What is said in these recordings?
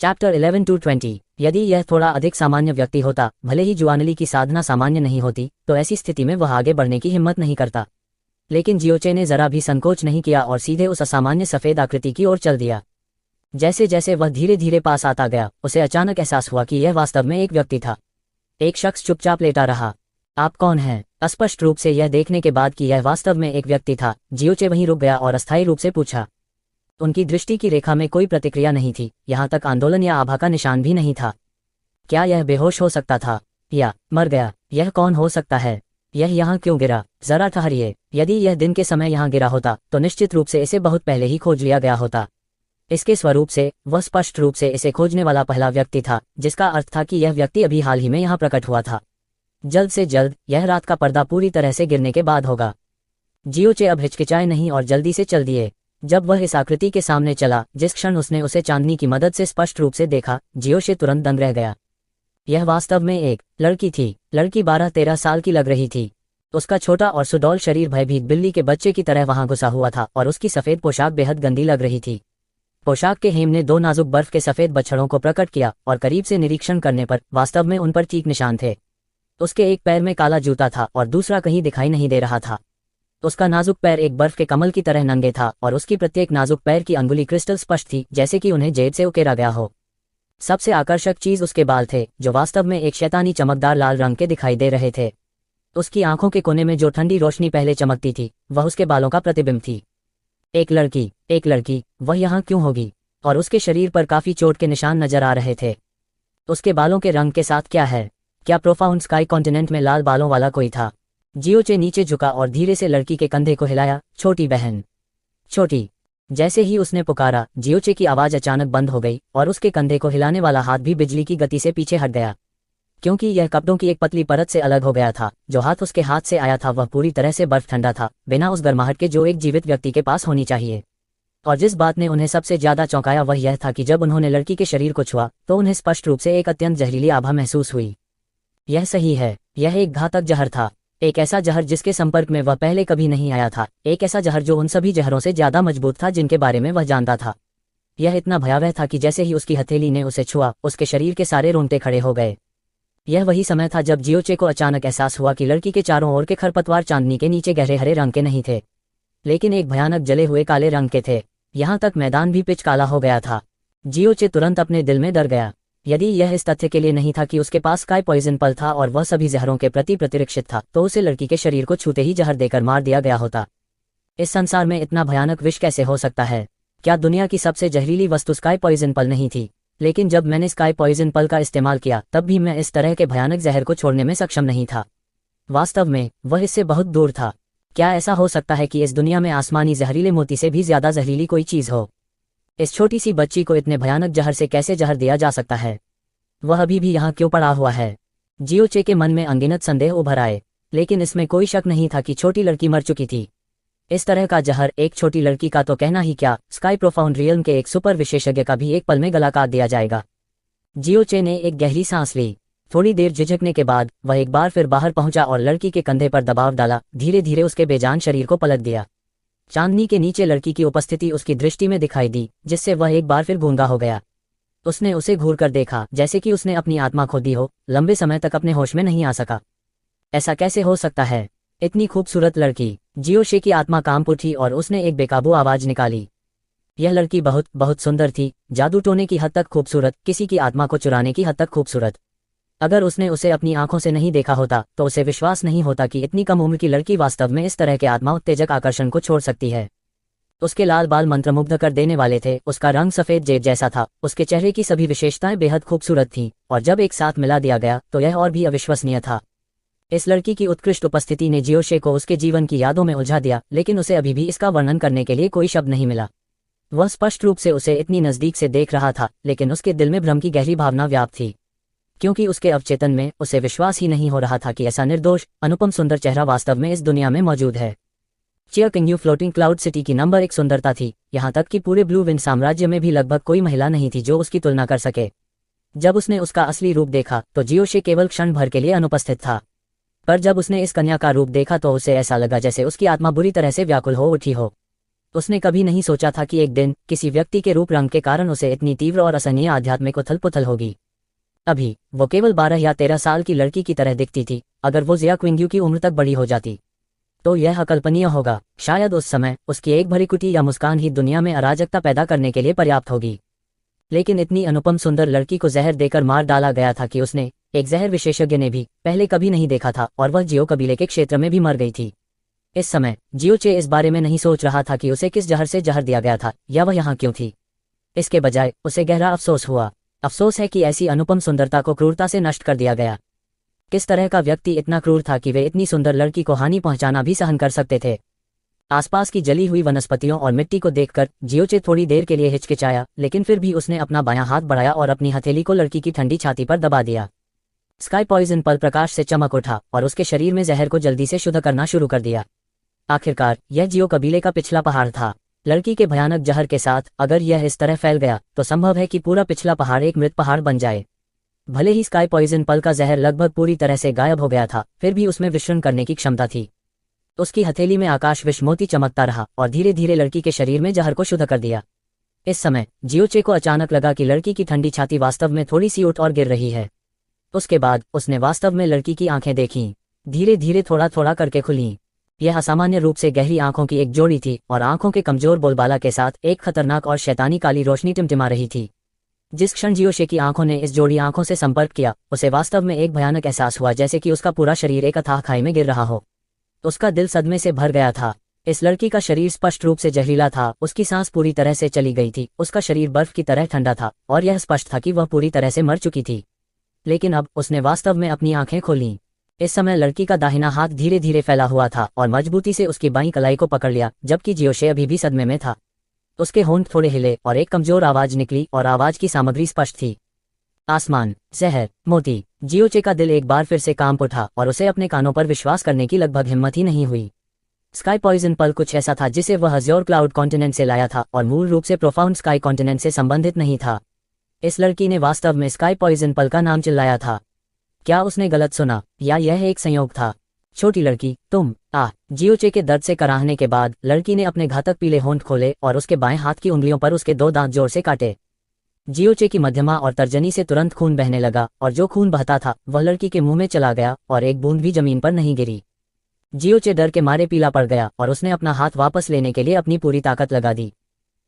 Chapter 11 to 20। यदि यह थोड़ा अधिक सामान्य व्यक्ति होता, भले ही जुआनली की साधना सामान्य नहीं होती, तो ऐसी स्थिति में वह आगे बढ़ने की हिम्मत नहीं करता। लेकिन जियोचे ने जरा भी संकोच नहीं किया और सीधे उस असामान्य सफेद आकृति की ओर चल दिया। जैसे जैसे वह धीरे धीरे पास आता गया, उसे अचानक एहसास हुआ कि यह वास्तव में एक व्यक्ति था। एक शख्स चुपचाप लेटा रहा। आप कौन हैं? स्पष्ट रूप से यह देखने के बाद कि यह वास्तव में एक व्यक्ति था, जियोचे वहीं रुक गया और अस्थायी रूप से पूछा। उनकी दृष्टि की रेखा में कोई प्रतिक्रिया नहीं थी, यहाँ तक आंदोलन या आभा का निशान भी नहीं था। क्या यह बेहोश हो सकता था या मर गया? यह कौन हो सकता है? यह यहाँ क्यों गिरा? जरा ठहरिए। यदि यह दिन के समय यहाँ गिरा होता तो निश्चित रूप से इसे बहुत पहले ही खोज लिया गया होता। इसके स्वरूप से वह स्पष्ट रूप से इसे खोजने वाला पहला व्यक्ति था, जिसका अर्थ था कि यह व्यक्ति अभी हाल ही में यहाँ प्रकट हुआ था। जल्द से जल्द यह रात का पर्दा पूरी तरह से गिरने के बाद होगा। जियोचे अब हिचकिचाए नहीं और जल्दी से चल दिए। जब वह इस आकृति के सामने चला, जिस क्षण उसने उसे चांदनी की मदद से स्पष्ट रूप से देखा, जियोचे तुरंत दंग रह गया। यह वास्तव में एक लड़की थी। लड़की 12-13 साल की लग रही थी। उसका छोटा और सुडौल शरीर भयभीत बिल्ली के बच्चे की तरह वहां घुसा हुआ था और उसकी सफेद पोशाक बेहद गंदी लग रही थी। पोशाक के हेम ने 2 नाजुक बर्फ के सफेद बछड़ों को प्रकट किया और करीब से निरीक्षण करने पर वास्तव में उन पर चीख निशान थे। उसके एक पैर में काला जूता था और दूसरा कहीं दिखाई नहीं दे रहा था। उसका नाजुक पैर एक बर्फ के कमल की तरह नंगे था और उसकी प्रत्येक नाजुक पैर की अंगुली क्रिस्टल स्पष्ट थी, जैसे कि उन्हें जेब से उकेरा गया हो। सबसे आकर्षक चीज उसके बाल थे, जो वास्तव में एक शैतानी चमकदार लाल रंग के दिखाई दे रहे थे। उसकी आंखों के कोने में जो ठंडी रोशनी पहले चमकती थी, वह उसके बालों का प्रतिबिंब थी। एक लड़की, वह यहाँ क्यों होगी? और उसके शरीर पर काफी चोट के निशान नजर आ रहे थे। उसके बालों के रंग के साथ क्या है? क्या प्रोफाउंड स्काई कॉन्टिनेंट में लाल बालों वाला कोई था? जियोचे नीचे झुका और धीरे से लड़की के कंधे को हिलाया। छोटी बहन, छोटी। जैसे ही उसने पुकारा, जियोचे की आवाज अचानक बंद हो गई और उसके कंधे को हिलाने वाला हाथ भी बिजली की गति से पीछे हट गया। क्योंकि यह कपड़ों की एक पतली परत से अलग हो गया था। जो हाथ उसके हाथ से आया था वह पूरी तरह से बर्फ ठंडा था, बिना उस गर्माहट के जो एक जीवित व्यक्ति के पास होनी चाहिए। और जिस बात ने उन्हें सबसे ज्यादा चौंकाया वह यह था कि जब उन्होंने लड़की के शरीर को छुआ तो उन्हें स्पष्ट रूप से एक अत्यंत जहरीली आभा महसूस हुई। यह सही है, यह एक घातक जहर था। एक ऐसा जहर जिसके संपर्क में वह पहले कभी नहीं आया था। एक ऐसा जहर जो उन सभी जहरों से ज्यादा मजबूत था जिनके बारे में वह जानता था। यह इतना भयावह था कि जैसे ही उसकी हथेली ने उसे छुआ, उसके शरीर के सारे रोंगटे खड़े हो गए। यह वही समय था जब जियोचे को अचानक एहसास हुआ कि लड़की के चारों ओर के खरपतवार चांदनी के नीचे गहरे हरे रंग के नहीं थे, लेकिन एक भयानक जले हुए काले रंग के थे। यहाँ तक मैदान भी पिच काला हो गया था। जियोचे तुरंत अपने दिल में डर गया। यदि यह इस तथ्य के लिए नहीं था कि उसके पास स्काई पॉइजन पल था और वह सभी जहरों के प्रति प्रतिरक्षित था, तो उसे लड़की के शरीर को छूते ही जहर देकर मार दिया गया होता। इस संसार में इतना भयानक विष कैसे हो सकता है? क्या दुनिया की सबसे जहरीली वस्तु स्काई पॉइजन पल नहीं थी? लेकिन जब मैंने स्काई पॉइजन पल का इस्तेमाल किया, तब भी मैं इस तरह के भयानक जहर को छोड़ने में सक्षम नहीं था। वास्तव में वह इससे बहुत दूर था। क्या ऐसा हो सकता है कि इस दुनिया में आसमानी जहरीले मोती से भी ज्यादा जहरीली कोई चीज हो? इस छोटी सी बच्ची को इतने भयानक जहर से कैसे जहर दिया जा सकता है? वह अभी भी यहाँ क्यों पड़ा हुआ है? जियोचे के मन में अनगिनत संदेह उभर आए, लेकिन इसमें कोई शक नहीं था कि छोटी लड़की मर चुकी थी। इस तरह का जहर एक छोटी लड़की का तो कहना ही क्या, स्काई प्रोफाउंड रियल्म के एक सुपर विशेषज्ञ का भी एक पल में गला काट दिया जाएगा। जियोचे ने एक गहरी सांस ली। थोड़ी देर झिझकने के बाद वह एक बार फिर बाहर पहुंचा और लड़की के कंधे पर दबाव डाला, धीरे धीरे उसके बेजान शरीर को पलट दिया। चांदनी के नीचे लड़की की उपस्थिति उसकी दृष्टि में दिखाई दी, जिससे वह एक बार फिर गूंगा हो गया। उसने उसे घूर कर देखा, जैसे कि उसने अपनी आत्मा खो दी हो। लंबे समय तक अपने होश में नहीं आ सका। ऐसा कैसे हो सकता है? इतनी खूबसूरत लड़की। जियोचे की आत्मा कांप उठी और उसने एक बेकाबू आवाज निकाली। यह लड़की बहुत बहुत सुंदर थी, जादू टोने की हद तक खूबसूरत, किसी की आत्मा को चुराने की हद तक खूबसूरत। अगर उसने उसे अपनी आंखों से नहीं देखा होता तो उसे विश्वास नहीं होता कि इतनी कम उम्र की लड़की वास्तव में इस तरह के आत्मा उत्तेजक आकर्षण को छोड़ सकती है। उसके लाल बाल मंत्रमुग्ध कर देने वाले थे, उसका रंग सफेद जेब जैसा था, उसके चेहरे की सभी विशेषताएं बेहद खूबसूरत थीं, और जब एक साथ मिला दिया गया तो यह और भी अविश्वसनीय था। इस लड़की की उत्कृष्ट उपस्थिति ने जियोचे को उसके जीवन की यादों में उलझा दिया, लेकिन उसे अभी भी इसका वर्णन करने के लिए कोई शब्द नहीं मिला। वह स्पष्ट रूप से उसे इतनी नजदीक से देख रहा था, लेकिन उसके दिल में भ्रम की गहरी भावना व्याप्त थी, क्योंकि उसके अवचेतन में उसे विश्वास ही नहीं हो रहा था कि ऐसा निर्दोष, अनुपम सुंदर चेहरा वास्तव में इस दुनिया में मौजूद है। Chongqing floating cloud city की नंबर 1 सुंदरता थी, यहाँ तक कि पूरे ब्लू विंड साम्राज्य में भी लगभग कोई महिला नहीं थी जो उसकी तुलना कर सके। जब उसने उसका असली रूप देखा तो जियोचे केवल क्षण भर के लिए अनुपस्थित था, पर जब उसने इस कन्या का रूप देखा तो उसे ऐसा लगा जैसे उसकी आत्मा बुरी तरह से व्याकुल हो उठी हो। उसने कभी नहीं सोचा था कि एक दिन किसी व्यक्ति के रूप रंग के कारण उसे इतनी तीव्र और असहनीय आध्यात्मिक उथल पुथल होगी। अभी वो केवल 12 या 13 साल की लड़की की तरह दिखती थी। अगर वो जिया क्विंग्यू की उम्र तक बड़ी हो जाती तो यह अकल्पनीय होगा। शायद उस समय उसकी एक भरी कुटी या मुस्कान ही दुनिया में अराजकता पैदा करने के लिए पर्याप्त होगी। लेकिन इतनी अनुपम सुंदर लड़की को जहर देकर मार डाला गया था कि उसने एक जहर विशेषज्ञ ने भी पहले कभी नहीं देखा था, और वह जियो कबीले के क्षेत्र में भी मर गई थी। इस समय जियो चे इस बारे में नहीं सोच रहा था कि उसे किस जहर से जहर दिया गया था या वह यहाँ क्यों थी। इसके बजाय उसे गहरा अफसोस हुआ। अफसोस है कि ऐसी अनुपम सुंदरता को क्रूरता से नष्ट कर दिया गया। किस तरह का व्यक्ति इतना क्रूर था कि वे इतनी सुंदर लड़की को हानि पहुंचाना भी सहन कर सकते थे। आसपास की जली हुई वनस्पतियों और मिट्टी को देखकर जियोचे थोड़ी देर के लिए हिचकिचाया, लेकिन फिर भी उसने अपना बायां हाथ बढ़ाया और अपनी हथेली को लड़की की ठंडी छाती पर दबा दिया। स्काई पॉइजन पल प्रकाश से चमक उठा और उसके शरीर में जहर को जल्दी से शुद्ध करना शुरू कर दिया। आखिरकार यह जियो कबीले का पिछला पहाड़ था। लड़की के भयानक जहर के साथ अगर यह इस तरह फैल गया तो संभव है कि पूरा पिछला पहाड़ एक मृत पहाड़ बन जाए। भले ही स्काई पॉइजन पल का जहर लगभग पूरी तरह से गायब हो गया था, फिर भी उसमें विषण करने की क्षमता थी। उसकी हथेली में आकाश विष मोती चमकता रहा और धीरे धीरे लड़की के शरीर में जहर को शुद्ध कर दिया। इस समय जियोचे को अचानक लगा कि लड़की की ठंडी छाती वास्तव में थोड़ी सी उठ और गिर रही है। उसके बाद उसने वास्तव में लड़की की आंखें देखीं। धीरे धीरे थोड़ा थोड़ा करके खुलीं। यह असामान्य रूप से गहरी आंखों की एक जोड़ी थी और आंखों के कमजोर बोलबाला के साथ एक खतरनाक और शैतानी काली रोशनी टिमटिमा रही थी। जिस क्षण जियोशे की आंखों ने इस जोड़ी आंखों से संपर्क किया, उसे वास्तव में एक भयानक एहसास हुआ, जैसे कि उसका पूरा शरीर एक अथाह खाई में गिर रहा हो। उसका दिल सदमे से भर गया था। इस लड़की का शरीर स्पष्ट रूप से जहरीला था। उसकी सांस पूरी तरह से चली गई थी। उसका शरीर बर्फ की तरह ठंडा था और यह स्पष्ट था कि वह पूरी तरह से मर चुकी थी। लेकिन अब उसने वास्तव में अपनी आंखें खोलीं। इस समय लड़की का दाहिना हाथ धीरे धीरे फैला हुआ था और मजबूती से उसकी बाईं कलाई को पकड़ लिया, जबकि जियोशे अभी भी सदमे में था। उसके होंठ थोड़े हिले और एक कमजोर आवाज निकली और आवाज की सामग्री स्पष्ट थी। आसमान, जहर, मोती। जियोचे का दिल एक बार फिर से कांप उठा और उसे अपने कानों पर विश्वास करने की लगभग हिम्मत ही नहीं हुई। स्काई पॉइजन पल कुछ ऐसा था जिसे वह अज्योर क्लाउड कॉन्टिनेंट से लाया था और मूल रूप से प्रोफाउंड स्काई कॉन्टिनेंट से संबंधित नहीं था। इस लड़की ने वास्तव में स्काई पॉइजन पल का नाम चिल्लाया था। क्या उसने गलत सुना या यह एक संयोग था? छोटी लड़की, तुम जियोचे के दर्द से कराहने के बाद लड़की ने अपने घातक पीले होंठ खोले और उसके बाएं हाथ की उंगलियों पर उसके 2 दांत जोर से काटे। जियोचे की मध्यमा और तर्जनी से तुरंत खून बहने लगा और जो खून बहता था वह लड़की के मुंह में चला गया और एक बूंद भी जमीन पर नहीं गिरी। जियोचे डर के मारे पीला पड़ गया और उसने अपना हाथ वापस लेने के लिए अपनी पूरी ताकत लगा दी।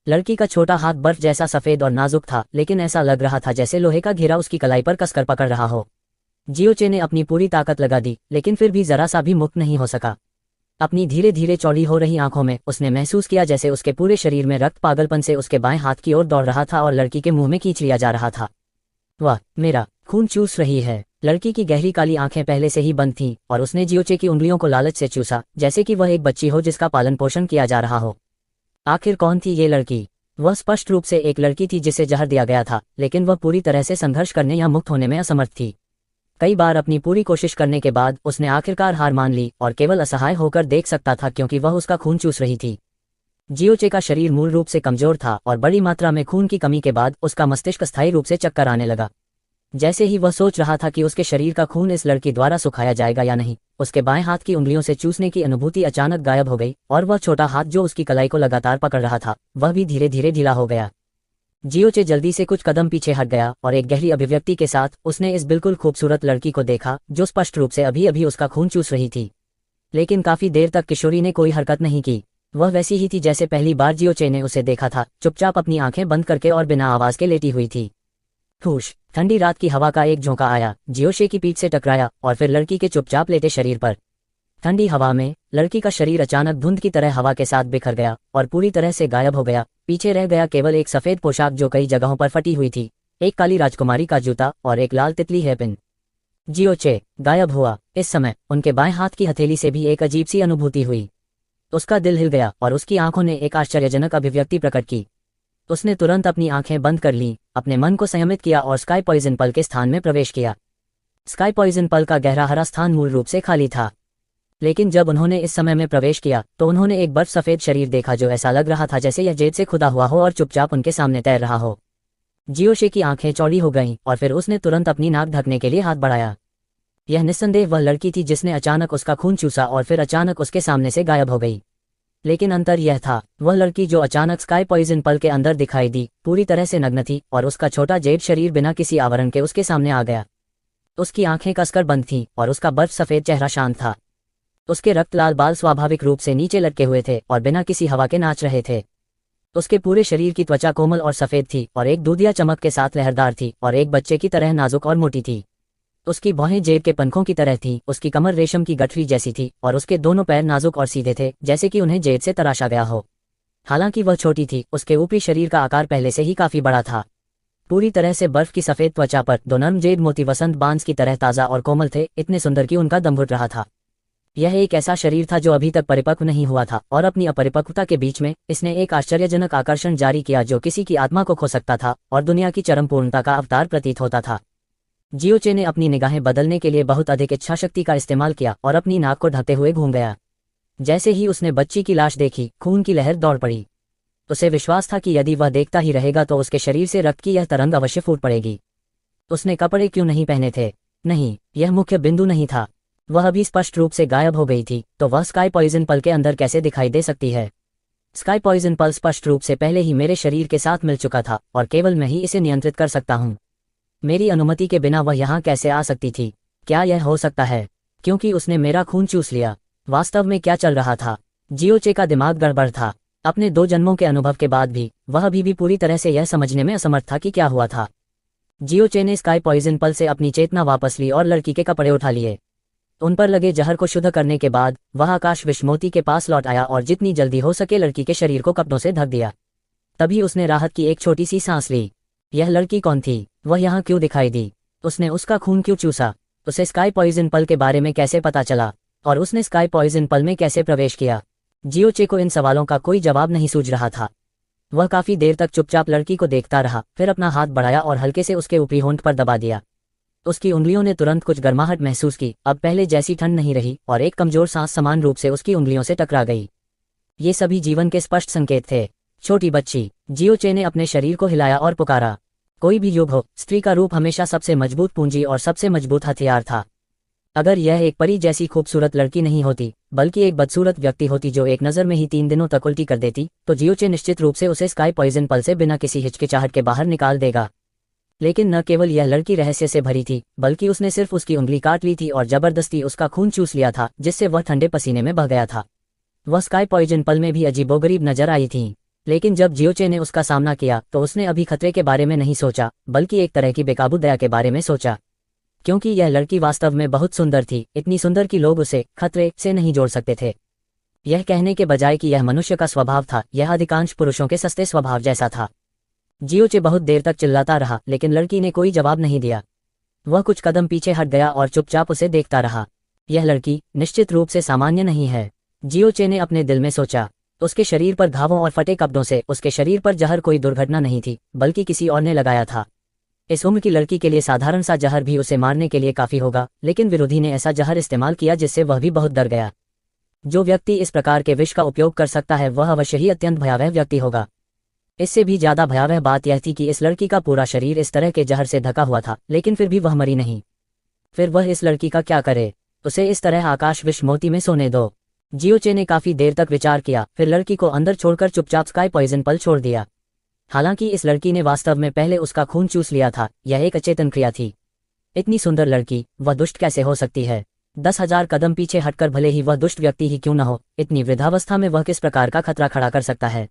लड़की का छोटा हाथ बर्फ जैसा सफेद और नाजुक था, लेकिन ऐसा लग रहा था जैसे लोहे का घेरा उसकी कलाई पर कसकर पकड़ रहा हो। जियोचे ने अपनी पूरी ताकत लगा दी, लेकिन फिर भी जरा सा भी मुक्त नहीं हो सका। अपनी धीरे धीरे चौड़ी हो रही आंखों में उसने महसूस किया जैसे उसके पूरे शरीर में रक्त पागलपन से उसके बाएं हाथ की ओर दौड़ रहा था और लड़की के मुंह में खींच लिया जा रहा था। वाह, मेरा खून चूस रही है। लड़की की गहरी काली आंखें पहले से ही बंद थीं और उसने जियोचे की उंगलियों को लालच से चूसा, जैसे कि वह एक बच्ची हो जिसका पालन पोषण किया जा रहा हो। आखिर कौन थी ये लड़की? वह स्पष्ट रूप से एक लड़की थी जिसे जहर दिया गया था, लेकिन वह पूरी तरह से संघर्ष करने या मुक्त होने में असमर्थ थी। कई बार अपनी पूरी कोशिश करने के बाद उसने आखिरकार हार मान ली और केवल असहाय होकर देख सकता था क्योंकि वह उसका खून चूस रही थी। जियोचे का शरीर मूल रूप से कमजोर था और बड़ी मात्रा में खून की कमी के बाद उसका मस्तिष्क स्थायी रूप से चक्कर आने लगा। जैसे ही वह सोच रहा था कि उसके शरीर का खून इस लड़की द्वारा सुखाया जाएगा या नहीं, उसके बाएं हाथ की उंगलियों से चूसने की अनुभूति अचानक गायब हो गई और वह छोटा हाथ जो उसकी कलाई को लगातार पकड़ रहा था वह भी धीरे धीरे ढीला हो गया। जियोचे जल्दी से कुछ कदम पीछे हट गया और एक गहरी अभिव्यक्ति के साथ उसने इस बिल्कुल खूबसूरत लड़की को देखा जो स्पष्ट रूप से अभी अभी उसका खून चूस रही थी। लेकिन काफी देर तक किशोरी ने कोई हरकत नहीं की। वह वैसी ही थी जैसे पहली बार जियोचे ने उसे देखा था, चुपचाप अपनी आंखें बंद करके और बिना आवाज के लेटी हुई थी। ठूश, ठंडी रात की हवा का एक झोंका आया, जियोशे की पीठ से टकराया और फिर लड़की के चुपचाप लेटे शरीर पर। ठंडी हवा में लड़की का शरीर अचानक धुंध की तरह हवा के साथ बिखर गया और पूरी तरह से गायब हो गया। पीछे रह गया केवल एक सफेद पोशाक जो कई जगहों पर फटी हुई थी, एक काली राजकुमारी का जूता और एक लाल तितली हेयरपिन। जियोचे गायब हुआ। इस समय उनके बाएं हाथ की हथेली से भी एक अजीब सी अनुभूति हुई। उसका दिल हिल गया और उसकी आंखों ने एक आश्चर्यजनक अभिव्यक्ति प्रकट की। उसने तुरंत अपनी आंखें बंद कर लीं, अपने मन को संयमित किया और स्काई पॉइजन पल के स्थान में प्रवेश किया। स्काई पॉइजन पल का गहरा हरा स्थान मूल रूप से खाली था, लेकिन जब उन्होंने इस समय में प्रवेश किया तो उन्होंने एक बर्फ सफेद शरीर देखा जो ऐसा लग रहा था जैसे यह जेद से खुदा हुआ हो और चुपचाप उनके सामने तैर रहा हो। जियोशे की आंखें चौड़ी हो गईं और फिर उसने तुरंत अपनी नाक ढकने के लिए हाथ बढ़ाया। यह निस्संदेह वह लड़की थी जिसने अचानक उसका खून चूसा और फिर अचानक उसके सामने से गायब हो गई। लेकिन अंतर यह था, वह लड़की जो अचानक स्काई पॉइजन पल के अंदर दिखाई दी पूरी तरह से नग्न थी और उसका छोटा जेड शरीर बिना किसी आवरण के उसके सामने आ गया। उसकी आंखें कसकर बंद थीं और उसका बर्फ सफेद चेहरा शांत था। उसके रक्त लाल बाल स्वाभाविक रूप से नीचे लटके हुए थे और बिना किसी हवा के नाच रहे थे। उसके पूरे शरीर की त्वचा कोमल और सफेद थी और एक दूधिया चमक के साथ लहरदार थी और एक बच्चे की तरह नाजुक और मोटी थी। उसकी भौहें जेब के पंखों की तरह थीं, उसकी कमर रेशम की गठरी जैसी थी और उसके दोनों पैर नाजुक और सीधे थे, जैसे कि उन्हें जेब से तराशा गया हो। हालांकि वह छोटी थी, उसके ऊपरी शरीर का आकार पहले से ही काफी बड़ा था। पूरी तरह से बर्फ की सफेद त्वचा पर दो नर्म जेड मोती वसंत बांस की तरह ताजा और कोमल थे, इतने सुंदर कि उनका दम घुट रहा था। यह एक ऐसा शरीर था जो अभी तक परिपक्व नहीं हुआ था और अपनी अपरिपक्वता के बीच में इसने एक आश्चर्यजनक आकर्षण जारी किया जो किसी की आत्मा को खो सकता था और दुनिया की चरम पूर्णता का अवतार प्रतीत होता था। जियोचे ने अपनी निगाहें बदलने के लिए बहुत अधिक इच्छाशक्ति का इस्तेमाल किया और अपनी नाक को ढकते हुए घूम गया। जैसे ही उसने बच्ची की लाश देखी, खून की लहर दौड़ पड़ी। उसे विश्वास था कि यदि वह देखता ही रहेगा तो उसके शरीर से रक्त की यह तरंग अवश्य फूट पड़ेगी। उसने कपड़े क्यों नहीं पहने थे? नहीं, यह मुख्य बिंदु नहीं था। वह अभी स्पष्ट रूप से गायब हो गई थी, तो वह स्काई पॉइजन पल के अंदर कैसे दिखाई दे सकती है? स्काई पॉइजन पल स्पष्ट रूप से पहले ही मेरे शरीर के साथ मिल चुका था और केवल मैं ही इसे नियंत्रित कर सकता हूँ। मेरी अनुमति के बिना वह यहाँ कैसे आ सकती थी? क्या यह हो सकता है क्योंकि उसने मेरा खून चूस लिया? वास्तव में क्या चल रहा था? जियोचे का दिमाग गड़बड़ था। अपने 2 जन्मों के अनुभव के बाद भी वह अभी भी पूरी तरह से यह समझने में असमर्थ था कि क्या हुआ था। जियोचे ने स्काई पॉइजन पल से अपनी चेतना वापस ली और लड़की के कपड़े उठा लिए। उन पर लगे जहर को शुद्ध करने के बाद वह आकाश विश्वमोती के पास लौट आया और जितनी जल्दी हो सके लड़की के शरीर को कपड़ों से ढक दिया। तभी उसने राहत की एक छोटी सी सांस ली। यह लड़की कौन थी? वह यहाँ क्यों दिखाई दी? उसने उसका खून क्यों चूसा? उसे स्काई पॉइजन पल के बारे में कैसे पता चला और उसने स्काई पॉइजन पल में कैसे प्रवेश किया? जियोचे को इन सवालों का कोई जवाब नहीं सूझ रहा था। वह काफी देर तक चुपचाप लड़की को देखता रहा, फिर अपना हाथ बढ़ाया और हल्के से उसके ऊपरी होंठ पर दबा दिया। उसकी उंगलियों ने तुरंत कुछ गर्माहट महसूस की, अब पहले जैसी ठंड नहीं रही और एक कमजोर सांस समान रूप से उसकी उंगलियों से टकरा गई। ये सभी जीवन के स्पष्ट संकेत थे। छोटी बच्ची। जियोचे ने अपने शरीर को हिलाया और पुकारा। कोई भी युग हो, स्त्री का रूप हमेशा सबसे मजबूत पूंजी और सबसे मजबूत हथियार था। अगर यह एक परी जैसी खूबसूरत लड़की नहीं होती, बल्कि एक बदसूरत व्यक्ति होती जो एक नज़र में ही 3 दिनों तक उल्टी कर देती, तो जियोचे निश्चित रूप से उसे स्काई पॉइजन पल से बिना किसी हिचकिचाहट के बाहर निकाल देगा। लेकिन न केवल यह लड़की रहस्य से भरी थी, बल्कि उसने सिर्फ उसकी उंगली काट ली थी और जबरदस्ती उसका खून चूस लिया था, जिससे वह ठंडे पसीने में बह गया था। वह स्काई पॉइजन पल में भी अजीबोगरीब नजर आई थी। लेकिन जब जियोचे ने उसका सामना किया तो उसने अभी खतरे के बारे में नहीं सोचा, बल्कि एक तरह की बेकाबू दया के बारे में सोचा। क्योंकि यह लड़की वास्तव में बहुत सुंदर थी, इतनी सुंदर कि लोग उसे खतरे से नहीं जोड़ सकते थे। यह कहने के बजाय कि यह मनुष्य का स्वभाव था, यह अधिकांश पुरुषों के सस्ते स्वभाव जैसा था। जियोचे बहुत देर तक चिल्लाता रहा, लेकिन लड़की ने कोई जवाब नहीं दिया। वह कुछ कदम पीछे हट गया और चुपचाप उसे देखता रहा। यह लड़की निश्चित रूप से सामान्य नहीं है, जियोचे ने अपने दिल में सोचा। उसके शरीर पर घावों और फटे कपड़ों से उसके शरीर पर जहर कोई दुर्घटना नहीं थी, बल्कि किसी और ने लगाया था। इस उम्र की लड़की के लिए साधारण सा जहर भी उसे मारने के लिए काफी होगा, लेकिन विरोधी ने ऐसा जहर इस्तेमाल किया जिससे वह भी बहुत डर गया। जो व्यक्ति इस प्रकार के विष का उपयोग कर सकता है वह अवश्य ही अत्यंत भयावह व्यक्ति होगा। इससे भी ज्यादा भयावह बात यह थी कि इस लड़की का पूरा शरीर इस तरह के जहर से ढका हुआ था, लेकिन फिर भी वह मरी नहीं। फिर वह इस लड़की का क्या करे? उसे इस तरह आकाश विश्वमोती में सोने दो। जियोचे ने काफी देर तक विचार किया, फिर लड़की को अंदर छोड़कर चुपचाप स्काई पॉइजन पल छोड़ दिया। हालांकि इस लड़की ने वास्तव में पहले उसका खून चूस लिया था, यह एक अचेतन क्रिया थी। इतनी सुंदर लड़की, वह दुष्ट कैसे हो सकती है? 10,000 कदम पीछे हटकर भले ही वह दुष्ट व्यक्ति ही क्यों न हो, इतनी वृद्धावस्था में वह किस प्रकार का खतरा खड़ा कर सकता है?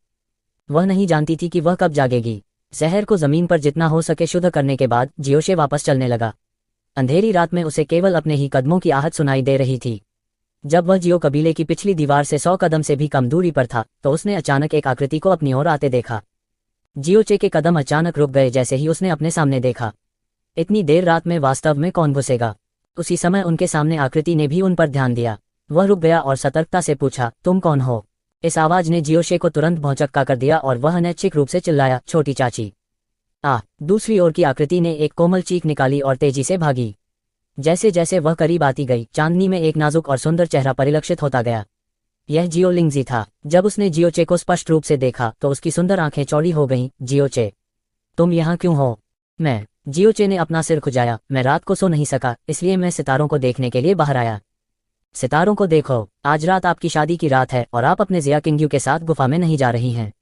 वह नहीं जानती थी कि वह कब जागेगी। जहर को जमीन पर जितना हो सके शुद्ध करने के बाद जियोचे वापस चलने लगा। अंधेरी रात में उसे केवल अपने ही कदमों की आहट सुनाई दे रही थी। जब वह जियो कबीले की पिछली दीवार से 100 कदम से भी कम दूरी पर था, तो उसने अचानक एक आकृति को अपनी ओर आते देखा। जियोचे के कदम अचानक रुक गए जैसे ही उसने अपने सामने देखा। इतनी देर रात में वास्तव में कौन घुसेगा? उसी समय उनके सामने आकृति ने भी उन पर ध्यान दिया। वह रुक गया और सतर्कता से पूछा, तुम कौन हो? इस आवाज ने जियोशे को तुरंत भौचक्का कर दिया और वह अनैच्छिक रूप से चिल्लाया, छोटी चाची। दूसरी ओर की आकृति ने एक कोमल चीख निकाली और तेजी से भागी। जैसे जैसे वह करीब आती गई, चांदनी में एक नाजुक और सुंदर चेहरा परिलक्षित होता गया। यह जियो लिंगजी था। जब उसने जियोचे को स्पष्ट रूप से देखा तो उसकी सुंदर आंखें चौड़ी हो गईं। जियोचे, तुम यहाँ क्यों हो? मैं। जियोचे ने अपना सिर खुजाया, मैं रात को सो नहीं सका, इसलिए मैं सितारों को देखने के लिए बाहर आया। सितारों को देखो, आज रात आपकी शादी की रात है और आप अपने जिया किंग्यू के साथ गुफा में नहीं जा रही हैं।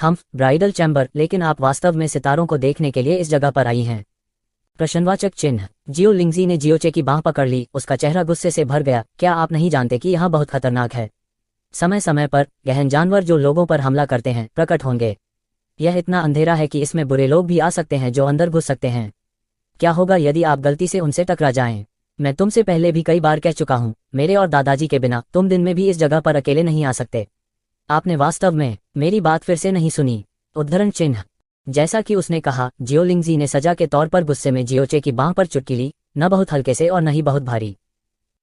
हम ब्राइडल चैम्बर, लेकिन आप वास्तव में सितारों को देखने के लिए इस जगह पर आई हैं। प्रश्नवाचक चिन्ह। जियो लिंगजी ने जियोचे की बांह पकड़ ली, उसका चेहरा गुस्से से भर गया। क्या आप नहीं जानते कि यहाँ बहुत खतरनाक है? समय समय पर गहन जानवर जो लोगों पर हमला करते हैं प्रकट होंगे। यह इतना अंधेरा है कि इसमें बुरे लोग भी आ सकते हैं जो अंदर घुस सकते हैं। क्या होगा यदि आप गलती से उनसे टकरा जाएं? मैं तुमसे पहले भी कई बार कह चुका हूं, मेरे और दादाजी के बिना तुम दिन में भी इस जगह पर अकेले नहीं आ सकते। आपने वास्तव में मेरी बात फिर से नहीं सुनी। उद्धरण चिन्ह। जैसा कि उसने कहा, जियो लिंगजी ने सजा के तौर पर गुस्से में जियोचे की बांह पर चुटकी ली, न बहुत हल्के से और न ही बहुत भारी।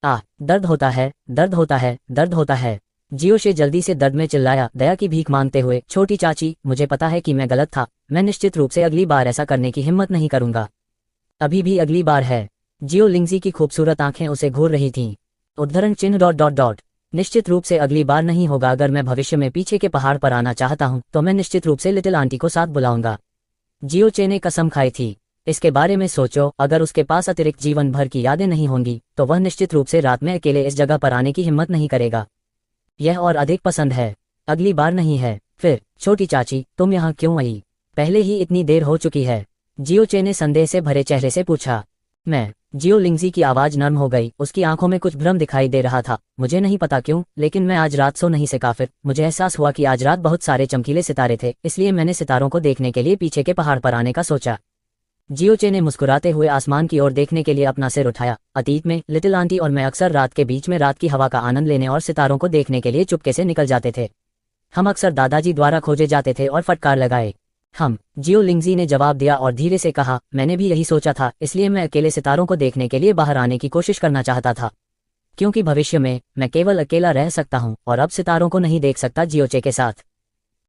दर्द होता है, दर्द होता है, दर्द होता है। जियोचे जल्दी से दर्द में चिल्लाया, दया की भीख मांगते हुए। छोटी चाची, मुझे पता है कि मैं गलत था, मैं निश्चित रूप से अगली बार ऐसा करने की हिम्मत नहीं करूंगा। अभी भी अगली बार है। जियो लिंगजी की खूबसूरत आंखें उसे घूर रही थीं। उद्धरण चिन्ह। निश्चित रूप से अगली बार नहीं होगा। अगर मैं भविष्य में पीछे के पहाड़ पर आना चाहता हूं तो मैं निश्चित रूप से लिटिल आंटी को साथ बुलाऊंगा। जियोचे ने कसम खाई थी। इसके बारे में सोचो, अगर उसके पास अतिरिक्त जीवन भर की यादें नहीं होंगी तो वह निश्चित रूप से रात में अकेले इस जगह पर आने की हिम्मत नहीं करेगा। यह और अधिक पसंद है। अगली बार नहीं है। फिर, छोटी चाची, तुम यहाँ क्यों आई? पहले ही इतनी देर हो चुकी है। जियोचे ने संदेह से भरे चेहरे से पूछा। मैं। जियो लिंगजी की आवाज नर्म हो गई, उसकी आंखों में कुछ भ्रम दिखाई दे रहा था। मुझे नहीं पता क्यों, लेकिन मैं आज रात सो नहीं सका। फिर मुझे एहसास हुआ कि आज रात बहुत सारे चमकीले सितारे थे, इसलिए मैंने सितारों को देखने के लिए पीछे के पहाड़ पर आने का सोचा। जियोचे ने मुस्कुराते हुए आसमान की ओर देखने के लिए अपना सिर उठाया। अतीत में लिटिल आंटी और मैं अक्सर रात के बीच में रात की हवा का आनंद लेने और सितारों को देखने के लिए चुपके से निकल जाते थे। हम अक्सर दादाजी द्वारा खोजे जाते थे और फटकार लगाए। जियो लिंगजी ने जवाब दिया और धीरे से कहा, मैंने भी यही सोचा था, इसलिए मैं अकेले सितारों को देखने के लिए बाहर आने की कोशिश करना चाहता था, क्योंकि भविष्य में मैं केवल अकेला रह सकता हूं और अब सितारों को नहीं देख सकता जियोचे के साथ।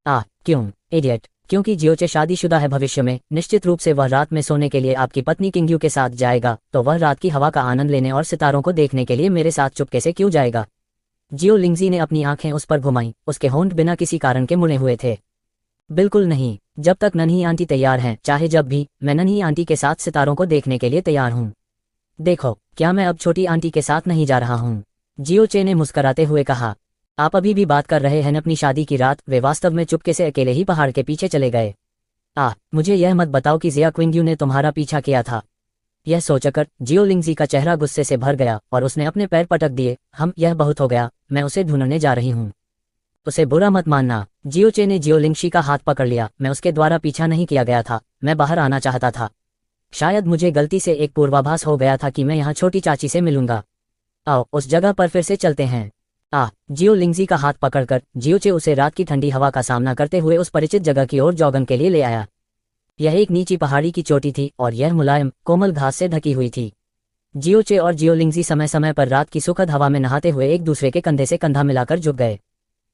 क्यों, इडियट? क्योंकि जियोचे शादीशुदा है। भविष्य में निश्चित रूप से वह रात में सोने के लिए आपकी पत्नी किंग्यू के साथ जाएगा, तो वह रात की हवा का आनंद लेने और सितारों को देखने के लिए मेरे साथ चुपके से क्यों जाएगा? जियो लिंगजी ने अपनी आंखें उस पर घुमाई। उसके होंठ बिना किसी कारण के मुड़े हुए थे। बिल्कुल नहीं, जब तक नन्ही आंटी तैयार हैं, चाहे जब भी, मैं नन्ही आंटी के साथ सितारों को देखने के लिए तैयार हूँ। देखो, क्या मैं अब छोटी आंटी के साथ नहीं जा रहा हूँ? जियोचे ने मुस्कराते हुए कहा। आप अभी भी बात कर रहे हैं अपनी शादी की रात? वे वास्तव में चुपके से अकेले ही पहाड़ के पीछे चले गए। मुझे यह मत बताओ कि जिया क्विंग्यू ने तुम्हारा पीछा किया था। यह सोचकर जियो लिंगजी का चेहरा गुस्से से भर गया और उसने अपने पैर पटक दिए। यह बहुत हो गया, मैं उसे ढूंढने जा रही हूँ। उसे बुरा मत मानना। जियोचे ने जियो लिंगशी का हाथ पकड़ लिया। मैं उसके द्वारा पीछा नहीं किया गया था, मैं बाहर आना चाहता था। शायद मुझे गलती से एक पूर्वाभास हो गया था कि मैं यहाँ छोटी चाची से मिलूंगा। आओ उस जगह पर फिर से चलते हैं। जियो लिंगजी का हाथ पकड़कर जियोचे उसे रात की ठंडी हवा का सामना करते हुए उस परिचित जगह की ओर जॉगिंग के लिए ले आया। यह एक नीची पहाड़ी की चोटी थी और यह मुलायम कोमल घास से ढकी हुई थी। जियोचे और जियो लिंगजी समय समय पर रात की सुखद हवा में नहाते हुए एक दूसरे के कंधे से कंधा मिलाकर झुक गए।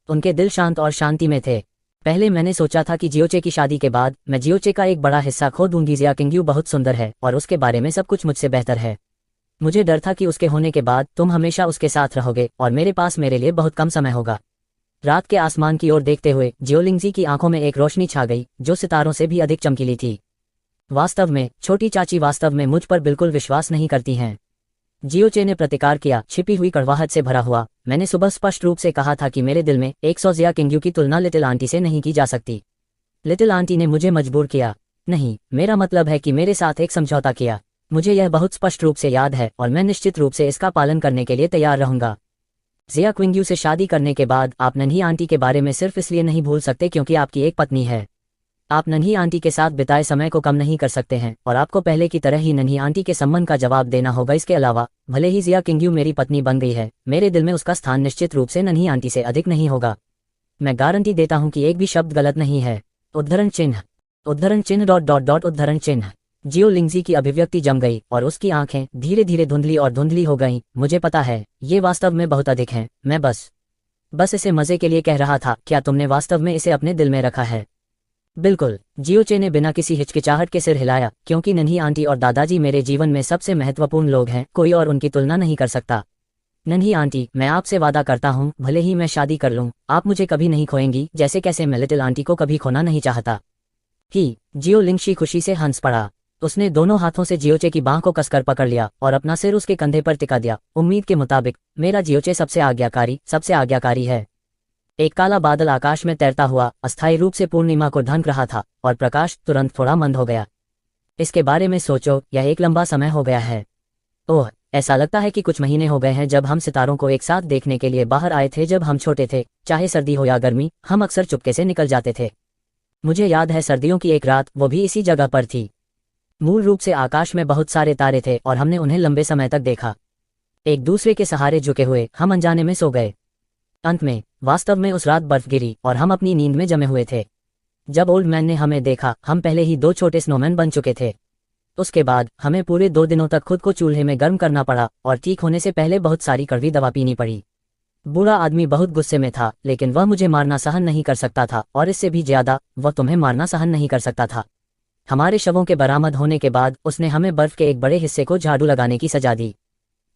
उनके दिल शांत और शांति में थे। पहले मैंने सोचा था कि जियोचे की शादी के बाद मैं जियोचे का एक बड़ा हिस्सा खो दूंगी। जिया किंग्यू बहुत सुंदर है और उसके बारे में सब कुछ मुझसे बेहतर है। मुझे डर था कि उसके होने के बाद तुम हमेशा उसके साथ रहोगे और मेरे पास मेरे लिए बहुत कम समय होगा। रात के आसमान की ओर देखते हुए जियो लिंगजी की आंखों में एक रोशनी छा गई जो सितारों से भी अधिक चमकीली थी। वास्तव में छोटी चाची वास्तव में मुझ पर बिल्कुल विश्वास नहीं करती हैं। जियोचे ने प्रतिकार किया, छिपी हुई कड़वाहट से भरा हुआ। मैंने सुबह स्पष्ट रूप से कहा था कि मेरे दिल में 100 जिया किंग्यू की तुलना लिटिल आंटी से नहीं की जा सकती। लिटिल आंटी ने मुझे मजबूर किया। नहीं, मेरा मतलब है कि मेरे साथ एक समझौता किया। मुझे यह बहुत स्पष्ट रूप से याद है और मैं निश्चित रूप से इसका पालन करने के लिए तैयार रहूंगा। जिया क्विंग्यू से शादी करने के बाद आप नन्ही आंटी के बारे में सिर्फ इसलिए नहीं भूल सकते क्योंकि आपकी एक पत्नी है। आप नन्ही आंटी के साथ बिताए समय को कम नहीं कर सकते हैं और आपको पहले की तरह ही नन्ही आंटी के सम्मान का जवाब देना होगा। इसके अलावा, भले ही जिया किंग्यू मेरी पत्नी बन गई है, मेरे दिल में उसका स्थान निश्चित रूप से नन्ही आंटी से अधिक नहीं होगा। मैं गारंटी देता हूं कि एक भी शब्द गलत नहीं है। उद्धरण चिन्ह। उद्धरण चिन्ह। जियो लिंगजी की अभिव्यक्ति जम गई और उसकी आंखें धीरे धीरे धुंधली और धुंधली हो गईं। मुझे पता है, ये वास्तव में बहुत अधिक है। मैं बस इसे मजे के लिए कह रहा था। क्या तुमने वास्तव में इसे अपने दिल में रखा है? बिल्कुल, जियोचे ने बिना किसी हिचकिचाहट के सिर हिलाया, क्योंकि नन्ही आंटी और दादाजी मेरे जीवन में सबसे महत्वपूर्ण लोग हैं। कोई और उनकी तुलना नहीं कर सकता। नन्ही आंटी, मैं आपसे वादा करता हूँ, भले ही मैं शादी कर लूँ, आप मुझे कभी नहीं खोएंगी, जैसे कैसे मैं लिटिल आंटी को कभी खोना नहीं चाहता। जियो लिंगशी खुशी से हंस पड़ा। उसने दोनों हाथों से जियोचे की बांह को कसकर पकड़ लिया और अपना सिर उसके कंधे पर टिका दिया। उम्मीद के मुताबिक मेरा जियोचे सबसे आज्ञाकारी है। एक काला बादल आकाश में तैरता हुआ अस्थायी रूप से पूर्णिमा को ढंक रहा था और प्रकाश तुरंत थोड़ा मंद हो गया। इसके बारे में सोचो, यह एक लंबा समय हो गया है। ओह, ऐसा लगता है कि कुछ महीने हो गए हैं जब हम सितारों को एक साथ देखने के लिए बाहर आए थे। जब हम छोटे थे, चाहे सर्दी हो या गर्मी, हम अक्सर चुपके से निकल जाते थे। मुझे याद है सर्दियों की एक रात, वो भी इसी जगह पर थी। मूल रूप से आकाश में बहुत सारे तारे थे और हमने उन्हें लंबे समय तक देखा। एक दूसरे के सहारे झुके हुए हम अनजाने में सो गए। अंत में वास्तव में उस रात बर्फ गिरी और हम अपनी नींद में जमे हुए थे। जब ओल्ड मैन ने हमें देखा, हम पहले ही 2 छोटे स्नोमैन बन चुके थे। उसके बाद हमें पूरे 2 दिनों तक खुद को चूल्हे में गर्म करना पड़ा और ठीक होने से पहले बहुत सारी कड़वी दवा पीनी पड़ी। बूढ़ा आदमी बहुत गुस्से में था, लेकिन वह मुझे मारना सहन नहीं कर सकता था और इससे भी ज्यादा वह तुम्हें मारना सहन नहीं कर सकता था। हमारे शवों के बरामद होने के बाद उसने हमें बर्फ के एक बड़े हिस्से को झाड़ू लगाने की सजा दी।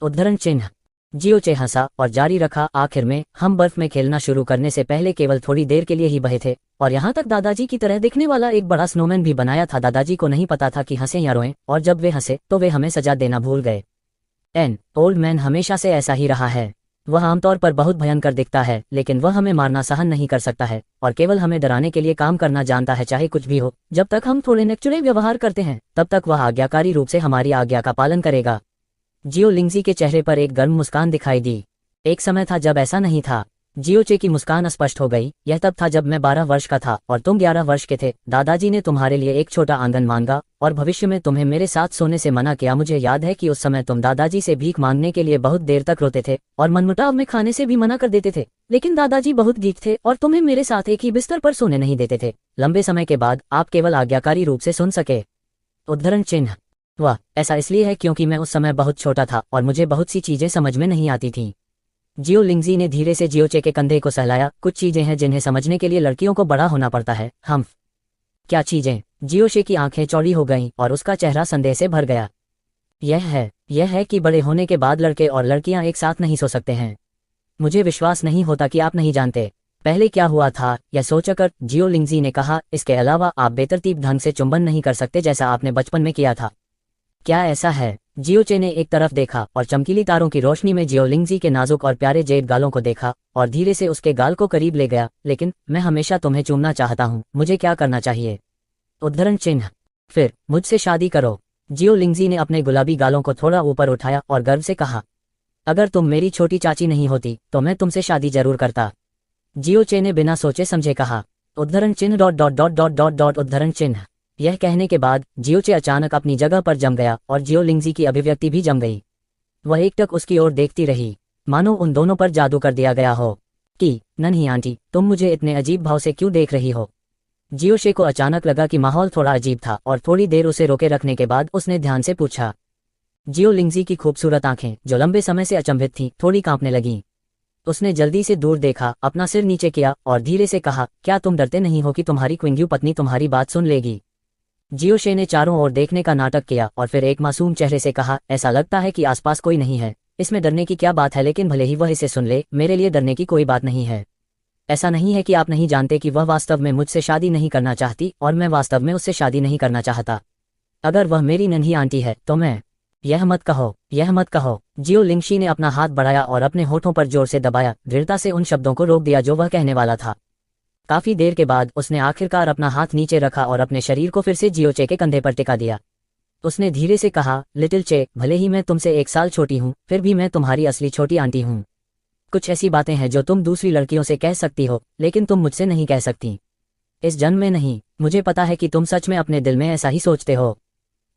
उद्धरण चिन्ह। जियोचे हंसा और जारी रखा, आखिर में हम बर्फ में खेलना शुरू करने से पहले केवल थोड़ी देर के लिए ही बहे थे और यहाँ तक दादाजी की तरह दिखने वाला एक बड़ा स्नोमैन भी बनाया था। दादाजी को नहीं पता था कि हंसे या रोएं, और जब वे हंसे तो वे हमें सजा देना भूल गए। ओल्ड मैन हमेशा से ऐसा ही रहा है। वह आमतौर पर बहुत भयंकर दिखता है, लेकिन वह हमें मारना सहन नहीं कर सकता है और केवल हमें डराने के लिए काम करना जानता है, चाहे कुछ भी हो। जब तक हम थोड़े नेचुरल व्यवहार करते हैं, तब तक वह आज्ञाकारी रूप से हमारी आज्ञा का पालन करेगा। जियो लिंगजी के चेहरे पर एक गर्म मुस्कान दिखाई दी। एक समय था जब ऐसा नहीं था। जियोचे की मुस्कान स्पष्ट हो गई। यह तब था जब मैं 12 वर्ष का था और तुम 11 वर्ष के थे। दादाजी ने तुम्हारे लिए एक छोटा आंगन मांगा और भविष्य में तुम्हें मेरे साथ सोने से मना किया। मुझे याद है कि उस समय तुम दादाजी से भीख मांगने के लिए बहुत देर तक रोते थे और मनमुटाव में खाने से भी मना कर देते थे, लेकिन दादाजी बहुत गीक थे और तुम्हें मेरे साथ एक ही बिस्तर पर सोने नहीं देते थे। लंबे समय के बाद आप केवल आज्ञाकारी रूप से सुन सके। उद्धरण चिन्ह। वाह, ऐसा इसलिए है क्योंकि मैं उस समय बहुत छोटा था और मुझे बहुत सी चीजें समझ में नहीं आती थीं। जियो लिंगजी ने धीरे से जियोचे के कंधे को सहलाया। कुछ चीजें हैं जिन्हें समझने के लिए लड़कियों को बड़ा होना पड़ता है। हम क्या चीजें? जियोशे की आंखें चौड़ी हो गईं और उसका चेहरा संदेह से भर गया। यह है कि बड़े होने के बाद लड़के और लड़कियां एक साथ नहीं सो सकते हैं। मुझे विश्वास नहीं होता कि आप नहीं जानते पहले क्या हुआ था। यह सोचकर जियो लिंगजी ने कहा, इसके अलावा आप बेतरतीब ढंग से चुंबन नहीं कर सकते जैसा आपने बचपन में किया था। क्या ऐसा है? जियोचे ने एक तरफ देखा और चमकीली तारों की रोशनी में जियो लिंगजी के नाजुक और प्यारे जेड गालों को देखा और धीरे से उसके गाल को करीब ले गया। लेकिन मैं हमेशा तुम्हें चूमना चाहता हूँ, मुझे क्या करना चाहिए? उद्धरण चिन्ह। फिर मुझसे शादी करो। जियो लिंगजी ने अपने गुलाबी गालों को थोड़ा ऊपर उठाया और गर्व से कहा, अगर तुम मेरी छोटी चाची नहीं होती तो मैं तुमसे शादी जरूर करता। जियोचे ने बिना सोचे समझे कहा। उद्धरण चिन्ह उद्धरण चिन्ह। यह कहने के बाद जियोचे अचानक अपनी जगह पर जम गया और जियो लिंगजी की अभिव्यक्ति भी जम गई। वह एकटक उसकी ओर देखती रही, मानो उन दोनों पर जादू कर दिया गया हो। कि नन्ही आंटी, तुम मुझे इतने अजीब भाव से क्यों देख रही हो? जियोशे को अचानक लगा कि माहौल थोड़ा अजीब था और थोड़ी देर उसे रोके रखने के बाद उसने ध्यान से पूछा। जियो लिंगजी की खूबसूरत आंखें, जो लंबे समय से अचंभित थीं, थोड़ी कांपने लगीं। उसने जल्दी से दूर देखा, अपना सिर नीचे किया और धीरे से कहा, क्या तुम डरते नहीं हो कि तुम्हारी क्विंग्यू पत्नी तुम्हारी बात सुन लेगी? जियोशे ने चारों ओर देखने का नाटक किया और फिर एक मासूम चेहरे से कहा, ऐसा लगता है कि आसपास कोई नहीं है। इसमें डरने की क्या बात है? लेकिन भले ही वह इसे सुन ले, मेरे लिए डरने की कोई बात नहीं है। ऐसा नहीं है कि आप नहीं जानते कि वह वास्तव में मुझसे शादी नहीं करना चाहती और मैं वास्तव में उससे शादी नहीं करना चाहता। अगर वह मेरी नन्ही आंटी है तो मैं यह मत कहो। जियो लिंगशी ने अपना हाथ बढ़ाया और अपने होठों पर जोर से दबाया, दृढ़ता से उन शब्दों को रोक दिया जो वह कहने वाला था। काफी देर के बाद उसने आखिरकार अपना हाथ नीचे रखा और अपने शरीर को फिर से जियोचे के कंधे पर टिका दिया। उसने धीरे से कहा, लिटिल चे, भले ही मैं तुमसे 1 साल छोटी हूँ, फिर भी मैं तुम्हारी असली छोटी आंटी हूँ। कुछ ऐसी बातें हैं जो तुम दूसरी लड़कियों से कह सकती हो, लेकिन तुम मुझसे नहीं कह सकती। इस जन्म में नहीं। मुझे पता है कि तुम सच में अपने दिल में ऐसा ही सोचते हो,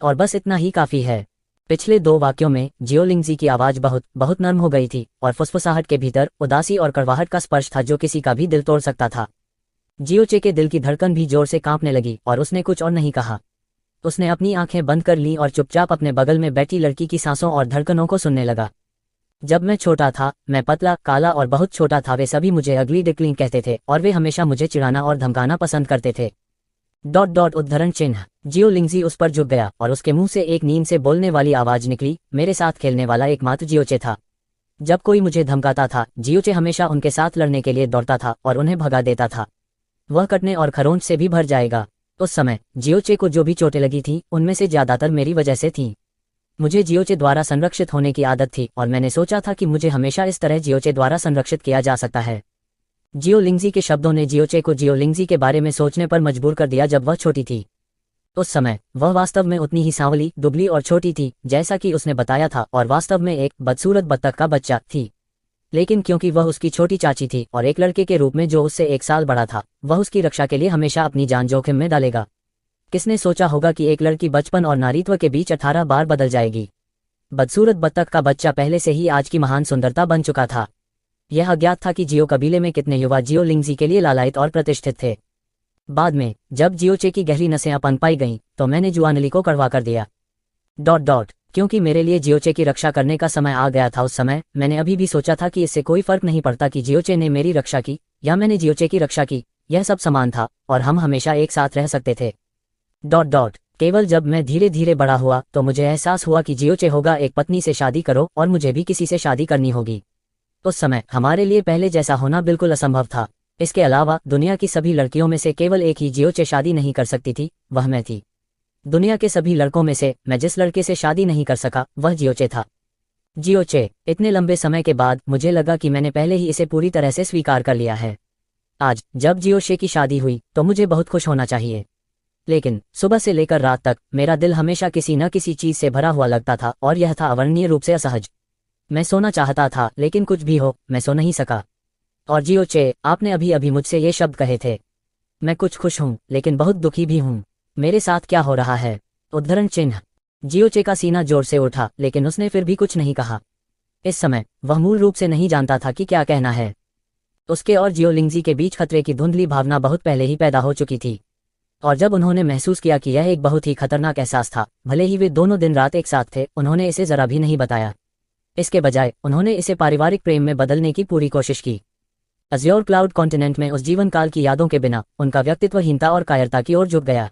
और बस इतना ही काफी है। पिछले 2 वाक्यों में जियो लिंगजी की आवाज बहुत नर्म हो गई थी और फुसफुसाहट के भीतर उदासी और कड़वाहट का स्पर्श था जो किसी का भी दिल तोड़ सकता था। जियोचे के दिल की धड़कन भी जोर से कांपने लगी और उसने कुछ और नहीं कहा। उसने अपनी आंखें बंद कर लीं और चुपचाप अपने बगल में बैठी लड़की की सांसों और धड़कनों को सुनने लगा। जब मैं छोटा था, मैं पतला, काला और बहुत छोटा था। वे सभी मुझे अगली डिक्लिंग कहते थे और वे हमेशा मुझे चिढ़ाना और धमकाना पसंद करते थे। उद्धरण चिन्ह। जियो लिंगजी उस पर झुक गया और उसके मुंह से एक नींद से बोलने वाली आवाज निकली, मेरे साथ खेलने वाला एकमात्र जियोचे था। जब कोई मुझे धमकाता था, जियोचे हमेशा उनके साथ लड़ने के लिए दौड़ता था और उन्हें भगा देता था। वह कटने और खरोंच से भी भर जाएगा। उस समय जियोचे को जो भी चोटें लगी थी उनमें से ज्यादातर मेरी वजह से थी। मुझे जियोचे द्वारा संरक्षित होने की आदत थी और मैंने सोचा था कि मुझे हमेशा इस तरह जियोचे द्वारा संरक्षित किया जा सकता है। जियो लिंगजी के शब्दों ने जियोचे को जियो लिंगजी के बारे में सोचने पर मजबूर कर दिया जब वह छोटी थी। उस समय वह वास्तव में उतनी ही सांवली, दुबली और छोटी थी जैसा कि उसने बताया था और वास्तव में एक बदसूरत बत्तख का बच्चा थी। लेकिन क्योंकि वह उसकी छोटी चाची थी और एक लड़के के रूप में जो उससे 1 साल बड़ा था, वह उसकी रक्षा के लिए हमेशा अपनी जान जोखिम में डालेगा। किसने सोचा होगा कि एक लड़की बचपन और नारीत्व के बीच 18 बार बदल जाएगी। बदसूरत बत्तख का बच्चा पहले से ही आज की महान सुंदरता बन चुका था। यह अज्ञात था कि जियो कबीले में कितने युवा जियो लिंगजी के लिए लालायित और प्रतिष्ठित थे। बाद में जब जियोचे की गहरी नसें अपन पाई गईं, तो मैंने जुआनली को कड़वा कर दिया। क्योंकि मेरे लिए जियोचे की रक्षा करने का समय आ गया था। उस समय मैंने अभी भी सोचा था कि इससे कोई फर्क नहीं पड़ता कि जियोचे ने मेरी रक्षा की या मैंने जियोचे की रक्षा की, यह सब समान था और हम हमेशा एक साथ रह सकते थे। केवल जब मैं धीरे धीरे बड़ा हुआ तो मुझे एहसास हुआ कि जियोचे होगा एक पत्नी से शादी करो और मुझे भी किसी से शादी करनी होगी। उस समय हमारे लिए पहले जैसा होना बिल्कुल असंभव था। इसके अलावा दुनिया की सभी लड़कियों में से केवल एक ही जियोचे शादी नहीं कर सकती थी, वह मैं थी। दुनिया के सभी लड़कों में से मैं जिस लड़के से शादी नहीं कर सका वह जियोचे था। जियोचे, इतने लंबे समय के बाद मुझे लगा कि मैंने पहले ही इसे पूरी तरह से स्वीकार कर लिया है। आज जब जियोशे की शादी हुई तो मुझे बहुत खुश होना चाहिए, लेकिन सुबह से लेकर रात तक मेरा दिल हमेशा किसी न किसी चीज से भरा हुआ लगता था और यह था अवर्णनीय रूप से असहज। मैं सोना चाहता था लेकिन कुछ भी हो मैं सो नहीं सका। और जियोचे, आपने अभी अभी मुझसे ये शब्द कहे थे। मैं कुछ खुश हूं लेकिन बहुत दुखी भी हूं। मेरे साथ क्या हो रहा है? उद्धरण चिन्ह। जियोचे का सीना जोर से उठा लेकिन उसने फिर भी कुछ नहीं कहा। इस समय वह मूल रूप से नहीं जानता था कि क्या कहना है। उसके और जियो लिंगजी के बीच खतरे की धुंधली भावना बहुत पहले ही पैदा हो चुकी थी, और जब उन्होंने महसूस किया कि यह एक बहुत ही खतरनाक एहसास था, भले ही वे दोनों दिन रात एक साथ थे, उन्होंने इसे जरा भी नहीं बताया। इसके बजाय उन्होंने इसे पारिवारिक प्रेम में बदलने की पूरी कोशिश की। अज्योर क्लाउड कॉन्टिनेंट में उस जीवन काल की यादों के बिना उनका व्यक्तित्वहीनता और कायरता की ओर झुक गया।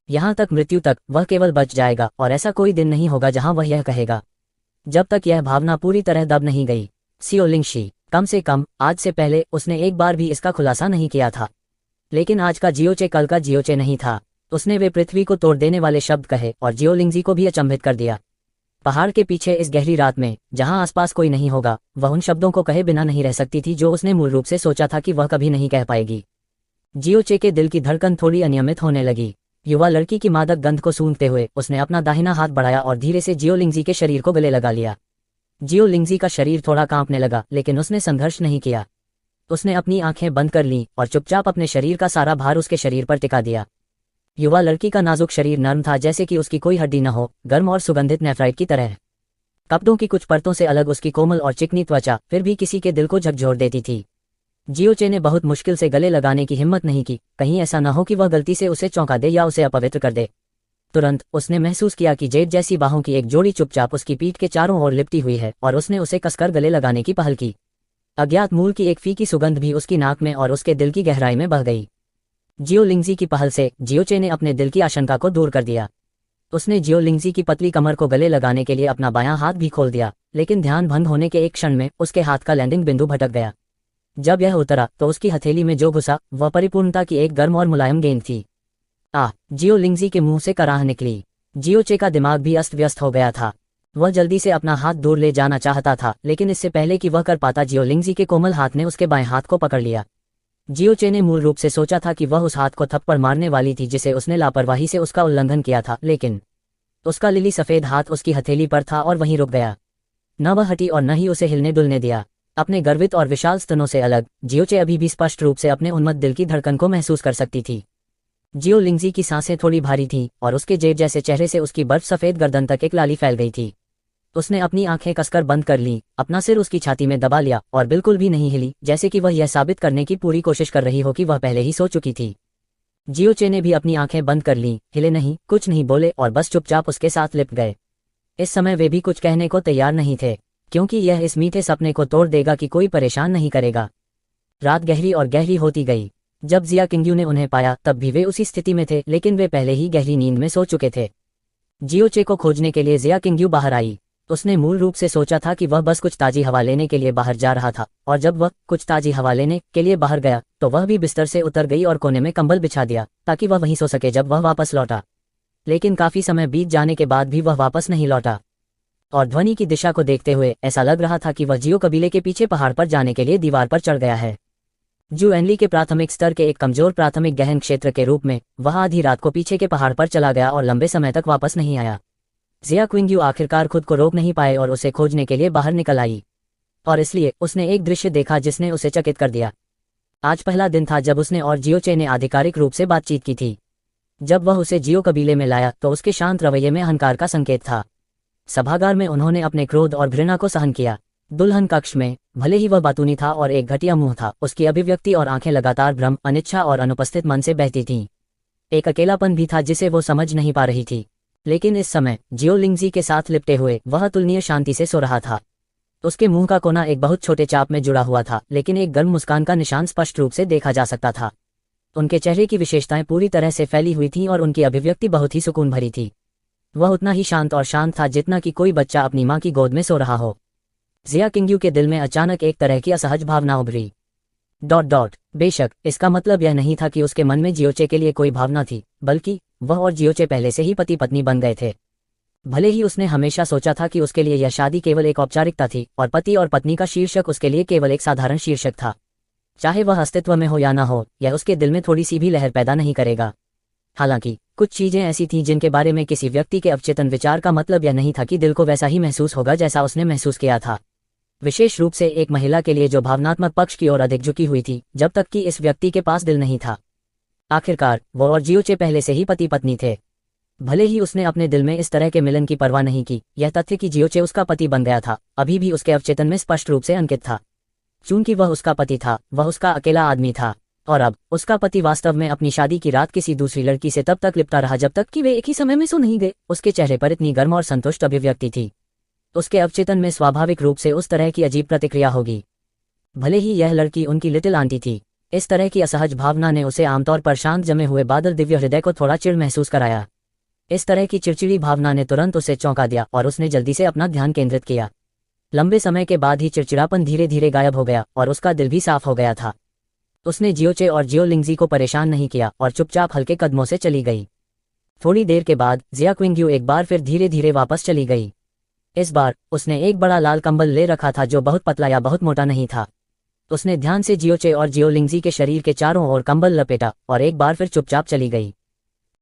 यहाँ तक मृत्यु तक वह केवल बच जाएगा और ऐसा कोई दिन नहीं होगा जहां वह यह कहेगा, जब तक यह भावना पूरी तरह दब नहीं गई। सियो लिंगशी, कम से कम आज से पहले उसने एक बार भी इसका खुलासा नहीं किया था। लेकिन आज का जियोचे कल का जियोचे नहीं था। उसने वे पृथ्वी को तोड़ देने वाले शब्द कहे और जियो लिंगजी को भी अचंभित कर दिया। पहाड़ के पीछे इस गहरी रात में जहां आसपास कोई नहीं होगा, वह उन शब्दों को कहे बिना नहीं रह सकती थी जो उसने मूल रूप से सोचा था कि वह कभी नहीं कह पाएगी। जियोचे के दिल की धड़कन थोड़ी अनियमित होने लगी। युवा लड़की की मादक गंध को सूंघते हुए उसने अपना दाहिना हाथ बढ़ाया और धीरे से जियो लिंगजी के शरीर को गले लगा लिया। जियो लिंगजी का शरीर थोड़ा कांपने लगा लेकिन उसने संघर्ष नहीं किया। उसने अपनी आंखें बंद कर लीं और चुपचाप अपने शरीर का सारा भार उसके शरीर पर टिका दिया। युवा लड़की का नाजुक शरीर नर्म था जैसे कि उसकी कोई हड्डी न हो, गर्म और सुगंधित नेफ्राइट की तरह। कपड़ों की कुछ परतों से अलग उसकी कोमल और चिकनी त्वचा फिर भी किसी के दिल को झकझोर देती थी। जियोचे ने बहुत मुश्किल से गले लगाने की हिम्मत नहीं की, कहीं ऐसा न हो कि वह गलती से उसे चौंका दे या उसे अपवित्र कर दे। तुरंत उसने महसूस किया कि जेड जैसी बाहों की एक जोड़ी चुपचाप उसकी पीठ के चारों ओर लिपटी हुई है और उसने उसे कसकर गले लगाने की पहल की। अज्ञात मूल की एक फीकी सुगंध भी उसकी नाक में और उसके दिल की गहराई में बह गई। जियो लिंगजी की पहल से जियोचे ने अपने दिल की आशंका को दूर कर दिया। उसने जियो लिंगजी की पतली कमर को गले लगाने के लिए अपना बायां हाथ भी खोल दिया, लेकिन ध्यान भंग होने के एक क्षण में उसके हाथ का लैंडिंग बिंदु भटक गया। जब यह उतरा तो उसकी हथेली में जो घुसा वह परिपूर्णता की एक गर्म और मुलायम गेंद थी। जियो लिंगजी के मुंह से कराह निकली। जियोचे का दिमाग भी अस्त व्यस्त हो गया था। वह जल्दी से अपना हाथ दूर ले जाना चाहता था, लेकिन इससे पहले कि वह कर पाता जियो लिंगजी के कोमल हाथ ने उसके बाएं हाथ को पकड़ लिया। जियोचे ने मूल रूप से सोचा था कि वह उस हाथ को थप्पड़ मारने वाली थी जिसे उसने लापरवाही से उसका उल्लंघन किया था, लेकिन उसका लिली सफेद हाथ उसकी हथेली पर था और वहीं रुक गया। न वह हटी और न ही उसे हिलने डुलने दिया। अपने गर्वित और विशाल स्तनों से अलग जियोचे अभी भी स्पष्ट रूप से अपने उन्मत्त दिल की धड़कन को महसूस कर सकती थी। जियो लिंगजी की सांसें थोड़ी भारी थीं और उसके जेड जैसे चेहरे से उसकी बर्फ सफेद गर्दन तक एक लाली फैल गई थी। उसने अपनी आंखें कसकर बंद कर लीं, अपना सिर उसकी छाती में दबा लिया और बिल्कुल भी नहीं हिली, जैसे कि वह यह साबित करने की पूरी कोशिश कर रही हो कि वह पहले ही सो चुकी थी। जियोचे ने भी अपनी आंखें बंद कर लीं, हिले नहीं, कुछ नहीं बोले और बस चुपचाप उसके साथ लिपट गए। इस समय वे भी कुछ कहने को तैयार नहीं थे, क्योंकि यह इस मीठे सपने को तोड़ देगा कि कोई परेशान नहीं करेगा। रात गहरी और गहरी होती गई। जब जिया किंग्यू ने उन्हें पाया तब भी वे उसी स्थिति में थे, लेकिन वे पहले ही गहरी नींद में सो चुके थे। जियोचे को खोजने के लिए जिया किंग्यू बाहर आई। उसने मूल रूप से सोचा था कि वह बस कुछ ताजी हवा लेने के लिए बाहर जा रहा था, और जब वह कुछ ताजी हवा लेने के लिए बाहर गया तो वह भी बिस्तर से उतर गई और कोने में कंबल बिछा दिया ताकि वह वहीं सो सके जब वह वापस लौटा। लेकिन काफी समय बीत जाने के बाद भी वह वापस नहीं लौटा, और ध्वनि की दिशा को देखते हुए ऐसा लग रहा था कि वह जियो कबीले के पीछे पहाड़ पर जाने के लिए दीवार पर चढ़ गया है। जू एनली के प्राथमिक स्तर के एक कमजोर प्राथमिक गहन क्षेत्र के रूप में वह आधी रात को पीछे के पहाड़ पर चला गया और लंबे समय तक वापस नहीं आया। जिया क्विंग्यू आखिरकार खुद को रोक नहीं पाए और उसे खोजने के लिए बाहर निकल आई, और इसलिए उसने एक दृश्य देखा जिसने उसे चकित कर दिया। आज पहला दिन था जब उसने और जियोचे ने आधिकारिक रूप से बातचीत की थी। जब वह उसे जियो कबीले में लाया तो उसके शांत रवैये में अहंकार का संकेत था। सभागार में उन्होंने अपने क्रोध और घृणा को सहन किया। दुल्हन कक्ष में भले ही वह बातूनी था और एक घटिया मुंह था, उसकी अभिव्यक्ति और आंखें लगातार भ्रम, अनिच्छा और अनुपस्थित मन से बहती थीं। एक अकेलापन भी था जिसे वो समझ नहीं पा रही थी, लेकिन इस समय जियो लिंगजी के साथ लिपटे हुए वह अतुलनीय शांति से सो रहा था। उसके मुंह का कोना एक बहुत छोटे चाप में जुड़ा हुआ था, लेकिन एक गर्म मुस्कान का निशान स्पष्ट रूप से देखा जा सकता था। उनके चेहरे की विशेषताएं पूरी तरह से फैली हुई थीं और उनकी अभिव्यक्ति बहुत ही सुकून भरी थी। वह उतना ही शांत और शांत था जितना कि कोई बच्चा अपनी माँ की गोद में सो रहा हो। जिया किंग्यू के दिल में अचानक एक तरह की असहज भावना उभरी। बेशक इसका मतलब यह नहीं था कि उसके मन में जियोचे के लिए कोई भावना थी, बल्कि वह और जियोचे पहले से ही पति पत्नी बन गए थे। भले ही उसने हमेशा सोचा था कि उसके लिए यह शादी केवल एक औपचारिकता थी और पति और पत्नी का शीर्षक उसके लिए केवल एक साधारण शीर्षक था। चाहे वह अस्तित्व में हो या ना हो, यह उसके दिल में थोड़ी सी भी लहर पैदा नहीं करेगा। हालांकि कुछ चीजें ऐसी थीं जिनके बारे में किसी व्यक्ति के अवचेतन विचार का मतलब यह नहीं था कि दिल को वैसा ही महसूस होगा जैसा उसने महसूस किया था, विशेष रूप से एक महिला के लिए जो भावनात्मक पक्ष की ओर अधिक झुकी हुई थी, जब तक कि इस व्यक्ति के पास दिल नहीं था। आखिरकार वो और जियोचे पहले से ही पति पत्नी थे। भले ही उसने अपने दिल में इस तरह के मिलन की परवाह नहीं की, यह तथ्य कि जियोचे उसका पति बन गया था अभी भी उसके अवचेतन में स्पष्ट रूप से अंकित था। चूंकि वह उसका पति था, वह उसका अकेला आदमी था, और अब उसका पति वास्तव में अपनी शादी की रात किसी दूसरी लड़की से तब तक लिपटा रहा जब तक कि वे एक ही समय में सो नहीं गए। उसके चेहरे पर इतनी गर्म और संतुष्ट अभिव्यक्ति थी, उसके अवचेतन में स्वाभाविक रूप से उस तरह की अजीब प्रतिक्रिया होगी। भले ही यह लड़की उनकी लिटिल आंटी थी, इस तरह की असहज भावना ने उसे आमतौर पर शांत जमे हुए बादल दिव्य हृदय को थोड़ा चिढ़ महसूस कराया। इस तरह की चिड़चिड़ी भावना ने तुरंत उसे चौंका दिया और उसने जल्दी से अपना ध्यान केंद्रित किया। लंबे समय के बाद ही चिड़चिड़ापन धीरे धीरे गायब हो गया और उसका दिल भी साफ हो गया था। उसने जियोचे और जियो लिंगजी को परेशान नहीं किया और चुपचाप हल्के कदमों से चली गई। थोड़ी देर के बाद जिया क्विंग्यू एक बार फिर धीरे धीरे वापस चली गई। इस बार उसने एक बड़ा लाल कंबल ले रखा था जो बहुत पतला या बहुत मोटा नहीं था। उसने ध्यान से जियोचे और जियो लिंगजी के शरीर के चारों ओर कंबल लपेटा और एक बार फिर चुपचाप चली गई।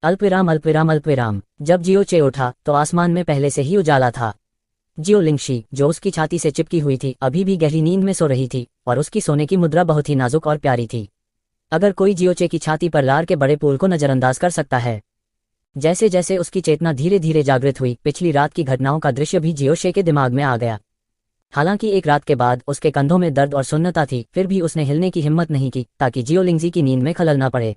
अल्पविराम अल्पविराम अल्पविराम। जब जियोचे उठा तो आसमान में पहले से ही उजाला था। जियो लिंगशी, जो उसकी छाती से चिपकी हुई थी, अभी भी गहरी नींद में सो रही थी और उसकी सोने की मुद्रा बहुत ही नाजुक और प्यारी थी। अगर कोई जियोचे की छाती पर लार के बड़े पुल को नजरअंदाज कर सकता है। जैसे जैसे उसकी चेतना धीरे धीरे जागृत हुई, पिछली रात की घटनाओं का दृश्य भी जियोशे के दिमाग में आ गया। हालांकि एक रात के बाद उसके कंधों में दर्द और सुन्नता थी, फिर भी उसने हिलने की हिम्मत नहीं की ताकि जियो लिंगजी की नींद में खलल न पड़े।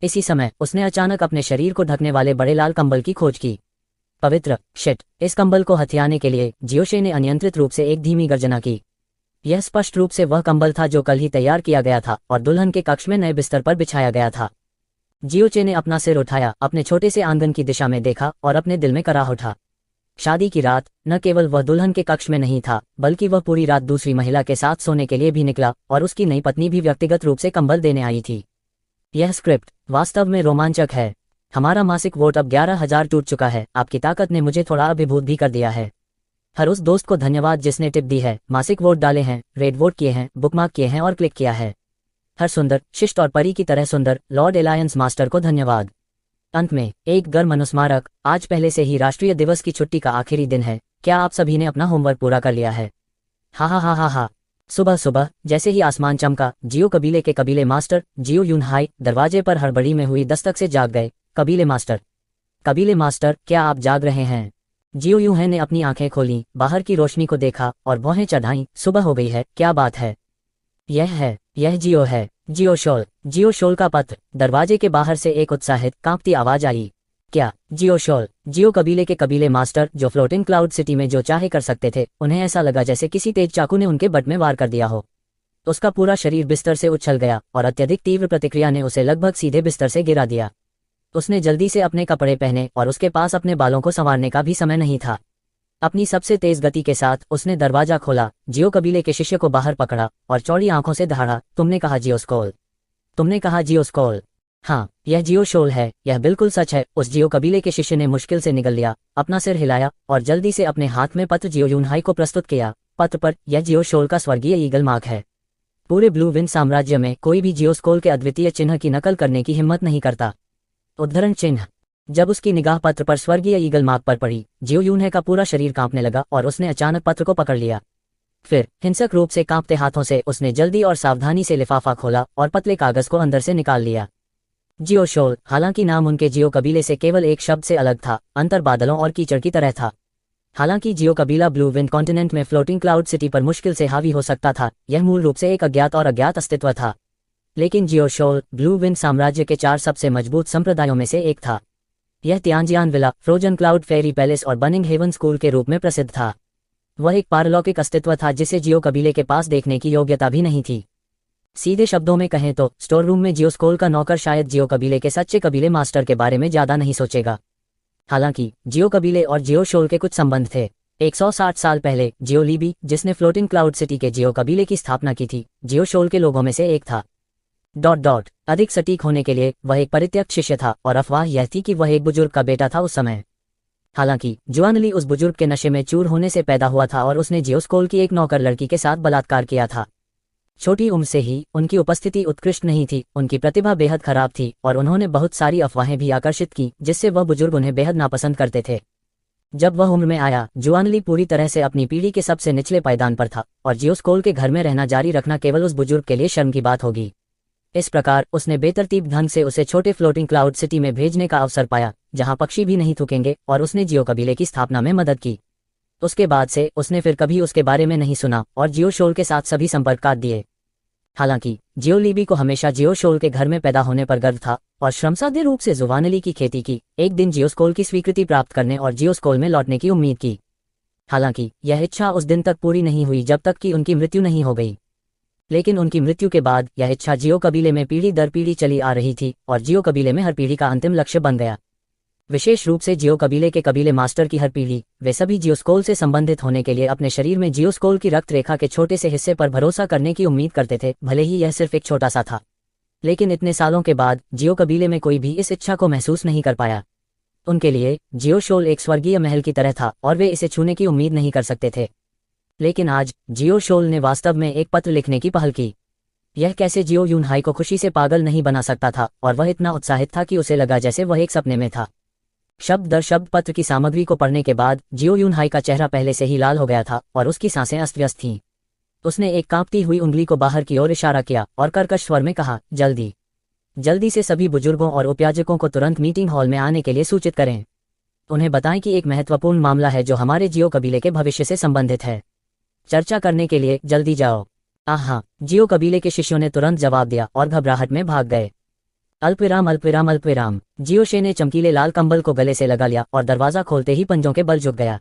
इसी समय उसने अचानक अपने शरीर को ढकने वाले बड़े लाल कंबल की खोज की। पवित्र शिट! इस कंबल को हथियाने के लिए जियोशे ने अनियंत्रित रूप से एक धीमी गर्जना की। यह स्पष्ट रूप से वह कंबल था जो कल ही तैयार किया गया था और दुल्हन के कक्ष में नए बिस्तर पर बिछाया गया था। जियोचे ने अपना सिर उठाया, अपने छोटे से आंगन की दिशा में देखा और अपने दिल में कराह उठा। शादी की रात न केवल वह दुल्हन के कक्ष में नहीं था, बल्कि वह पूरी रात दूसरी महिला के साथ सोने के लिए भी निकला और उसकी नई पत्नी भी व्यक्तिगत रूप से कंबल देने आई थी। यह स्क्रिप्ट वास्तव में रोमांचक है। हमारा मासिक वोट अब 11,000 टूट चुका है। आपकी ताकत ने मुझे थोड़ा अभिभूत भी कर दिया है। हर उस दोस्त को धन्यवाद जिसने टिप दी है, मासिक वोट डाले हैं, रेड वोट किए हैं, बुकमार्क किए हैं और क्लिक किया है। हर सुंदर, शिष्ट और परी की तरह सुंदर लॉर्ड एलायंस मास्टर को धन्यवाद। अंत में एक गर्म अनुस्मारक, आज पहले से ही राष्ट्रीय दिवस की छुट्टी का आखिरी दिन है। क्या आप सभी ने अपना होमवर्क पूरा कर लिया है? हा हा हा हा हा। सुबह सुबह जैसे ही आसमान चमका, जियो कबीले के कबीले मास्टर जियो यूनहाई दरवाजे पर हड़बड़ी में हुई दस्तक से जाग गए। कबीले मास्टर, क्या आप जाग रहे हैं? जियो यूनहाई ने अपनी आंखें खोली, बाहर की रोशनी को देखा और भौहें चढ़ाईं। सुबह हो गई है, क्या बात है? यह जियो है। जियो शोल का पत्र। दरवाजे के बाहर से एक उत्साहित कांपती आवाज आई। क्या? जियो कबीले के कबीले मास्टर, जो फ्लोटिंग क्लाउड सिटी में जो चाहे कर सकते थे, उन्हें ऐसा लगा जैसे किसी तेज चाकू ने उनके बट में वार कर दिया हो। उसका पूरा शरीर बिस्तर से उछल गया और अत्यधिक तीव्र प्रतिक्रिया ने उसे लगभग सीधे बिस्तर से गिरा दिया। उसने जल्दी से अपने कपड़े पहने और उसके पास अपने बालों को संवारने का भी समय नहीं था। अपनी सबसे तेज गति के साथ उसने दरवाजा खोला, जियो कबीले के शिष्य को बाहर पकड़ा और चौड़ी आंखों से दहाड़ा, तुमने कहा जियोस्कोल, तुमने कहा जियोस्कोल। हाँ, यह जियोशोल है, यह बिल्कुल सच है। उस जियो कबीले के शिष्य ने मुश्किल से निगल लिया, अपना सिर हिलाया और जल्दी से अपने हाथ में पत्र जियो यूनहाई को प्रस्तुत किया। पत्र पर यह जियोशोल का स्वर्गीय ईगल मार्क है। पूरे ब्लू विंड साम्राज्य में कोई भी जियोस्कोल के अद्वितीय चिन्ह की नकल करने की हिम्मत नहीं करता। उद्धरण चिन्ह। जब उसकी निगाह पत्र पर स्वर्गीय ईगल मार्क पर पड़ी, जियो यूनहाई का पूरा शरीर कांपने लगा और उसने अचानक पत्र को पकड़ लिया। फिर हिंसक रूप से कांपते हाथों से उसने जल्दी और सावधानी से लिफाफा खोला और पतले कागज को अंदर से निकाल लिया। जियोशोल, हालांकि नाम उनके जियो कबीले से केवल एक शब्द से अलग था, अंतर बादलों और कीचड़ की तरह था। हालांकि जियो कबीला ब्लू विंड कॉन्टिनेंट में फ्लोटिंग क्लाउड सिटी पर मुश्किल से हावी हो सकता था, यह मूल रूप से एक अज्ञात और अज्ञात अस्तित्व था। लेकिन जियोशोल ब्लू विंड साम्राज्य के 4 सबसे मजबूत संप्रदायों में से एक था। यह तियानजियान विला, फ्रोजन क्लाउड फेरी पैलेस और बर्निंग हेवन स्कूल के रूप में प्रसिद्ध था। वह एक पारलौकिक अस्तित्व था जिसे जियो कबीले के पास देखने की योग्यता भी नहीं थी। सीधे शब्दों में कहें तो स्टोर रूम में जियोस्कोल का नौकर शायद जियो कबीले के सच्चे कबीले मास्टर के बारे में ज्यादा नहीं सोचेगा। हालांकि जियो कबीले और जियोशोल के कुछ संबंध थे। 160 साल पहले जियो लीबी, जिसने फ्लोटिंग क्लाउड सिटी के जियो कबीले की स्थापना की थी, जियोशोल के लोगों में से एक था। अधिक सटीक होने के लिए वह एक परित्यक्त शिष्य था और अफवाह यह थी कि वह एक बुजुर्ग का बेटा था उस समय। हालांकि जुआनली उस बुजुर्ग के नशे में चूर होने से पैदा हुआ था और उसने जियोस्कोल की एक नौकर लड़की के साथ बलात्कार किया था। छोटी उम्र से ही उनकी उपस्थिति उत्कृष्ट नहीं थी, उनकी प्रतिभा बेहद खराब थी और उन्होंने बहुत सारी अफवाहें भी आकर्षित की जिससे वह बुजुर्ग उन्हें बेहद नापसंद करते थे। जब वह उम्र में आया, जुआनली पूरी तरह से अपनी पीढ़ी के सबसे निचले पायदान पर था और जियोस्कोल के घर में रहना जारी रखना केवल उस बुजुर्ग के लिए शर्म की बात होगी। इस प्रकार उसने बेतरतीब ढंग से उसे छोटे फ्लोटिंग क्लाउड सिटी में भेजने का अवसर पाया, जहां पक्षी भी नहीं थूकेंगे, और उसने जियो कबीले की स्थापना में मदद की। उसके बाद से उसने फिर कभी उसके बारे में नहीं सुना और जियोशोल के साथ सभी संपर्क काट दिए। हालांकि जियो लीबी को हमेशा जियोशोल के घर में पैदा होने पर गर्व था और श्रमसाध्य रूप से जुवानली की खेती की, एक दिन जियोस्कोल की स्वीकृति प्राप्त करने और जियोस्कोल में लौटने की उम्मीद की। हालांकि यह इच्छा उस दिन तक पूरी नहीं हुई जब तक कि उनकी मृत्यु नहीं हो गई। लेकिन उनकी मृत्यु के बाद यह इच्छा जियो कबीले में पीढ़ी दर पीढ़ी चली आ रही थी और जियो कबीले में हर पीढ़ी का अंतिम लक्ष्य बन गया। विशेष रूप से जियो कबीले के कबीले मास्टर की हर पीढ़ी, वे सभी जियोस्कोल से संबंधित होने के लिए अपने शरीर में जियोस्कोल की रक्त रेखा के छोटे से हिस्से पर भरोसा करने की उम्मीद करते थे, भले ही यह सिर्फ एक छोटा सा था। लेकिन इतने सालों के बाद जियो कबीले में कोई भी इस इच्छा को महसूस नहीं कर पाया। उनके लिए जियोशोल एक स्वर्गीय महल की तरह था और वे इसे छूने की उम्मीद नहीं कर सकते थे। लेकिन आज जियोशोल ने वास्तव में एक पत्र लिखने की पहल की। यह कैसे जियो यूनहाई को खुशी से पागल नहीं बना सकता था और वह इतना उत्साहित था कि उसे लगा जैसे वह एक सपने में था। शब्द दर शब्द पत्र की सामग्री को पढ़ने के बाद जियो यूनहाई का चेहरा पहले से ही लाल हो गया था और उसकी सांसें अस्त व्यस्त थीं। उसने एक कांपती हुई उंगली को बाहर की ओर इशारा किया और कर्कश स्वर में कहा, जल्दी से सभी बुजुर्गों और उपयाजकों को तुरंत मीटिंग हॉल में आने के लिए सूचित करें। उन्हें बताएं कि एक महत्वपूर्ण मामला है जो हमारे जियो कबीले के भविष्य से संबंधित है। चर्चा करने के लिए जल्दी जाओ। हाँ, जियो कबीले के शिष्यों ने तुरंत जवाब दिया और घबराहट में भाग गए। अल्पविराम। जियोशे ने चमकीले लाल कंबल को गले से लगा लिया और दरवाजा खोलते ही पंजों के बल झुक गया।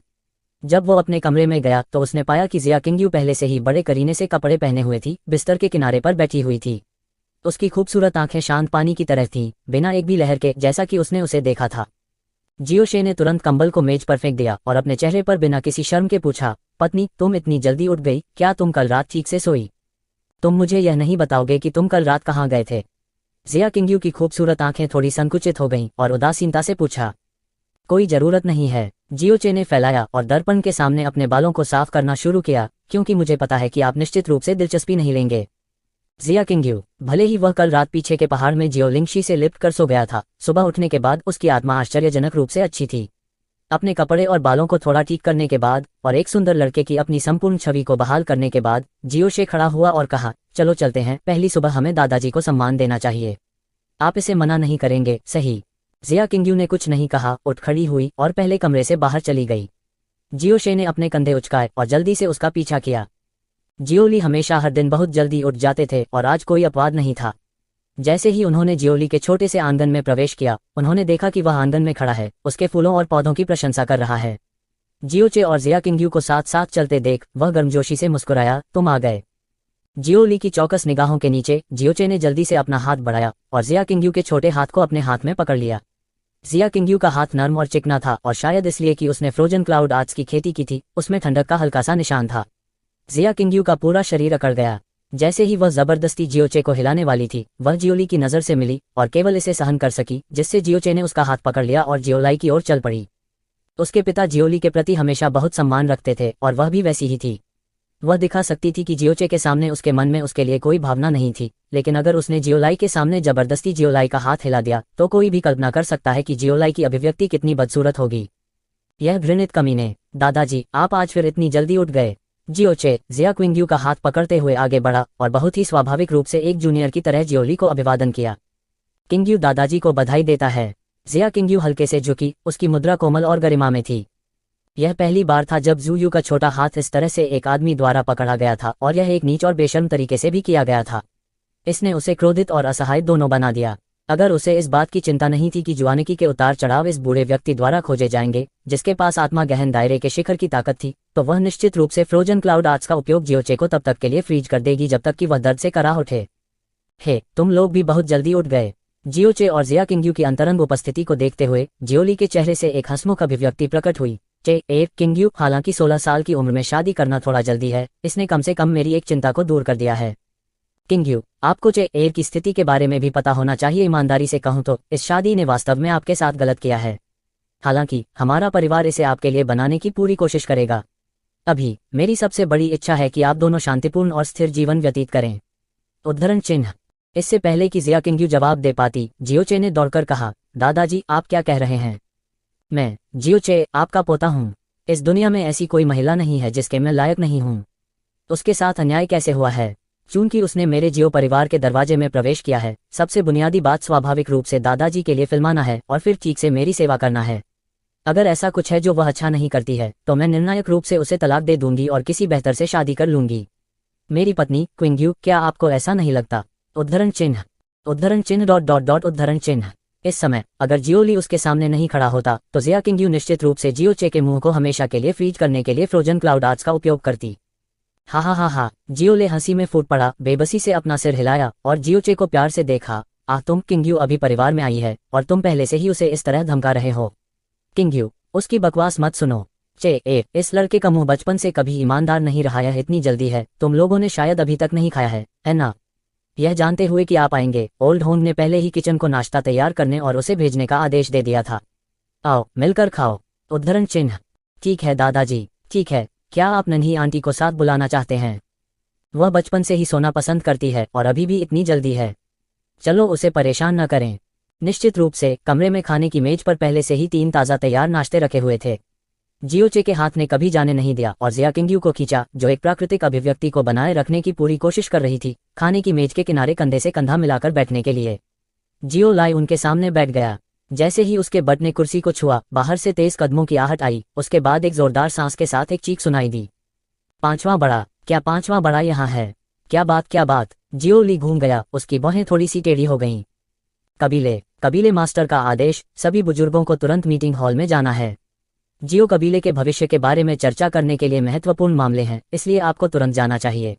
जब वो अपने कमरे में गया तो उसने पाया कि जिया किंग्यू पहले से ही बड़े करीने से कपड़े पहने हुए थी, बिस्तर के किनारे पर बैठी हुई थी। उसकी खूबसूरत आंखें शांत पानी की तरह थीं, बिना एक भी लहर के, जैसा कि उसने उसे देखा था। जियोशे ने तुरंत कंबल को मेज पर फेंक दिया और अपने चेहरे पर बिना किसी शर्म के पूछा, पत्नी, तुम इतनी जल्दी उठ गई, क्या तुम कल रात ठीक से सोई? तुम मुझे यह नहीं बताओगे कि तुम कल रात कहाँ गए थे? जिया किंग्यू की खूबसूरत आंखें थोड़ी संकुचित हो गईं और उदासीनता से पूछा। कोई जरूरत नहीं है, जियोचे ने फैलाया और दर्पण के सामने अपने बालों को साफ करना शुरू किया, क्योंकि मुझे पता है कि आप निश्चित रूप से दिलचस्पी नहीं लेंगे। जिया किंग्यू, भले ही वह कल रात पीछे के पहाड़ में जियोलिंगशी से लिपट कर सो गया था, सुबह उठने के बाद उसकी आत्मा आश्चर्यजनक रूप से अच्छी थी। अपने कपड़े और बालों को थोड़ा ठीक करने के बाद और एक सुंदर लड़के की अपनी संपूर्ण छवि को बहाल करने के बाद जियोशे खड़ा हुआ और कहा, चलो चलते हैं, पहली सुबह हमें दादाजी को सम्मान देना चाहिए। आप इसे मना नहीं करेंगे, सही? जिया किंग्यू ने कुछ नहीं कहा, उठ खड़ी हुई और पहले कमरे से बाहर चली गई। जियोशे ने अपने कंधे उचकाए और जल्दी से उसका पीछा किया। जियोली हमेशा हर दिन बहुत जल्दी उठ जाते थे और आज कोई अपवाद नहीं था। जैसे ही उन्होंने जियोली के छोटे से आंगन में प्रवेश किया, उन्होंने देखा कि वह आंगन में खड़ा है, उसके फूलों और पौधों की प्रशंसा कर रहा है। जियोचे और जिया किंग्यू को साथ साथ चलते देख वह गर्मजोशी से मुस्कुराया, तुम आ गए। जियोली की चौकस निगाहों के नीचे जियोचे ने जल्दी से अपना हाथ बढ़ाया और जिया किंग्यू के छोटे हाथ को अपने हाथ में पकड़ लिया। जिया किंगयू का हाथ नर्म और चिकना था और शायद इसलिए कि उसने फ्रोजन क्लाउड आर्ट्स की खेती की थी, उसमें ठंडक का हल्का सा निशान था। जिया किंगयू का पूरा शरीर अकड़ गया। जैसे ही वह जबरदस्ती जियोचे को हिलाने वाली थी, वह जियोली की नजर से मिली और केवल इसे सहन कर सकी, जिससे जियोचे ने उसका हाथ पकड़ लिया और जियोलाई की ओर चल पड़ी। उसके पिता जियोली के प्रति हमेशा बहुत सम्मान रखते थे और वह भी वैसी ही थी। वह दिखा सकती थी कि जियोचे के सामने उसके मन में उसके लिए कोई भावना नहीं थी, लेकिन अगर उसने जियोलाई के सामने जबरदस्ती जियोलाई का हाथ हिला दिया तो कोई भी कल्पना कर सकता है कि जियोलाई की अभिव्यक्ति कितनी बदसूरत होगी। यह घृणित कमीने, दादाजी आप आज फिर इतनी जल्दी उठ गए। जियोचे जिया क्विंगयू का हाथ पकड़ते हुए आगे बढ़ा और बहुत ही स्वाभाविक रूप से एक जूनियर की तरह जियोली को अभिवादन किया। किंगयू दादाजी को बधाई देता है। जिया किंगयू हल्के से झुकी, उसकी मुद्रा कोमल और गरिमा में थी। यह पहली बार था जब जूयू का छोटा हाथ इस तरह से एक आदमी द्वारा पकड़ा गया था और यह एक नीच और बेशर्म तरीके से भी किया गया था। इसने उसे क्रोधित और असहाय दोनों बना दिया। अगर उसे इस बात की चिंता नहीं थी कि जुआनिकी के उतार चढ़ाव इस बूढ़े व्यक्ति द्वारा खोजे जाएंगे जिसके पास आत्मा गहन दायरे के शिखर की ताकत थी, तो वह निश्चित रूप से फ्रोजन क्लाउड आर्ट्स का उपयोग जियोचे को तब तक के लिए फ्रीज कर देगी जब तक कि वह दर्द से कराह उठे। हे, तुम लोग भी बहुत जल्दी उठ गए। जियोचे और जिया किंगयू की अंतरंग उपस्थिति को देखते हुए जियोली के चेहरे से एक हंसमुख अभिव्यक्ति प्रकट हुई। किंगयू, हालांकि 16 साल की उम्र में शादी करना थोड़ा जल्दी है, इसने कम से कम मेरी एक चिंता को दूर कर दिया है। किंगयू, आपको एयर की स्थिति के बारे में भी पता होना चाहिए। ईमानदारी से कहूं तो इस शादी ने वास्तव में आपके साथ गलत किया है। हालांकि हमारा परिवार इसे आपके लिए बनाने की पूरी कोशिश करेगा। अभी मेरी सबसे बड़ी इच्छा है कि आप दोनों शांतिपूर्ण और स्थिर जीवन व्यतीत करें। उद्धरण चिन्ह। इससे पहले कि जिया किंगयू जवाब दे पाती, जियोचे ने दौड़कर कहा, दादाजी आप क्या कह रहे हैं? मैं जियोचे आपका पोता हूँ। इस दुनिया में ऐसी कोई महिला नहीं है जिसके मैं लायक नहीं हूँ। उसके साथ अन्याय कैसे हुआ है? चूंकि उसने मेरे जियो परिवार के दरवाजे में प्रवेश किया है, सबसे बुनियादी बात स्वाभाविक रूप से दादाजी के लिए फिल्माना है और फिर ठीक से मेरी सेवा करना है। अगर ऐसा कुछ है जो वह अच्छा नहीं करती है तो मैं निर्णायक रूप से उसे तलाक दे दूंगी और किसी बेहतर से शादी कर लूंगी। मेरी पत्नी क्विंगयू, क्या आपको ऐसा नहीं लगता? उद्धरण चिन्ह। उद्धरण चिन्ह डॉट डॉट डॉट उद्धरण चिन्ह। इस समय अगर जियोली उसके सामने नहीं खड़ा होता तो जिया किंगयू निश्चित रूप से जियोचे के मुंह को हमेशा के लिए फ्रीज करने के लिए फ्रोजन क्लाउड आर्ट्स का उपयोग करती। हा हा हा हा। जियोले हंसी में फूट पड़ा, बेबसी से अपना सिर हिलाया और जियोचे को प्यार से देखा। तुम किंगयू अभी परिवार में आई है और तुम पहले से ही उसे इस तरह धमका रहे हो। किंगयू, उसकी बकवास मत सुनो। इस लड़के का मुंह बचपन से कभी ईमानदार नहीं रहा है। इतनी जल्दी है, तुम लोगों ने शायद अभी तक नहीं खाया है ना? यह जानते हुए कि आप आएंगे, ओल्ड होंग ने पहले ही किचन को नाश्ता तैयार करने और उसे भेजने का आदेश दे दिया था। आओ मिलकर खाओ। उद्धरण चिन्ह। ठीक है दादाजी, ठीक है। क्या आप नन्ही आंटी को साथ बुलाना चाहते हैं? वह बचपन से ही सोना पसंद करती है और अभी भी इतनी जल्दी है। चलो उसे परेशान न करें। निश्चित रूप से कमरे में खाने की मेज पर पहले से ही 3 ताज़ा तैयार नाश्ते रखे हुए थे। जियोचे के हाथ ने कभी जाने नहीं दिया और जिया किंगयू को खींचा, जो एक प्राकृतिक अभिव्यक्ति को बनाए रखने की पूरी कोशिश कर रही थी, खाने की मेज के किनारे कंधे से कंधा मिलाकर बैठने के लिए। जियो लाई उनके सामने बैठ गया। जैसे ही उसके बट ने कुर्सी को छुआ, बाहर से तेज कदमों की आहट आई। उसके बाद एक जोरदार सांस के साथ एक चीख सुनाई दी। पांचवां बड़ा, क्या पांचवां बड़ा यहाँ है? क्या बात, क्या बात? जियो ली घूम गया, उसकी बाहें थोड़ी सी टेढ़ी हो गईं। कबीले मास्टर का आदेश, सभी बुजुर्गों को तुरंत मीटिंग हॉल में जाना है। जियो कबीले के भविष्य के बारे में चर्चा करने के लिए महत्वपूर्ण मामले हैं, इसलिए आपको तुरंत जाना चाहिए।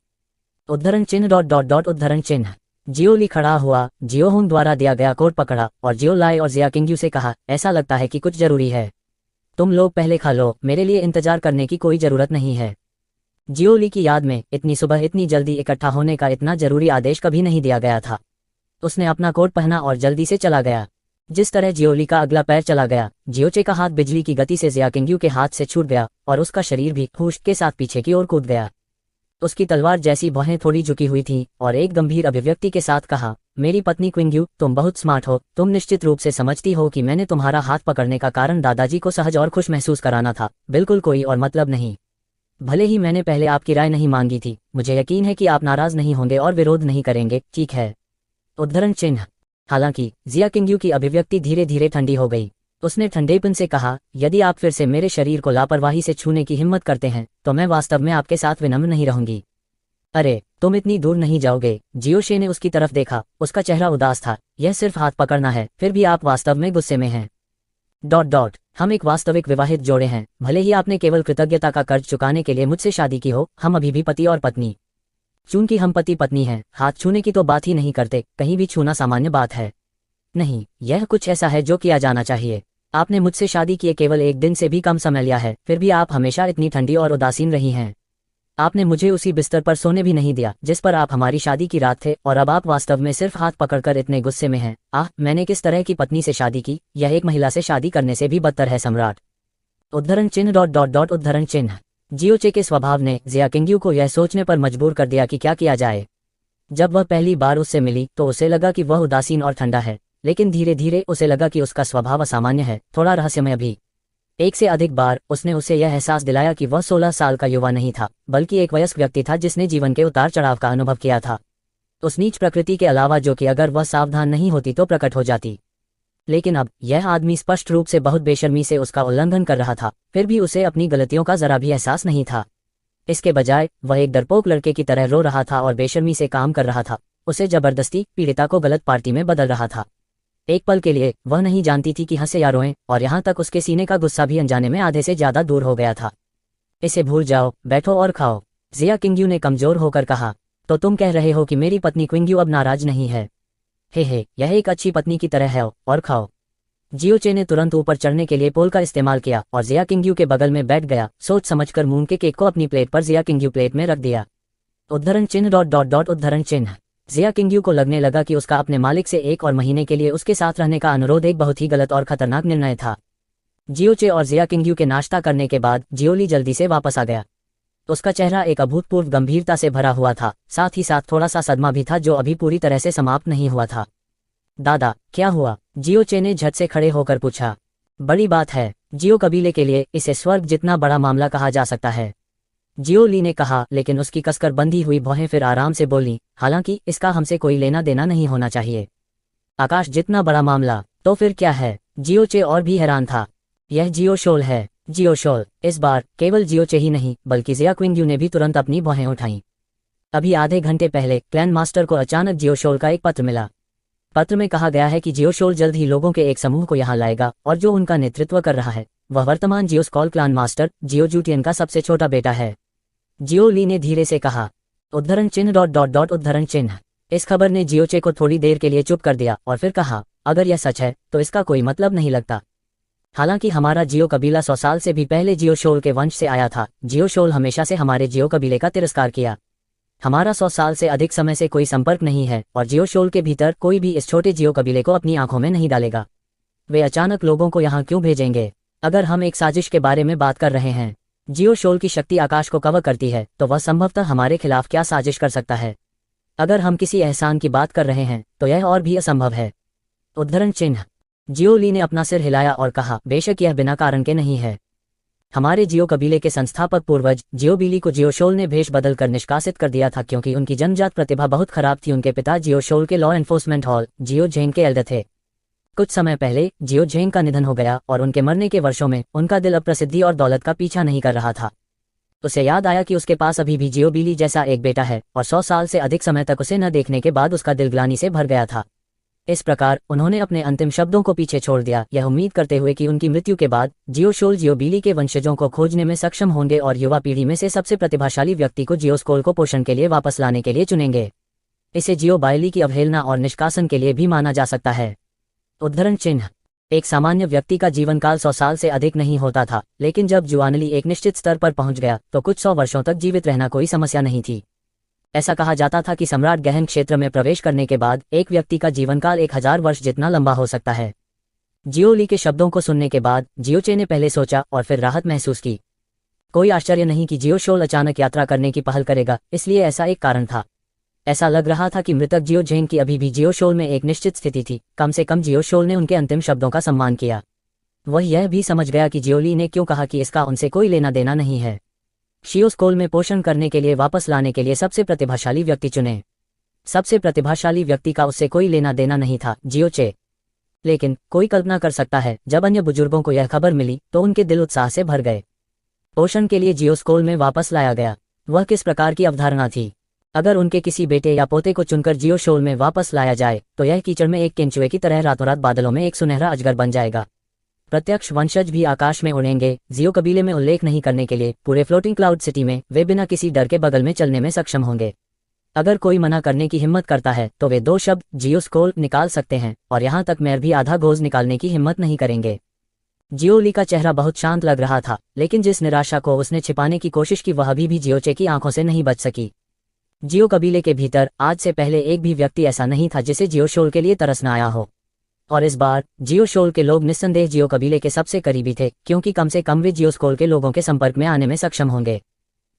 उद्धरण चिन्ह डॉट डॉट डॉट उद्धरण चिन्ह। जियो ली खड़ा हुआ, जियो होंग द्वारा दिया गया कोट पकड़ा और जियो लाई और जिया किंगयू से कहा, ऐसा लगता है कि कुछ जरूरी है। तुम लोग पहले खा लो, मेरे लिए इंतजार करने की कोई जरूरत नहीं है। जियो ली की याद में इतनी सुबह इतनी जल्दी इकट्ठा होने का इतना जरूरी आदेश कभी नहीं दिया गया था। उसने अपना कोट पहना और जल्दी से चला गया। जिस तरह जियोली का अगला पैर चला गया, जियोचे का हाथ बिजली की गति से जिया किंगयू के हाथ से छूट गया और उसका शरीर भी होश के साथ पीछे की ओर कूद गया। उसकी तलवार जैसी बाहें थोड़ी झुकी हुई थीं और एक गंभीर अभिव्यक्ति के साथ कहा, मेरी पत्नी क्विंगयू, तुम बहुत स्मार्ट हो। तुम निश्चित रूप से समझती हो कि मैंने तुम्हारा हाथ पकड़ने का कारण दादाजी को सहज और खुश महसूस कराना था, बिल्कुल कोई और मतलब नहीं। भले ही मैंने पहले आपकी राय नहीं मांगी थी, मुझे यकीन है कि आप नाराज नहीं होंगे और विरोध नहीं करेंगे, ठीक है? उद्धरण चिन्ह। हालांकि जिया किंगयू की अभिव्यक्ति धीरे धीरे ठंडी हो गई। उसने ठंडेपन से कहा, यदि आप फिर से मेरे शरीर को लापरवाही से छूने की हिम्मत करते हैं तो मैं वास्तव में आपके साथ विनम्र नहीं रहूंगी। अरे, तुम इतनी दूर नहीं जाओगे। जियोशे ने उसकी तरफ देखा, उसका चेहरा उदास था। यह सिर्फ हाथ पकड़ना है, फिर भी आप वास्तव में गुस्से में हैं। हम एक वास्तविक विवाहित जोड़े हैं। भले ही आपने केवल कृतज्ञता का कर्ज चुकाने के लिए मुझसे शादी की हो, हम अभी भी पति और पत्नी। चूंकि हम पति पत्नी हैं, हाथ छूने की तो बात ही नहीं करते, कहीं भी छूना सामान्य बात है। नहीं, यह कुछ ऐसा है जो किया जाना चाहिए। आपने मुझसे शादी किए केवल एक दिन से भी कम समय लिया है, फिर भी आप हमेशा इतनी ठंडी और उदासीन रही हैं। आपने मुझे उसी बिस्तर पर सोने भी नहीं दिया जिस पर आप हमारी शादी की रात थे, और अब आप वास्तव में सिर्फ हाथ पकड़कर इतने गुस्से में हैं। मैंने किस तरह की पत्नी से शादी की, यह एक महिला से शादी करने से भी बदतर है सम्राट। उद्धरण चिन्ह डॉट डॉट डॉट उद्धरण चिन्ह। जियोचे के स्वभाव ने जिया किंग्यू को यह सोचने पर मजबूर कर दिया कि क्या किया जाए। जब वह पहली बार उससे मिली तो उसे लगा कि वह उदासीन और ठंडा है, लेकिन धीरे धीरे उसे लगा कि उसका स्वभाव असामान्य है, थोड़ा रहस्यमय भी। एक से अधिक बार उसने उसे यह एहसास दिलाया कि वह 16 साल का युवा नहीं था, बल्कि एक वयस्क व्यक्ति था जिसने जीवन के उतार चढ़ाव का अनुभव किया था। उस नीच प्रकृति के अलावा जो कि अगर वह सावधान नहीं होती तो प्रकट हो जाती। लेकिन अब यह आदमी स्पष्ट रूप से बहुत बेशर्मी से उसका उल्लंघन कर रहा था, फिर भी उसे अपनी गलतियों का जरा भी एहसास नहीं था। इसके बजाय वह एक डरपोक लड़के की तरह रो रहा था और बेशर्मी से काम कर रहा था, उसे जबरदस्ती पीड़िता को गलत पार्टी में बदल रहा था। एक पल के लिए वह नहीं जानती थी कि हंसे या रोएं, और यहाँ तक उसके सीने का गुस्सा भी अनजाने में आधे से ज्यादा दूर हो गया था। इसे भूल जाओ, बैठो और खाओ, जिया किंग्यू ने कमजोर होकर कहा। तो तुम कह रहे हो कि मेरी पत्नी क्विंग्यू अब नाराज नहीं है? हे, यह एक अच्छी पत्नी की तरह है, और खाओ। जियोचे ने तुरंत ऊपर चढ़ने के लिए पोल का इस्तेमाल किया और जिया किंग्यू के बगल में बैठ गया। सोच समझकर मूंग के केक को अपनी प्लेट पर जिया किंग्यू प्लेट में रख दिया। उद्धरण चिन्ह डॉट डॉट डॉट उद्धरण चिन्ह। जिया किंग्यू को लगने लगा कि उसका अपने मालिक से 1 और महीने के लिए उसके साथ रहने का अनुरोध एक बहुत ही गलत और खतरनाक निर्णय था। जियोचे और जिया किंग्यू के नाश्ता करने के बाद जियोली जल्दी से वापस आ गया। उसका चेहरा एक अभूतपूर्व गंभीरता से भरा हुआ था, साथ ही साथ थोड़ा सा सदमा भी था जो अभी पूरी तरह से समाप्त नहीं हुआ था। दादा, क्या हुआ? जियोचे ने झट से खड़े होकर पूछा। बड़ी बात है, जियो कबीले के लिए इसे स्वर्ग जितना बड़ा मामला कहा जा सकता है, जियो ली ने कहा, लेकिन उसकी कसकर बंधी हुई भौहें फिर आराम से बोली, हालांकि इसका हमसे कोई लेना देना नहीं होना चाहिए। आकाश जितना बड़ा मामला? तो फिर क्या है? जियोचे और भी हैरान था। यह जियो शोल है। जियो शोल। इस बार केवल जियोचे ही नहीं बल्कि जिया क्विंग्यू ने भी तुरंत अपनी भौहें उठाईं। अभी आधे घंटे पहले क्लैन मास्टर को अचानक जियो शोल का एक पत्र मिला। पत्र में कहा गया है कि जियो शोल जल्द ही लोगों के एक समूह को यहाँ लाएगा, और जो उनका नेतृत्व कर रहा है वह वर्तमान जियोस्कॉल क्लान मास्टर जियो जूटियन का सबसे छोटा बेटा है। जियो ली ने धीरे से कहा। उद्धरण चिन्ह डॉट डॉट डॉट उद्धरण चिन्ह। इस खबर ने जियोचे को थोड़ी देर के लिए चुप कर दिया और फिर कहा, अगर यह सच है तो इसका कोई मतलब नहीं लगता। हालांकि हमारा जियो कबीला 100 साल से भी पहले जियो शोल के वंश से आया था। जियो शोल हमेशा से हमारे जियो कबीले का तिरस्कार किया। हमारा 100 साल से अधिक समय से कोई संपर्क नहीं है, और जियो शोल के भीतर कोई भी इस छोटे जियो कबीले को अपनी आंखों में नहीं डालेगा। वे अचानक लोगों को यहाँ क्यों भेजेंगे? अगर हम एक साजिश के बारे में बात कर रहे हैं, जियो शोल की शक्ति आकाश को कवर करती है, तो वह संभवतः हमारे खिलाफ क्या साजिश कर सकता है? अगर हम किसी एहसान की बात कर रहे हैं तो यह और भी असंभव है। उद्धरण चिन्ह। जियो ली ने अपना सिर हिलाया और कहा, बेशक यह बिना कारण के नहीं है। हमारे जियो कबीले के संस्थापक पूर्वज जियो बिली को जियो शोल ने भेष बदल कर निष्कासित कर दिया था, क्योंकि उनकी जन्मजात प्रतिभा बहुत खराब थी। उनके पिता जियो शोल के लॉ एनफोर्समेंट हॉल जियो झेंग के एल्डर थे। कुछ समय पहले जियो झेंग का निधन हो गया, और उनके मरने के वर्षों में उनका दिल अब प्रसिद्धि और दौलत का पीछा नहीं कर रहा था। उसे याद आया कि उसके पास अभी भी जियो बिली जैसा एक बेटा है, और 100 साल से अधिक समय तक उसे न देखने के बाद उसका दिल ग्लानि से भर गया था। इस प्रकार उन्होंने अपने अंतिम शब्दों को पीछे छोड़ दिया, यह उम्मीद करते हुए कि उनकी मृत्यु के बाद जियो शोल जियो बिली के वंशजों को खोजने में सक्षम होंगे और युवा पीढ़ी में से सबसे प्रतिभाशाली व्यक्ति को जियोस्कोल को पोषण के लिए वापस लाने के लिए चुनेंगे। इसे जियो बायली की अवहेलना और निष्कासन के लिए भी माना जा सकता है। उद्धरण चिन्ह। एक सामान्य व्यक्ति का जीवन काल 100 साल से अधिक नहीं होता था, लेकिन जब जुआनली एक निश्चित स्तर पर पहुंच गया तो कुछ 100 वर्षों तक जीवित रहना कोई समस्या नहीं थी। ऐसा कहा जाता था कि सम्राट गहन क्षेत्र में प्रवेश करने के बाद एक व्यक्ति का जीवनकाल 1000 वर्ष जितना लंबा हो सकता है। जियो ली के शब्दों को सुनने के बाद जियोचे ने पहले सोचा और फिर राहत महसूस की। कोई आश्चर्य नहीं कि जियो शोल अचानक यात्रा करने की पहल करेगा, इसलिए ऐसा एक कारण था। ऐसा लग रहा था कि मृतक जियो झेंग की अभी भी जियो शोल में एक निश्चित स्थिति थी। कम से कम जियो शोल ने उनके अंतिम शब्दों का सम्मान किया। वह यह भी समझ गया कि जियो ली ने क्यों कहा कि इसका उनसे कोई लेना देना नहीं है। शियोस्कोल में पोषण करने के लिए वापस लाने के लिए सबसे प्रतिभाशाली व्यक्ति चुने। सबसे प्रतिभाशाली व्यक्ति का उससे कोई लेना देना नहीं था, जियोचे। लेकिन कोई कल्पना कर सकता है, जब अन्य बुजुर्गों को यह खबर मिली तो उनके दिल उत्साह से भर गए। पोषण के लिए जियोस्कोल में वापस लाया गया। वह किस प्रकार की अवधारणा थी? अगर उनके किसी बेटे या पोते को चुनकर जियो शोल में वापस लाया जाए तो यह कीचड़ में एक केंचुए की तरह रातों रात बादलों में एक सुनहरा अजगर बन जाएगा। प्रत्यक्ष वंशज भी आकाश में उड़ेंगे। जियो कबीले में उल्लेख नहीं करने के लिए पूरे फ्लोटिंग क्लाउड सिटी में वे बिना किसी डर के बगल में चलने में सक्षम होंगे। अगर कोई मना करने की हिम्मत करता है तो वे 2 शब्द जियोस्कोल निकाल सकते हैं, और यहाँ तक मैर भी आधा गोज निकालने की हिम्मत नहीं करेंगे। जियोली का चेहरा बहुत शांत लग रहा था, लेकिन जिस निराशा को उसने छिपाने की कोशिश की वह अभी भी जियोचे की आंखों से नहीं बच सकी। जियो कबीले के भीतर आज से पहले एक भी व्यक्ति ऐसा नहीं था जिसे जियो शोल के लिए तरस न आया हो, और इस बार जियो शोल के लोग निस्संदेह जियो कबीले के सबसे करीबी थे, क्योंकि कम से कम वे जियोस्कोल के लोगों के संपर्क में आने में सक्षम होंगे।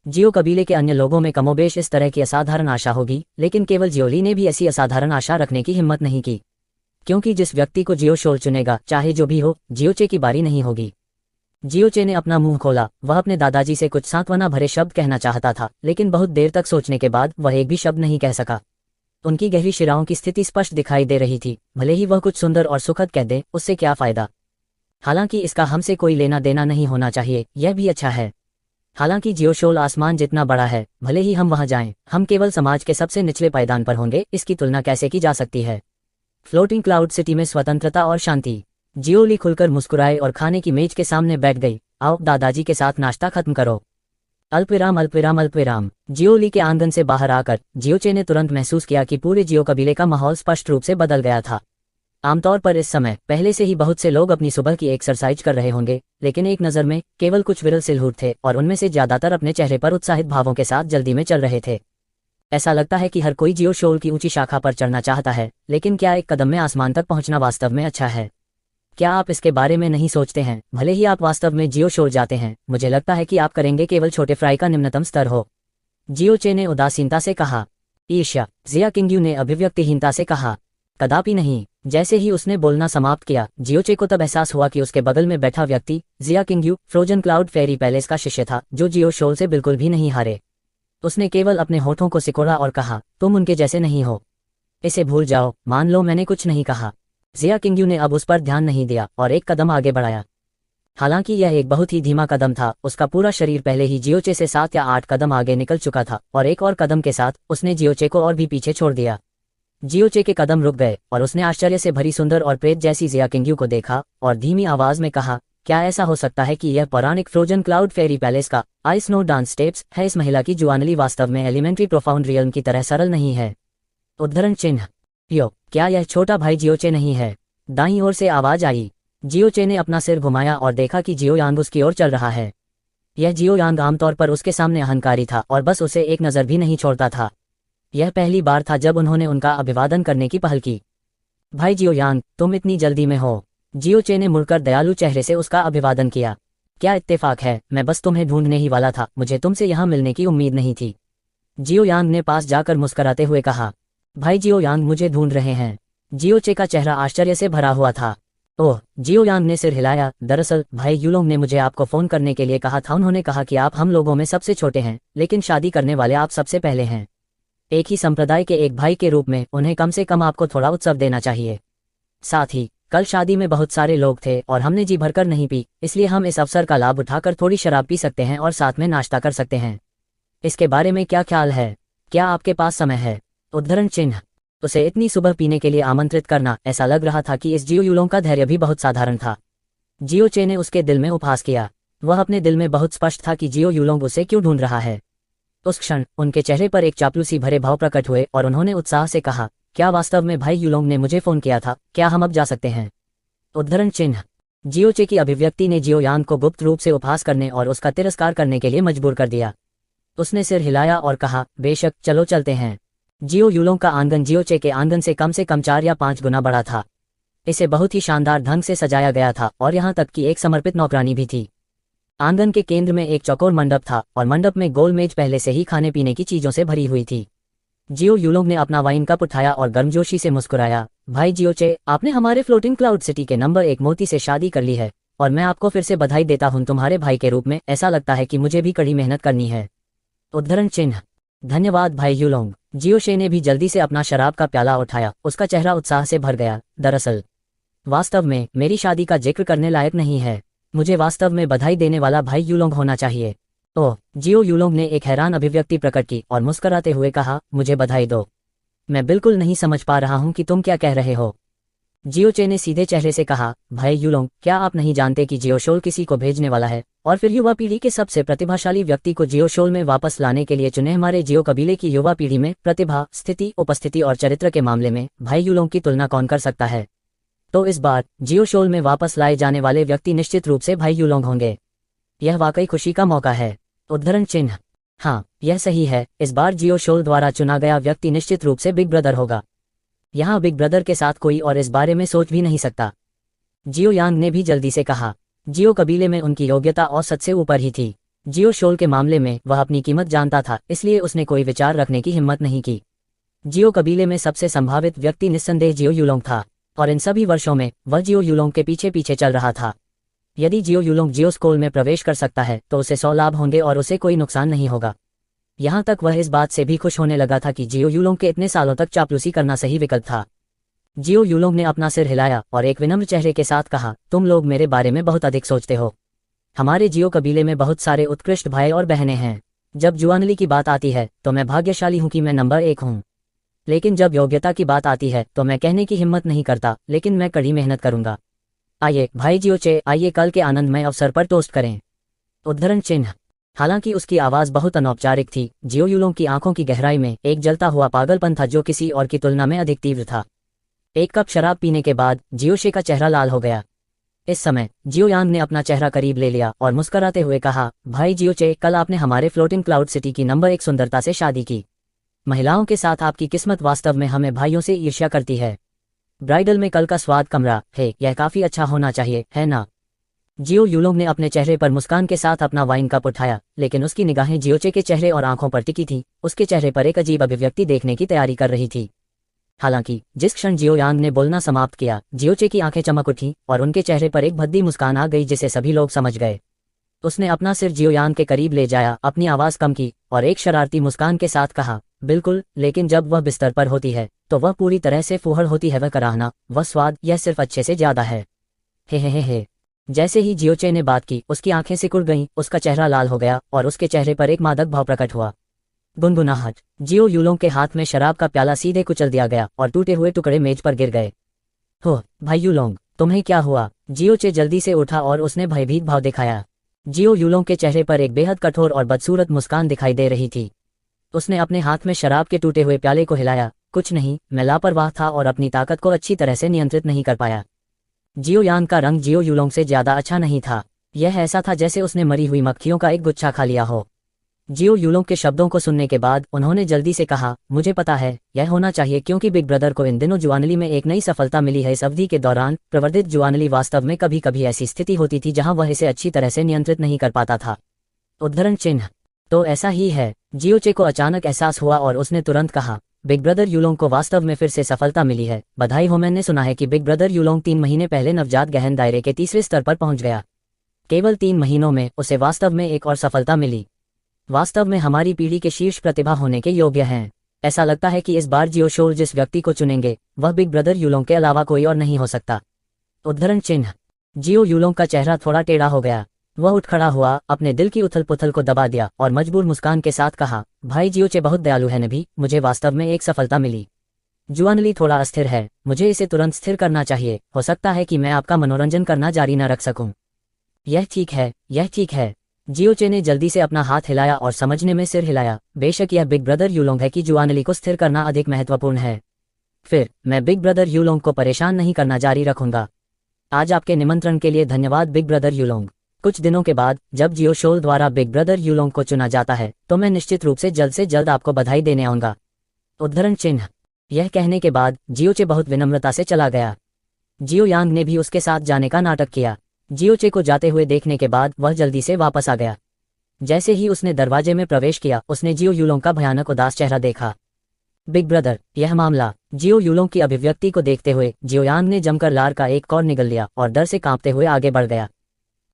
जियो कबीले के अन्य लोगों में कमोबेश इस तरह की असाधारण आशा होगी, लेकिन केवल जियोली ने भी ऐसी असाधारण आशा रखने की हिम्मत नहीं की, क्योंकि जिस व्यक्ति को जियो शोल चुनेगा, चाहे जो भी हो, जियोचे की बारी नहीं होगी। जियोचे ने अपना मुंह खोला। वह अपने दादाजी से कुछ सांत्वना भरे शब्द कहना चाहता था, लेकिन बहुत देर तक सोचने के बाद वह एक भी शब्द नहीं कह सका। उनकी गहरी शिराओं की स्थिति स्पष्ट दिखाई दे रही थी। भले ही वह कुछ सुंदर और सुखद कह दे, उससे क्या फायदा। हालांकि इसका हमसे कोई लेना देना नहीं होना चाहिए, यह भी अच्छा है। हालांकि जियोशोल आसमान जितना बड़ा है, भले ही हम वहां जाएं, हम केवल समाज के सबसे निचले पायदान पर होंगे। इसकी तुलना कैसे की जा सकती है। फ्लोटिंग क्लाउड सिटी में स्वतंत्रता और शांति। जियोली खुलकर मुस्कुराए और खाने की मेज के सामने बैठ गई। आओ, दादाजी के साथ नाश्ता खत्म करो। अल्पविराम अल्पविराम अल्पविराम। जियोली के आंगन से बाहर आकर जियोचे ने तुरंत महसूस किया कि पूरे जियो कबीले का माहौल स्पष्ट रूप से बदल गया था। आमतौर पर इस समय पहले से ही बहुत से लोग अपनी सुबह की एक्सरसाइज कर रहे होंगे, लेकिन एक नज़र में केवल कुछ विरल सिलहूट थे, और उनमें से ज्यादातर अपने चेहरे पर उत्साहित भावों के साथ जल्दी में चल रहे थे। ऐसा लगता है कि हर कोई जियो शोल की ऊंची शाखा पर चढ़ना चाहता है, लेकिन क्या एक कदम में आसमान तक पहुंचना वास्तव में अच्छा है? क्या आप इसके बारे में नहीं सोचते हैं? भले ही आप वास्तव में जियो शोल जाते हैं, मुझे लगता है कि आप करेंगे केवल छोटे फ्राई का निम्नतम स्तर हो। जियोचे ने उदासीनता से कहा। ईर्ष्या। जिया किंग्यू ने अभिव्यक्तिहीनता से कहा। कदापि नहीं। जैसे ही उसने बोलना समाप्त किया, जियोचे को तब एहसास हुआ कि उसके बगल में बैठा व्यक्ति जिया किंग्यू फ्रोजन क्लाउड फेरी पैलेस का शिष्य था, जो जियो शोल से बिल्कुल भी नहीं हारे। उसने केवल अपने होठों को सिकोड़ा और कहा, तुम उनके जैसे नहीं हो। इसे भूल जाओ, मान लो मैंने कुछ नहीं कहा। जिया किंग्यू ने अब उस पर ध्यान नहीं दिया और एक कदम आगे बढ़ाया। हालांकि यह एक बहुत ही धीमा कदम था। उसका पूरा शरीर पहले ही जियोचे से 7 या 8 कदम आगे निकल चुका था, और एक और कदम के साथ उसने जियोचे को और भी पीछे छोड़ दिया। जियोचे के कदम रुक गए और उसने आश्चर्य से भरी सुंदर और प्रेत जैसी जिया किंग्यू को देखा और धीमी आवाज में कहा, क्या ऐसा हो सकता है कि यह पौराणिक फ्रोजन क्लाउड फेरी पैलेस का आइस स्नो डांस स्टेप्स है? इस महिला की जुआनली वास्तव में एलिमेंट्री प्रोफाउंड रियल्म की तरह सरल नहीं है। उद्धरण चिन्ह। यो, क्या यह छोटा भाई जियोचे नहीं है? दाईं ओर से आवाज आई। जियोचे ने अपना सिर घुमाया और देखा कि जियो यांग उसकी ओर चल रहा है। यह जियो यांग आमतौर पर उसके सामने अहंकारी था और बस उसे एक नज़र भी नहीं छोड़ता था। यह पहली बार था जब उन्होंने उनका अभिवादन करने की पहल की। भाई जियो यांग, तुम इतनी जल्दी में हो? जियोचे ने मुड़कर दयालु चेहरे से उसका अभिवादन किया। क्या इत्तेफाक है, मैं बस तुम्हें ढूंढने ही वाला था, मुझे तुमसे यहाँ मिलने की उम्मीद नहीं थी। जियो यांग ने पास जाकर मुस्कुराते हुए कहा। भाई जियो यांग मुझे ढूंढ रहे हैं? जियोचे का चेहरा आश्चर्य से भरा हुआ था। ओह, जियो यांग ने सिर हिलाया। दरअसल भाई यूलोंग ने मुझे आपको फोन करने के लिए कहा था। उन्होंने कहा कि आप हम लोगों में सबसे छोटे हैं, लेकिन शादी करने वाले आप सबसे पहले हैं। एक ही संप्रदाय के एक भाई के रूप में उन्हें कम से कम आपको थोड़ा उत्सव देना चाहिए। साथ ही कल शादी में बहुत सारे लोग थे और हमने जी भरकर नहीं पी, इसलिए हम इस अवसर का लाभ उठाकर थोड़ी शराब पी सकते हैं और साथ में नाश्ता कर सकते हैं। इसके बारे में क्या ख्याल है? क्या आपके पास समय है? उद्धरण चिन्ह। उसे इतनी सुबह पीने के लिए आमंत्रित करना, ऐसा लग रहा था कि इस जियो यूलोंग का धैर्य भी बहुत साधारण था। जियोचे ने उसके दिल में उपहास किया। वह अपने दिल में बहुत स्पष्ट था कि जियो यूलोंग उसे क्यों ढूंढ रहा है। उस क्षण उनके चेहरे पर एक चापलूसी भरे भाव प्रकट हुए और उन्होंने उत्साह से कहा, क्या वास्तव में भाई यूलोंग ने मुझे फोन किया था? क्या हम अब जा सकते हैं? उद्धरण चिन्ह। जियोचे की अभिव्यक्ति ने जियो यांग को गुप्त रूप से उपहास करने और उसका तिरस्कार करने के लिए मजबूर कर दिया। उसने सिर हिलाया और कहा, बेशक, चलो चलते हैं। जियो यूलोंग का आंगन जियोचे के आंगन से कम 4 या 5 गुना बड़ा था। इसे बहुत ही शानदार ढंग से सजाया गया था और यहाँ तक कि एक समर्पित नौकरानी भी थी। आंगन के केंद्र में एक चौकोर मंडप था और मंडप में गोल मेज पहले से ही खाने पीने की चीजों से भरी हुई थी। जियो यूलोंग ने अपना वाइन कप उठाया और गर्मजोशी से मुस्कुराया। भाई जियोचे, आपने हमारे फ्लोटिंग क्लाउड सिटी के नंबर 1 मोती से शादी कर ली है, और मैं आपको फिर से बधाई देता हूं तुम्हारे भाई के रूप में। ऐसा लगता है कि मुझे भी कड़ी मेहनत करनी है। उद्धरण चिन्ह। धन्यवाद भाई यूलोंग। जियोशे ने भी जल्दी से अपना शराब का प्याला उठाया। उसका चेहरा उत्साह से भर गया। दरअसल वास्तव में मेरी शादी का जिक्र करने लायक नहीं है। मुझे वास्तव में बधाई देने वाला भाई यूलोंग होना चाहिए। ओह, जियो यूलोंग ने एक हैरान अभिव्यक्ति प्रकट की और मुस्कुराते हुए कहा, मुझे बधाई दो। मैं बिल्कुल नहीं समझ पा रहा हूं कि तुम क्या कह रहे हो। जियोचे ने सीधे चेहरे से कहा, भाई यूलोंग, क्या आप नहीं जानते कि जियोशोल किसी को भेजने वाला है, और फिर युवा पीढ़ी के सबसे प्रतिभाशाली व्यक्ति को जियोशोल में वापस लाने के लिए चुने। हमारे जियो कबीले की युवा पीढ़ी में प्रतिभा, स्थिति, उपस्थिति और चरित्र के मामले में भाई यूलोंग की तुलना कौन कर सकता है। तो इस बार जियोशोल में वापस लाए जाने वाले व्यक्ति निश्चित रूप से भाई यूलोंग होंगे। यह वाकई खुशी का मौका है। उद्धरण चिन्ह। हाँ, यह सही है। इस बार जियोशोल द्वारा चुना गया व्यक्ति निश्चित रूप से बिग ब्रदर होगा। यहाँ बिग ब्रदर के साथ कोई और इस बारे में सोच भी नहीं सकता। जियो यांग ने भी जल्दी से कहा। जियो कबीले में उनकी योग्यता औसत से ऊपर ही थी। जियोशोल के मामले में वह अपनी कीमत जानता था, इसलिए उसने कोई विचार रखने की हिम्मत नहीं की। जियो कबीले में सबसे संभावित व्यक्ति निस्संदेह जियो यूलोंग था, और इन सभी वर्षों में वह जियो यूलोंग के पीछे पीछे चल रहा था। यदि जियो यूलोंग जियोस्कोल में प्रवेश कर सकता है तो उसे 100 लाभ होंगे और उसे कोई नुकसान नहीं होगा। यहाँ तक वह इस बात से भी खुश होने लगा था कि जियो यूलोंग के इतने सालों तक चापलूसी करना सही विकल्प था। जियो यूलोंग ने अपना सिर हिलाया और एक विनम्र चेहरे के साथ कहा, तुम लोग मेरे बारे में बहुत अधिक सोचते हो। हमारे जियो कबीले में बहुत सारे उत्कृष्ट भाई और बहनें हैं। जब जुआनली की बात आती है तो मैं भाग्यशाली हूँ कि मैं नंबर 1 हूँ। लेकिन जब योग्यता की बात आती है तो मैं कहने की हिम्मत नहीं करता, लेकिन मैं कड़ी मेहनत करूंगा। आइए भाई जियोचे, आइए कल के आनंदमय अवसर पर टोस्ट करें। उद्धरण चिन्ह। हालांकि उसकी आवाज बहुत अनौपचारिक थी, जियो यूलोंग की आंखों की गहराई में एक जलता हुआ पागलपन था जो किसी और की तुलना में अधिक तीव्र था। एक कप शराब पीने के बाद जियोशे का चेहरा लाल हो गया। इस समय जियो यांग ने अपना चेहरा करीब ले लिया और मुस्कुराते हुए कहा, भाई जियोचे, कल आपने हमारे फ्लोटिंग क्लाउड सिटी की नंबर 1 सुंदरता से शादी की। महिलाओं के साथ आपकी किस्मत वास्तव में हमें भाइयों से ईर्ष्या करती है। ब्राइडल में कल का स्वाद कमरा है, यह काफी अच्छा होना चाहिए, है ना। जियो यूलोंग ने अपने चेहरे पर मुस्कान के साथ अपना वाइन कप उठाया, लेकिन उसकी निगाहें जियोचे के चेहरे और आंखों पर टिकी थी। उसके चेहरे पर एक अजीब अभिव्यक्ति देखने की तैयारी कर रही थी। हालांकि जिस क्षण जियो यांग ने बोलना समाप्त किया, जियोचे की आंखें चमक उठी और उनके चेहरे पर एक भद्दी मुस्कान आ गई जिसे सभी लोग समझ गए। उसने अपना सिर जियो यांग के करीब ले जाया, अपनी आवाज कम की और एक शरारती मुस्कान के साथ कहा, बिल्कुल, लेकिन जब वह बिस्तर पर होती है तो वह पूरी तरह से फूहड़ होती है। वह कराहना, वह स्वाद, यह सिर्फ अच्छे से ज्यादा है। हे। जैसे ही जियोचे ने बात की, उसकी आंखें सिकुड़ गईं, उसका चेहरा लाल हो गया और उसके चेहरे पर एक मादक भाव प्रकट हुआ। गुनगुनाहट। जियो यूलोंग के हाथ में शराब का प्याला सीधे कुचल दिया गया और टूटे हुए टुकड़े मेज पर गिर गए। हो भाई यूलोंग, तुम्हें क्या हुआ। जियोचे जल्दी से उठा और उसने भयभीत भाव दिखाया। जियो यूलोंग के चेहरे पर एक बेहद कठोर और बदसूरत मुस्कान दिखाई दे रही थी। उसने अपने हाथ में शराब के टूटे हुए प्याले को हिलाया। कुछ नहीं, मैं लापरवाह था और अपनी ताकत को अच्छी तरह से नियंत्रित नहीं कर पाया। जियो यांग का रंग जियो यूलोंग से ज्यादा अच्छा नहीं था। यह ऐसा था जैसे उसने मरी हुई मक्खियों का एक गुच्छा खा लिया हो। जियो यूलोंग के शब्दों को सुनने के बाद उन्होंने जल्दी से कहा, मुझे पता है, यह होना चाहिए क्योंकि बिग ब्रदर को इन दिनों जुआनली में एक नई सफलता मिली है। इस अवधि के दौरान प्रवर्धित जुआनली वास्तव में कभी कभी ऐसी स्थिति होती थी जहां वह इसे अच्छी तरह से नियंत्रित नहीं कर पाता था। उद्धरण चिन्ह। तो ऐसा ही है। जियोचे को अचानक एहसास हुआ और उसने तुरंत कहा, बिग ब्रदर यूलोंग को वास्तव में फिर से सफलता मिली है। बधाई हो। मैंने सुना है कि बिग ब्रदर यूलोंग 3 महीने पहले नवजात गहन दायरे के तीसरे स्तर पर पहुंच गया। केवल 3 महीनों में उसे वास्तव में एक और सफलता मिली। वास्तव में हमारी पीढ़ी के शीर्ष प्रतिभा होने के योग्य हैं। ऐसा लगता है कि इस बार जियोशोल जिस व्यक्ति को चुनेंगे वह बिग ब्रदर यूलोंग के अलावा कोई और नहीं हो सकता। उद्धरण चिन्ह। जियो यूलोंग का चेहरा थोड़ा टेढ़ा हो गया। वह उठ खड़ा हुआ, अपने दिल की उथल पुथल को दबा दिया और मजबूर मुस्कान के साथ कहा, भाई जियोचे बहुत दयालु है नबी, मुझे वास्तव में एक सफलता मिली। जुआनली थोड़ा अस्थिर है, मुझे इसे तुरंत स्थिर करना चाहिए। हो सकता है कि मैं आपका मनोरंजन करना जारी न रख सकूं। यह ठीक है, यह ठीक है। जियोचे ने जल्दी से अपना हाथ हिलाया और समझने में सिर हिलाया। बेशक यह बिग ब्रदर यूलोंग है कि जुआनली को स्थिर करना अधिक महत्वपूर्ण है। फिर मैं बिग ब्रदर यूलोंग को परेशान नहीं करना जारी रखूंगा। आज आपके निमंत्रण के लिए धन्यवाद बिग ब्रदर यूलोंग। कुछ दिनों के बाद जब जियोशोल द्वारा बिग ब्रदर यूलोंग को चुना जाता है तो मैं निश्चित रूप से जल्द आपको बधाई देने आऊंगा। उद्धरण चिन्ह। यह कहने के बाद जियोचे बहुत विनम्रता से चला गया। जियो यांग ने भी उसके साथ जाने का नाटक किया। जियोचे को जाते हुए देखने के बाद वह जल्दी से वापस आ गया। जैसे ही उसने दरवाजे में प्रवेश किया, उसने जियो यूलोंग का भयानक उदास चेहरा देखा। बिग ब्रदर, यह मामला। जियो यूलोंग की अभिव्यक्ति को देखते हुए जियो यांग ने जमकर लार का एक कौर निगल लिया और डर से कांपते हुए आगे बढ़ गया।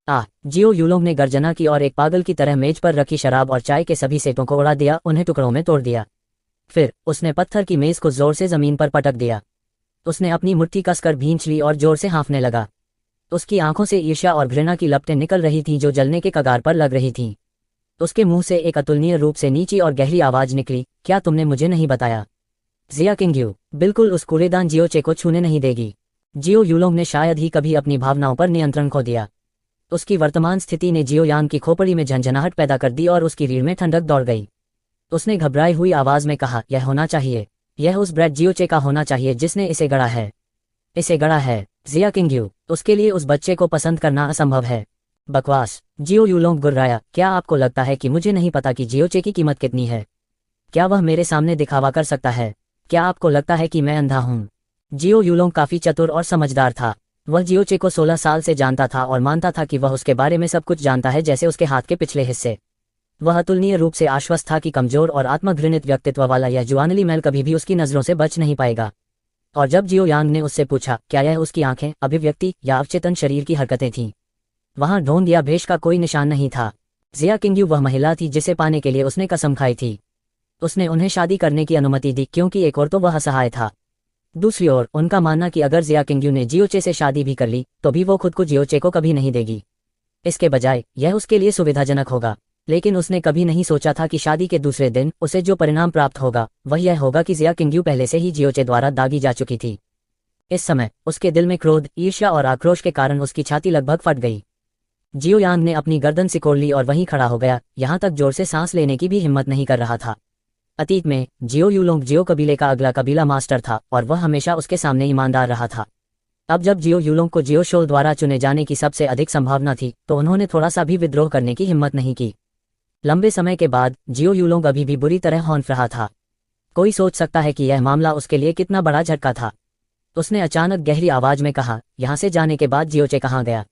जियो यूलोंग ने गर्जना की और एक पागल की तरह मेज पर रखी शराब और चाय के सभी सेटों को उड़ा दिया, उन्हें टुकड़ों में तोड़ दिया। फिर उसने पत्थर की मेज को जोर से जमीन पर पटक दिया। उसने अपनी मुट्ठी कसकर भींच ली और जोर से हाँफने लगा। उसकी आंखों से ईर्ष्या और घृणा की लपटें निकल रही थीं जो जलने के कगार पर लग रही थीं। उसके मुंह से एक अतुलनीय रूप से नीची और गहरी आवाज निकली, क्या तुमने मुझे नहीं बताया? जिया किंग्यू बिल्कुल उस कूड़ेदान जियोचे को छूने नहीं देगी। जियो यूलोंग ने शायद ही कभी अपनी भावनाओं पर नियंत्रण खो दिया। उसकी वर्तमान स्थिति ने जियो यांग की खोपड़ी में झंझनाहट पैदा कर दी और उसकी रीढ़ में ठंडक दौड़ गई। उसने घबराई हुई आवाज में कहा, यह होना चाहिए, यह उस ब्रैड जियोचे का होना चाहिए जिसने इसे गढ़ा है। इसे गढ़ा है जिया किंग्यू, उसके लिए उस बच्चे को पसंद करना असंभव है। बकवास, जियो यूलोंग गुर्राया, क्या आपको लगता है कि मुझे नहीं पता कि जियोचे की कीमत कितनी है? क्या वह मेरे सामने दिखावा कर सकता है? क्या आपको लगता है कि मैं अंधा हूँ? जियो यूलोंग काफी चतुर और समझदार था। वह जियोचे को 16 साल से जानता था और मानता था कि वह उसके बारे में सब कुछ जानता है, जैसे उसके हाथ के पिछले हिस्से। वह अतुलनीय रूप से आश्वस्त था कि कमजोर और आत्मघृणित व्यक्तित्व वाला यह जुआनली मैल कभी भी उसकी नजरों से बच नहीं पाएगा। और जब जियो यांग ने उससे पूछा क्या यह उसकी आंखें, अभिव्यक्ति या अवचेतन शरीर की हरकतें थीं, वहां ढोंग या भेष का कोई निशान नहीं था। जिया किंग्यू वह महिला थी जिसे पाने के लिए उसने कसम खाई थी। उसने उन्हें शादी करने की अनुमति दी क्योंकि एक और तो वह असहाय था। दूसरी ओर उनका मानना कि अगर जिया किंग्यू ने जियोचे से शादी भी कर ली तो भी वो खुद को जियोचे को कभी नहीं देगी। इसके बजाय यह उसके लिए सुविधाजनक होगा। लेकिन उसने कभी नहीं सोचा था कि शादी के दूसरे दिन उसे जो परिणाम प्राप्त होगा वह यह होगा कि जिया किंग्यू पहले से ही जियोचे द्वारा दागी जा चुकी थी। इस समय उसके दिल में क्रोध, ईर्ष्या और आक्रोश के कारण उसकी छाती लगभग फट गई। जियो यांग ने अपनी गर्दन सिकोड़ ली और वहीं खड़ा हो गया, यहाँ तक जोर से सांस लेने की भी हिम्मत नहीं कर रहा था। अतीत में जियो यूलोंग जियो कबीले का अगला कबीला मास्टर था और वह हमेशा उसके सामने ईमानदार रहा था। अब जब जियो यूलोंग को जियो शोल द्वारा चुने जाने की सबसे अधिक संभावना थी तो उन्होंने थोड़ा सा भी विद्रोह करने की हिम्मत नहीं की। लंबे समय के बाद जियो यूलोंग अभी भी बुरी तरह हौंफ रहा था। कोई सोच सकता है कि यह मामला उसके लिए कितना बड़ा झटका था। उसने अचानक गहरी आवाज में कहा, यहाँ से जाने के बाद जियोचे कहाँ गया?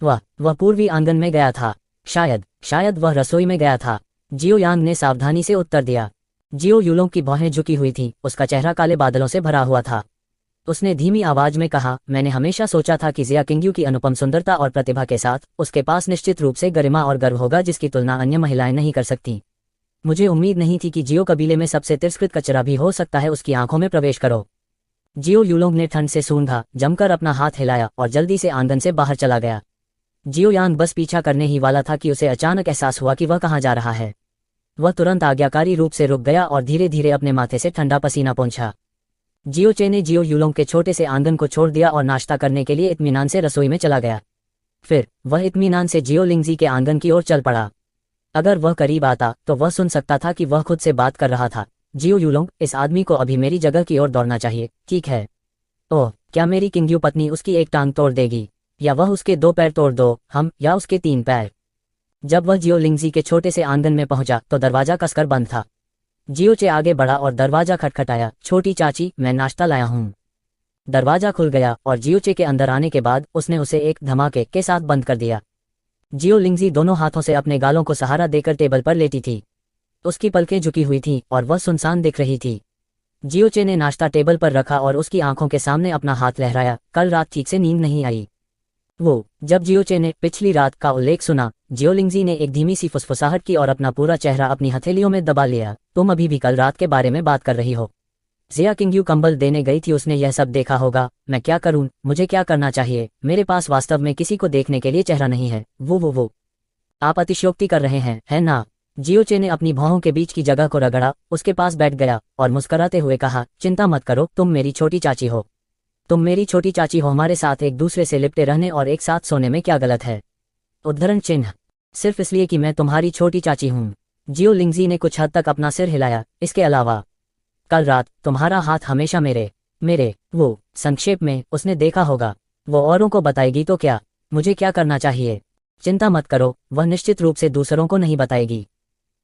वह पूर्वी आंगन में गया था। शायद वह रसोई में गया था। जियो यांग ने सावधानी से उत्तर दिया। जियो यूलोंग की भौहें झुकी हुई थीं, उसका चेहरा काले बादलों से भरा हुआ था। उसने धीमी आवाज में कहा, मैंने हमेशा सोचा था कि जिया किंग्यू की अनुपम सुंदरता और प्रतिभा के साथ उसके पास निश्चित रूप से गरिमा और गर्व होगा जिसकी तुलना अन्य महिलाएं नहीं कर सकती। मुझे उम्मीद नहीं थी कि जियो कबीले में सबसे तिरस्कृत कचरा भी हो सकता है उसकी आंखों में प्रवेश करो। जियो यूलोंग ने ठंड से सूंघा, जमकर अपना हाथ हिलाया और जल्दी से आंगन से बाहर चला गया। जियो यांग बस पीछा करने ही वाला था कि उसे अचानक एहसास हुआ कि वह कहाँ जा रहा है। वह तुरंत आज्ञाकारी रूप से रुक गया और धीरे धीरे अपने माथे से ठंडा पसीना पोंछा। जियोचे ने जियो यूलोंग के छोटे से आंगन को छोड़ दिया और नाश्ता करने के लिए इत्मीनान से रसोई में चला गया। फिर वह इत्मीनान से जियो लिंगजी के आंगन की ओर चल पड़ा। अगर वह करीब आता तो वह सुन सकता था कि वह खुद से बात कर रहा था। जियो यूलोंग, इस आदमी को अभी मेरी जगह की ओर दौड़ना चाहिए, ठीक है? ओह, क्या मेरी किंग्यू पत्नी उसकी एक टांग तोड़ देगी, या वह उसके 2 पैर तोड़ दो, या उसके 3 पैर? जब वह जियो लिंगजी के छोटे से आंगन में पहुंचा तो दरवाजा कसकर बंद था। जियोचे आगे बढ़ा और दरवाजा खटखटाया। छोटी चाची, मैं नाश्ता लाया हूँ। दरवाजा खुल गया और जियोचे के अंदर आने के बाद उसने उसे एक धमाके के साथ बंद कर दिया। जियो लिंगजी दोनों हाथों से अपने गालों को सहारा देकर टेबल पर लेटी थी। उसकी पलकें झुकी हुई थीं और वह सुनसान दिख रही थी। जियोचे ने नाश्ता टेबल पर रखा और उसकी आंखों के सामने अपना हाथ लहराया। कल रात ठीक से नींद नहीं आई। जब जियोचे ने पिछली रात का उल्लेख सुना, जियो लिंगजी ने एक धीमी सी फुसफुसाहट की और अपना पूरा चेहरा अपनी हथेलियों में दबा लिया। तुम अभी भी कल रात के बारे में बात कर रही हो? जिया किंग्यू कंबल देने गई थी, उसने यह सब देखा होगा। मैं क्या करूं? मुझे क्या करना चाहिए? मेरे पास वास्तव में किसी को देखने के लिए चेहरा नहीं है। वो आप अतिशयोक्ति कर रहे हैं, है ना? जियोचे ने अपनी भौहों के बीच की जगह को रगड़ा, उसके पास बैठ गया और मुस्कुराते हुए कहा, चिंता मत करो, तुम मेरी छोटी चाची हो। तुम मेरी छोटी चाची हो। हमारे साथ एक दूसरे से लिपटे रहने और एक साथ सोने में क्या गलत है? उद्धरण चिन्ह। सिर्फ इसलिए कि मैं तुम्हारी छोटी चाची हूँ। जियो लिंगजी ने कुछ हद तक अपना सिर हिलाया। इसके अलावा कल रात तुम्हारा हाथ हमेशा मेरे संक्षेप में उसने देखा होगा। वो औरों को बताएगी तो क्या? मुझे क्या करना चाहिए? चिंता मत करो, वह निश्चित रूप से दूसरों को नहीं बताएगी।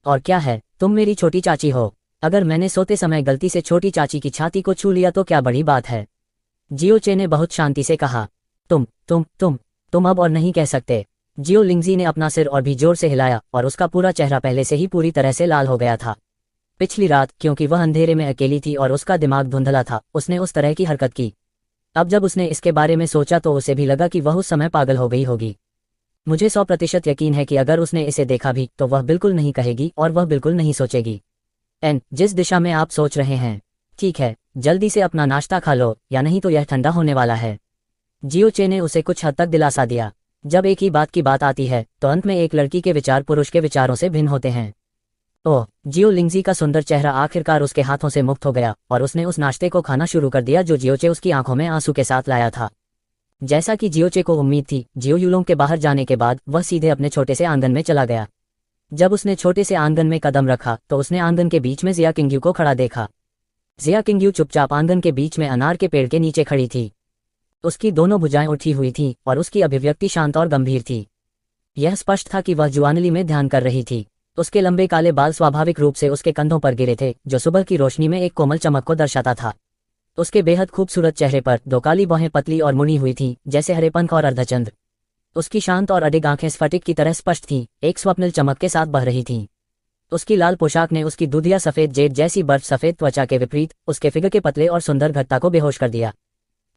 और क्या है, तुम मेरी छोटी चाची हो। अगर मैंने सोते समय गलती से छोटी चाची की छाती को छू लिया तो क्या बड़ी बात है? जियोचे ने बहुत शांति से कहा। तुम अब और नहीं कह सकते। जियो लिंगजी ने अपना सिर और भी जोर से हिलाया और उसका पूरा चेहरा पहले से ही पूरी तरह से लाल हो गया था। पिछली रात क्योंकि वह अंधेरे में अकेली थी और उसका दिमाग धुंधला था, उसने उस तरह की हरकत की। अब जब उसने इसके बारे में सोचा तो उसे भी लगा कि वह उस समय पागल हो गई होगी। मुझे 100% यकीन है कि अगर उसने इसे देखा भी तो वह बिल्कुल नहीं कहेगी और वह बिल्कुल नहीं सोचेगी। जिस दिशा में आप सोच रहे हैं। ठीक है, जल्दी से अपना नाश्ता खा लो या नहीं तो यह ठंडा होने वाला है। जियोचे ने उसे कुछ हद तक दिलासा दिया। जब एक ही बात की बात आती है तो अंत में एक लड़की के विचार पुरुष के विचारों से भिन्न होते हैं। ओह, जियो लिंगजी का सुंदर चेहरा आखिरकार उसके हाथों से मुक्त हो गया और उसने उस नाश्ते को खाना शुरू कर दिया जो जियोचे उसकी आंखों में आंसू के साथ लाया था। जैसा कि जियोचे को उम्मीद थी, जियो यूलोंग के बाहर जाने के बाद वह सीधे अपने छोटे से आंगन में चला गया। जब उसने छोटे से आंगन में कदम रखा तो उसने आंगन के बीच में जिया किंग्यू को खड़ा देखा। जिया किंग्यू चुपचाप आंगन के बीच में अनार के पेड़ के नीचे खड़ी थी। उसकी दोनों भुजाएं उठी हुई थीं और उसकी अभिव्यक्ति शांत और गंभीर थी। यह स्पष्ट था कि वह जुआनली में ध्यान कर रही थी। उसके लंबे काले बाल स्वाभाविक रूप से उसके कंधों पर गिरे थे, जो सुबह की रोशनी में एक कोमल चमक को दर्शाता था। उसके बेहद खूबसूरत चेहरे पर दो काली बाहें पतली और मुड़ी हुई थीं, जैसे हरे पंख और अर्धचंद्र। उसकी शांत और अडिग आंखें स्फटिक की तरह स्पष्ट थीं, एक स्वप्निल चमक के साथ बह रही थीं। उसकी लाल पोशाक ने उसकी दूधिया सफेद जेड जैसी बर्फ सफेद त्वचा के विपरीत उसके फिगर के पतले और सुंदर घटता को बेहोश कर दिया।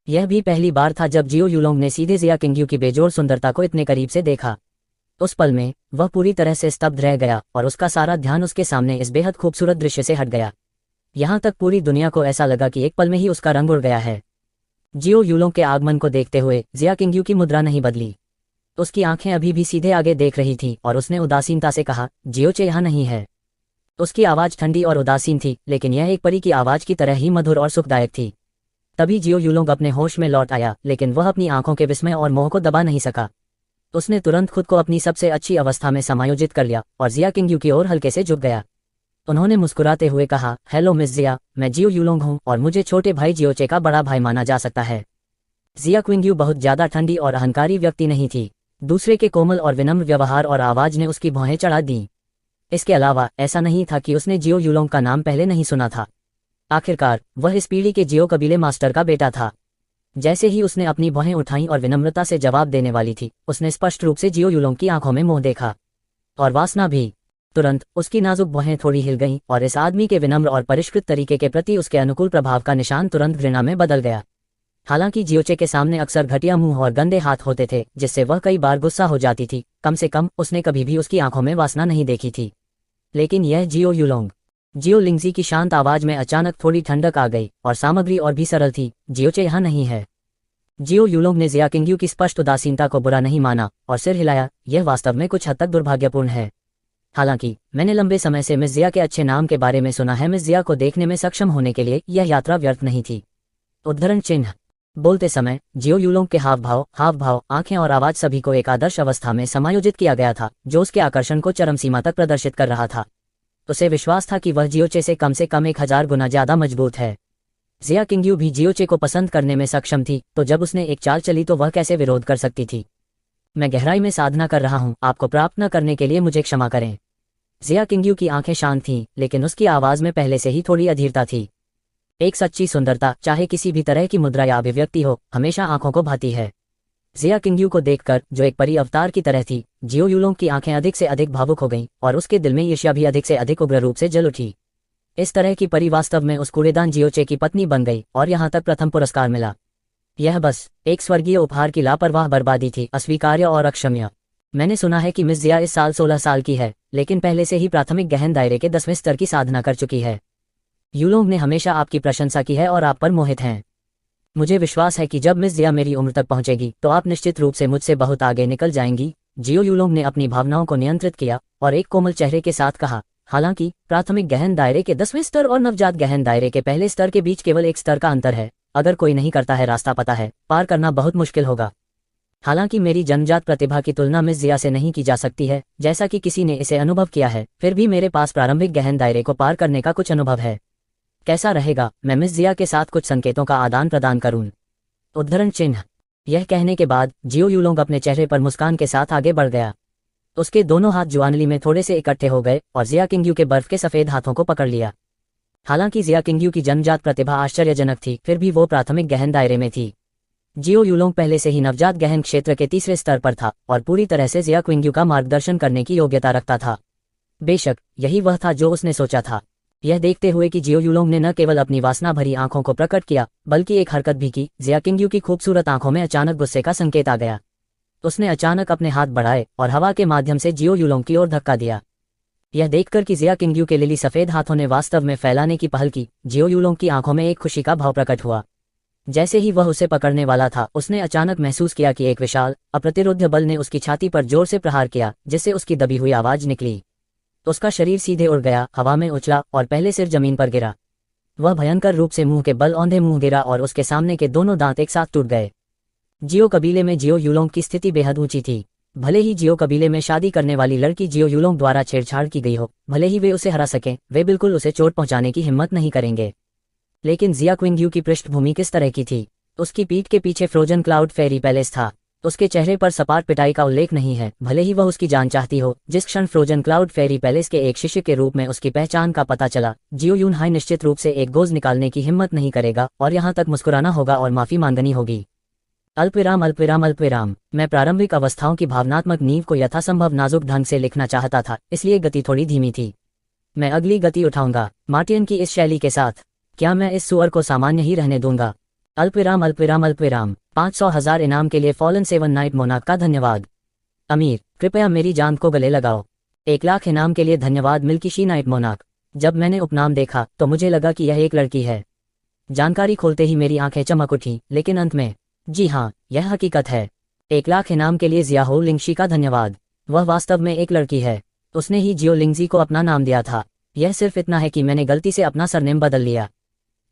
यह भी पहली बार था जब जियो यूलोंग ने सीधे जिया किंग्यू की बेजोड़ सुंदरता को इतने करीब से देखा। उस पल में वह पूरी तरह से स्तब्ध रह गया और उसका सारा ध्यान उसके सामने इस बेहद खूबसूरत दृश्य से हट गया। यहाँ तक पूरी दुनिया को ऐसा लगा कि एक पल में ही उसका रंग उड़ गया है। जियो यूलोंग के आगमन को देखते हुए जिया किंग्यू की मुद्रा नहीं बदली। उसकी आंखें अभी भी सीधे आगे देख रही थीं और उसने उदासीनता से कहा, जियोचे यहाँ नहीं है। उसकी आवाज ठंडी और उदासीन थी, लेकिन यह एक परी की आवाज की तरह ही मधुर और सुखदायक थी। तभी जियो यूलोंग अपने होश में लौट आया, लेकिन वह अपनी आंखों के विस्मय और मोह को दबा नहीं सका। उसने तुरंत खुद को अपनी सबसे अच्छी अवस्था में समायोजित कर लिया और जिया किंग्यू की ओर हल्के से झुक गया। उन्होंने मुस्कुराते हुए कहा, हेलो मिस जिया, मैं जियो यूलोंग हूँ और मुझे छोटे भाई जियोचे का बड़ा भाई माना जा सकता है। जिया किंग्यू बहुत ज्यादा ठंडी और अहंकारी व्यक्ति नहीं थी। दूसरे के कोमल और विनम्र व्यवहार और आवाज ने उसकी भौहें चढ़ा दी। इसके अलावा ऐसा नहीं था कि उसने जियो यूलोंग का नाम पहले नहीं सुना था। आखिरकार वह इस पीढ़ी के जियो कबीले मास्टर का बेटा था। जैसे ही उसने अपनी भौहें उठाईं और विनम्रता से जवाब देने वाली थी, उसने स्पष्ट रूप से जियो यूलोंग की आंखों में मोह देखा और वासना भी। तुरंत उसकी नाजुक भौहें थोड़ी हिल गईं और इस आदमी के विनम्र और परिष्कृत तरीके के प्रति उसके अनुकूल प्रभाव का निशान तुरंत घृणा में बदल गया। हालांकि जियोचे के सामने अक्सर घटिया मुंह और गंदे हाथ होते थे, जिससे वह कई बार गुस्सा हो जाती थी, कम से कम उसने कभी भी उसकी आंखों में वासना नहीं देखी थी। लेकिन यह जियो यूलोंग। जियो लिंगजी की शांत आवाज में अचानक थोड़ी ठंडक आ गई और सामग्री और भी सरल थी, जियोचे यहाँ नहीं है। जियो यूलोंग ने जिया किंग्यू की स्पष्ट उदासीनता को बुरा नहीं माना और सिर हिलाया, यह वास्तव में कुछ हद तक दुर्भाग्यपूर्ण है। हालांकि मैंने लंबे समय से मिस जिया के अच्छे नाम के बारे में सुना है। मिस जिया को देखने में सक्षम होने के लिए यह यात्रा व्यर्थ नहीं थी। उद्धरण चिन्ह। बोलते समय जियो यूलोंग के हाव भाव, आंखें और आवाज सभी को एक आदर्श अवस्था में समायोजित किया गया था, जो उसके आकर्षण को चरम सीमा तक प्रदर्शित कर रहा था। उसे विश्वास था कि वह जियोचे से कम 1000 गुना ज्यादा मजबूत है। जिया किंग्यू भी जियोचे को पसंद करने में सक्षम थी, तो जब उसने एक चाल चली तो वह कैसे विरोध कर सकती थी। मैं गहराई में साधना कर रहा हूँ, आपको प्राप्त न करने के लिए मुझे क्षमा करें। जिया किंग्यू की आंखें शांत थीं, लेकिन उसकी आवाज में पहले से ही थोड़ी अधीरता थी। एक सच्ची सुंदरता, चाहे किसी भी तरह की मुद्रा या अभिव्यक्ति हो, हमेशा आंखों को भाती है। जिया किंग्यू को देखकर, जो एक परी अवतार की तरह थी, जियो यूलोंग की आंखें अधिक से अधिक भावुक हो गईं और उसके दिल में ईर्ष्या भी अधिक से अधिक उग्र रूप से जल उठी। इस तरह की परी वास्तव में उस कूड़ेदान जियोचे की पत्नी बन गई और यहाँ तक प्रथम पुरस्कार मिला। यह बस एक स्वर्गीय उपहार की लापरवाह बर्बादी थी, अस्वीकार्य और अक्षम्य। मैंने सुना है कि मिस जिया इस साल 16 साल की है, लेकिन पहले से ही प्राथमिक गहन दायरे के 10वें स्तर की साधना कर चुकी है। यूलोंग ने हमेशा आपकी प्रशंसा की है और आप पर मोहित हैं। मुझे विश्वास है कि जब मिस जिया मेरी उम्र तक पहुंचेगी तो आप निश्चित रूप से मुझसे बहुत आगे निकल जाएंगी। जियो यूलोंग ने अपनी भावनाओं को नियंत्रित किया और एक कोमल चेहरे के साथ कहा, हालांकि प्राथमिक गहन दायरे के 10वें स्तर और नवजात गहन दायरे के पहले स्तर के बीच केवल एक स्तर का अंतर है। अगर कोई नहीं करता है, रास्ता पता है, पार करना बहुत मुश्किल होगा। हालांकि मेरी जन्मजात प्रतिभा की तुलना मिस जिया से नहीं की जा सकती है, जैसा कि किसी ने इसे अनुभव किया है, फिर भी मेरे पास प्रारंभिक गहन दायरे को पार करने का कुछ अनुभव है। कैसा रहेगा मैं मिस जिया के साथ कुछ संकेतों का आदान प्रदान करूं? उद्धरण चिन्ह। यह कहने के बाद जियो यूलोंग अपने चेहरे पर मुस्कान के साथ आगे बढ़ गया। उसके दोनों हाथ जुआनली में थोड़े से इकट्ठे हो गए और जिया किंग्यू के बर्फ के सफेद हाथों को पकड़ लिया। हालांकि जिया किंग्यू की जन्मजात प्रतिभा आश्चर्यजनक थी, फिर भी वो प्राथमिक गहन दायरे में थी। जियो यूलोंग पहले से ही नवजात गहन क्षेत्र के तीसरे स्तर पर था और पूरी तरह से जिया किंग्यू का मार्गदर्शन करने की योग्यता रखता था। बेशक यही वह था जो उसने सोचा था। यह देखते हुए कि जियो यूलोंग ने न केवल अपनी वासना भरी आंखों को प्रकट किया, बल्कि एक हरकत भी की, जिया किंग्यू की खूबसूरत आंखों में अचानक गुस्से का संकेत आ गया। उसने अचानक अपने हाथ बढ़ाए और हवा के माध्यम से जियो यूलोंग की ओर धक्का दिया। यह देखकर कि जिया किंग्यू के लिली सफेद हाथों ने वास्तव में फैलाने की पहल की, जियो यूलोंग की आंखों में एक खुशी का भाव प्रकट हुआ। जैसे ही वह उसे पकड़ने वाला था, उसने अचानक महसूस किया कि एक विशाल अप्रतिरोध्य बल ने उसकी छाती पर जोर से प्रहार किया, जिससे उसकी दबी हुई आवाज निकली। उसका शरीर सीधे उड़ गया, हवा में उछला और पहले सिर जमीन पर गिरा। वह भयंकर रूप से मुंह के बल औंधे मुंह गिरा और उसके सामने के दोनों दांत एक साथ टूट गए। जियो कबीले में जियो यूलोंग की स्थिति बेहद ऊंची थी। भले ही जियो कबीले में शादी करने वाली लड़की जियो यूलोंग द्वारा छेड़छाड़ की गई हो, भले ही वे उसे हरा सकें, वे बिल्कुल उसे चोट पहुंचाने की हिम्मत नहीं करेंगे। लेकिन जिया क्विंगयू की पृष्ठभूमि किस तरह की थी? उसकी पीठ के पीछे फ्रोजन क्लाउड फेरी पैलेस था। उसके चेहरे पर सपाट पिटाई का उल्लेख नहीं है, भले ही वह उसकी जान चाहती हो। जिस क्षण फ्रोजन क्लाउड फेरी पैलेस के एक शिष्य के रूप में उसकी पहचान का पता चला, जियो यूनहाई निश्चित रूप से एक गोज निकालने की हिम्मत नहीं करेगा और यहाँ तक मुस्कुराना होगा और माफी मांगनी होगी। अल्पविराम अल्पविराम अल्पविराम। मैं प्रारंभिक अवस्थाओं की भावनात्मक नींव को यथासंभव नाजुक ढंग से लिखना चाहता था, इसलिए गति थोड़ी धीमी थी। मैं अगली गति उठाऊंगा मार्टियन की इस शैली के साथ। क्या मैं इस सुअर को सामान्य ही रहने दूंगा? अल्पविराम अल्पविराम अल्पविराम। 500,000 इनाम के लिए फॉलन 7 नाइट मोनाक का धन्यवाद। अमीर, कृपया मेरी जान को गले लगाओ। 1,00,000 इनाम के लिए धन्यवाद मिल्की शी नाइट मोनाक। जब मैंने उपनाम देखा तो मुझे लगा कि यह एक लड़की है। जानकारी खोलते ही मेरी आंखें चमक उठी, लेकिन अंत में जी हाँ, यह हकीकत है। 1,00,000 इनाम के लिए जियाहो लिंगशी का धन्यवाद। वह वास्तव में एक लड़की है। उसने ही जियो लिंगजी को अपना नाम दिया था। यह सिर्फ इतना है कि मैंने गलती से अपना सरनेम बदल लिया।